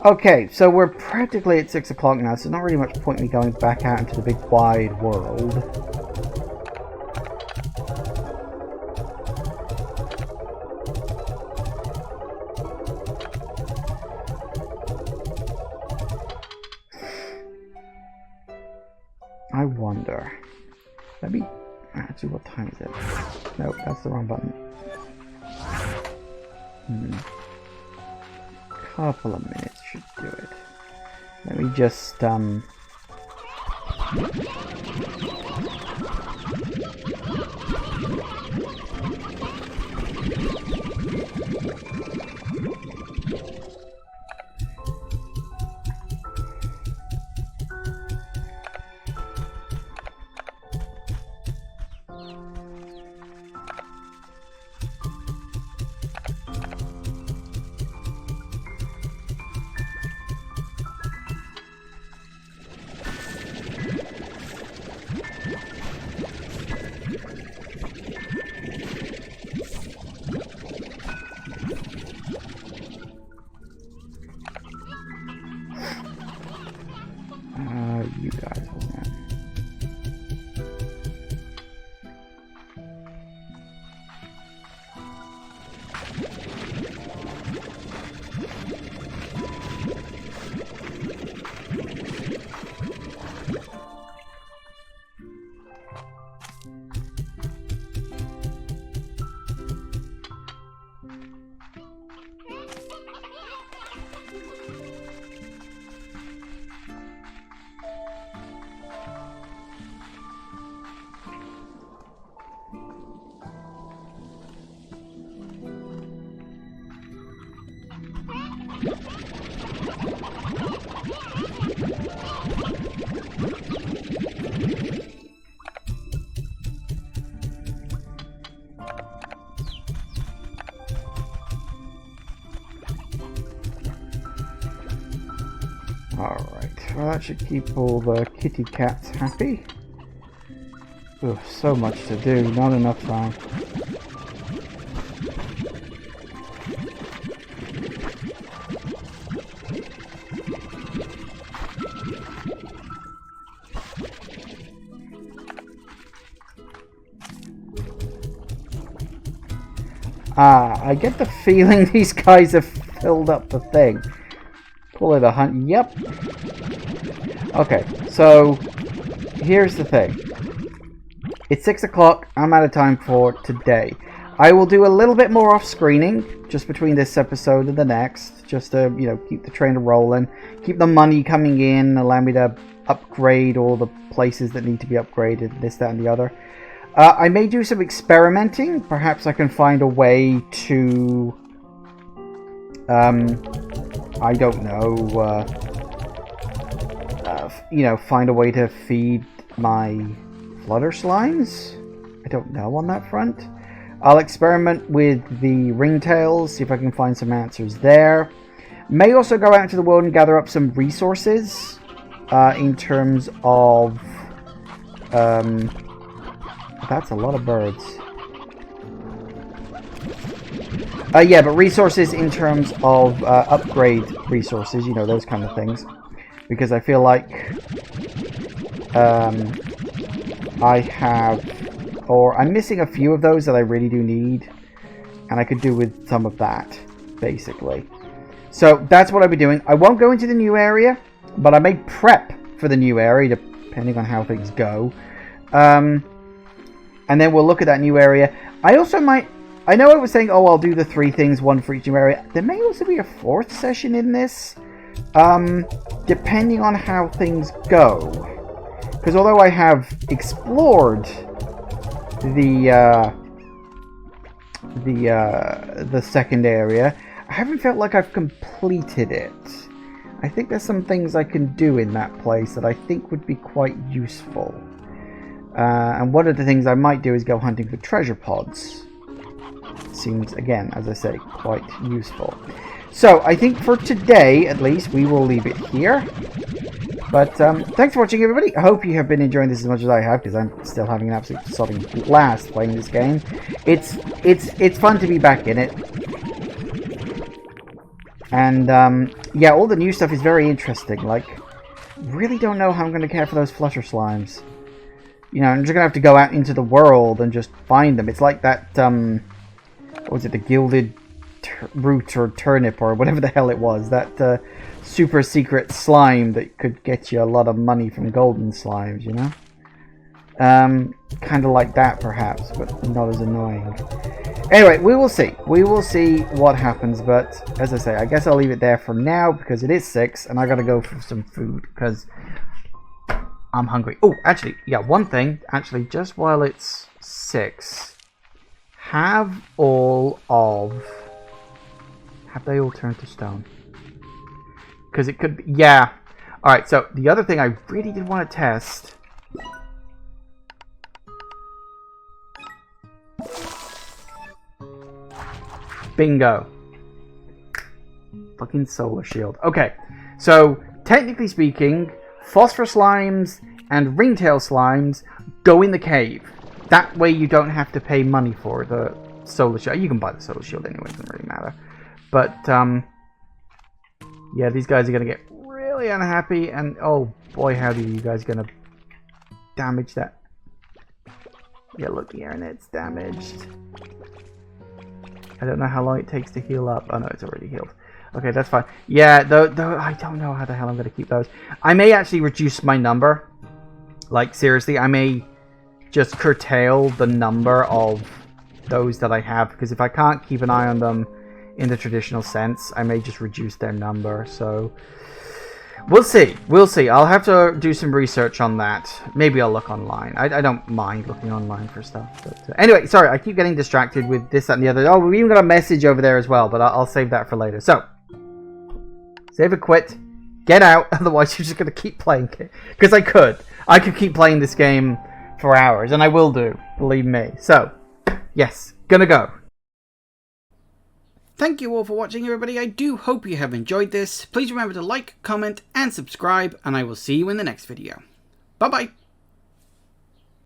A: Okay, so we're practically at 6 o'clock now, so there's not really much point in me going back out into the big wide world. I wonder. Let me... Actually, what time is it? Nope, that's the wrong button. Couple of minutes should do it. Let me just, you guys will know. Alright, well that should keep all the kitty cats happy. Ugh, so much to do, not enough time. I get the feeling these guys have filled up the thing. Call it a hunt. Yep. Okay, so here's the thing. It's 6 o'clock. I'm out of time for today. I will do a little bit more off-screening just between this episode and the next, just to, you know, keep the train rolling, keep the money coming in, allow me to upgrade all the places that need to be upgraded, this, that, and the other. I may do some experimenting. Perhaps I can find a way to, I don't know, you know, find a way to feed my flutter slimes. I don't know on that front. I'll experiment with the ringtails, see if I can find some answers there. May also go out into the world and gather up some resources in terms of... that's a lot of birds. Yeah, but resources in terms of upgrade resources, you know, those kind of things. Because I feel like I have, or I'm missing a few of those that I really do need. And I could do with some of that, basically. So that's what I'll be doing. I won't go into the new area, but I may prep for the new area, depending on how things go. And then we'll look at that new area. I also might... I know I was saying, oh, I'll do the 3 things, 1 for each new area. There may also be a 4th session in this. Depending on how things go. Because although I have explored the second area, I haven't felt like I've completed it. I think there's some things I can do in that place that I think would be quite useful. And one of the things I might do is go hunting for treasure pods. Seems, again, as I say, quite useful. So, I think for today, at least, we will leave it here. But, thanks for watching, everybody. I hope you have been enjoying this as much as I have, because I'm still having an absolute sodding blast playing this game. It's fun to be back in it. And, yeah, all the new stuff is very interesting. Like, really don't know how I'm going to care for those flutter slimes. You know, I'm just going to have to go out into the world and just find them. It's like that, what was it, the gilded root or turnip or whatever the hell it was. That super secret slime that could get you a lot of money from golden slimes, you know? Kind of like that, perhaps, but not as annoying. Anyway, we will see. We will see what happens, but as I say, I guess I'll leave it there for now because it is 6 and I gotta go for some food because I'm hungry. Oh, actually, yeah, one thing. Actually, just while it's 6, have they all turned to stone? Because it could be, yeah. Alright, so the other thing I really did want to test. Bingo. Fucking solar shield. Okay, so technically speaking, phosphor slimes and ringtail slimes go in the cave. That way you don't have to pay money for the solar shield. You can buy the solar shield anyway, it doesn't really matter. But, yeah, these guys are going to get really unhappy, and oh boy, howdy, you guys going to damage that. Yeah, look here, and it's damaged. I don't know how long it takes to heal up. Oh no, it's already healed. Okay, that's fine. Yeah, though I don't know how the hell I'm going to keep those. I may actually reduce my number. Like, seriously, I may just curtail the number of those that I have. Because if I can't keep an eye on them in the traditional sense, I may just reduce their number. So, we'll see. We'll see. I'll have to do some research on that. Maybe I'll look online. I don't mind looking online for stuff. But anyway, sorry, I keep getting distracted with this, that, and the other. Oh, we even got a message over there as well, but I'll save that for later. So, save and quit. Get out, otherwise you're just going to keep playing it. Because I could keep playing this game for hours, and I will do, believe me. So, yes, gonna go. Thank you all for watching, everybody. I do hope you have enjoyed this. Please remember to like, comment, and subscribe, and I will see you in the next video. Bye-bye.